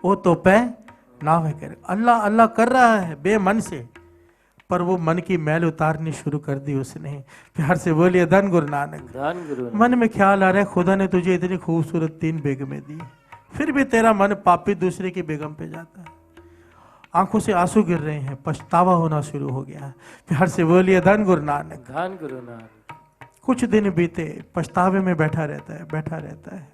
ओ तो पै ना है कर। अल्लाह अल्लाह कर रहा है बेमन से, पर वो मन की मैल उतारनी शुरू कर दी उसने। प्यार से बोलिए धन गुरु नानक। धन गुरु नानक। मन में ख्याल आ रहा है खुदा ने तुझे इतनी खूबसूरत 3 बेगमें दी, फिर भी तेरा मन पापी दूसरे की बेगम पे जाता है। आंखों से आंसू गिर रहे हैं, पछतावा होना शुरू हो गया। प्यार से बोलिए धन गुरु नानक। धन गुरु नानक। कुछ दिन बीते, पछतावे में बैठा रहता है।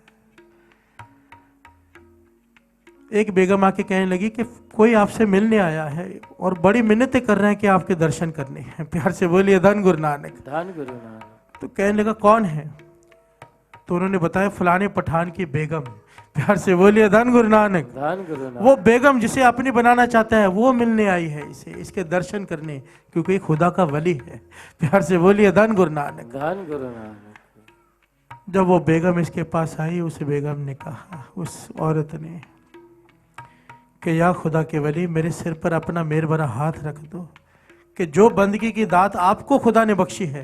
एक बेगम आके कहने लगी कि कोई आपसे मिलने आया है और बड़ी मिन्नतें कर रहे हैं कि आपके दर्शन करने हैं। प्यार से बोलिए धन गुरु नानक। धन गुरु नानक। तो कहने लगा कौन है? तो उन्होंने बताया फलाने पठान की बेगम। प्यार से बोलिए धन गुरु नानक। धन गुरु नानक। वो बेगम जिसे अपनी बनाना चाहता है वो मिलने आई है इसे, इसके दर्शन करने, क्योंकि खुदा का वली है। प्यार से बोलिए धन गुरु नानक। धन गुरु नानक। जब वो बेगम इसके पास आई, उस बेगम ने कहा, उस औरत ने, कि या खुदा के वली मेरे सिर पर अपना मेहर भरा हाथ रख दो कि जो बंदगी की दात आपको खुदा ने बख्शी है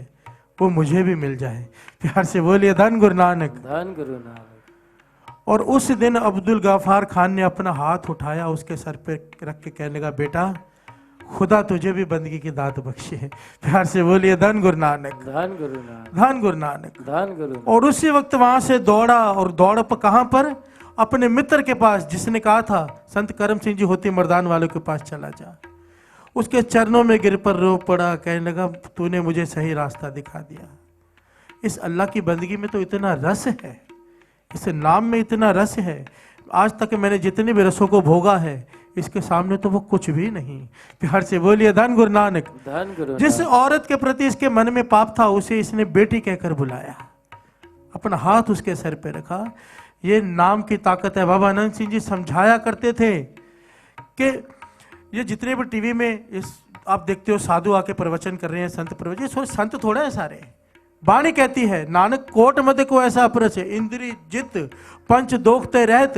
वो मुझे भी मिल जाए। प्यार से बोलिए धन गुरु नानक। धन गुरु नानक। और उस दिन अब्दुल गफ्फार खान ने अपना हाथ उठाया, उसके सर पे रख के कहने लगा, बेटा खुदा तुझे भी बंदगी की दात बख्शी है। प्यार से बोलिए धन गुरु नानक। धन गुरु नानक। धन गुरु नानक। धन गुरु। और उसी वक्त वहां से दौड़ा, और दौड़ पर कहां पर? अपने मित्र के पास जिसने कहा था संत करम सिंह जी होती मर्दान वालों के पास चला जा। उसके चरणों में गिर पर रो पड़ा, कहने लगा तूने मुझे सही रास्ता दिखा दिया। इस अल्लाह की बंदगी में तो इतना रस है, इस नाम में इतना रस है। आज तक मैंने जितने भी रसों को भोगा है, इसके सामने तो वो कुछ भी नहीं। प्यार से बोलिए धन गुरु नानक। धन गुरु। जिस औरत के प्रति इसके मन में पाप था, उसे इसने बेटी कहकर बुलाया, अपना हाथ उसके सर पे रखा। ये नाम की ताकत है। बाबा आनंद सिंह जी समझाया करते थे कि ये जितने भी टीवी में इस आप देखते हो साधु आके प्रवचन कर रहे हैं, संत प्रवचन, संत थोड़ा है सारे। बाणी कहती है, नानक कोट मत को ऐसा अपरच, इंद्री जित पंच दोखते रहत,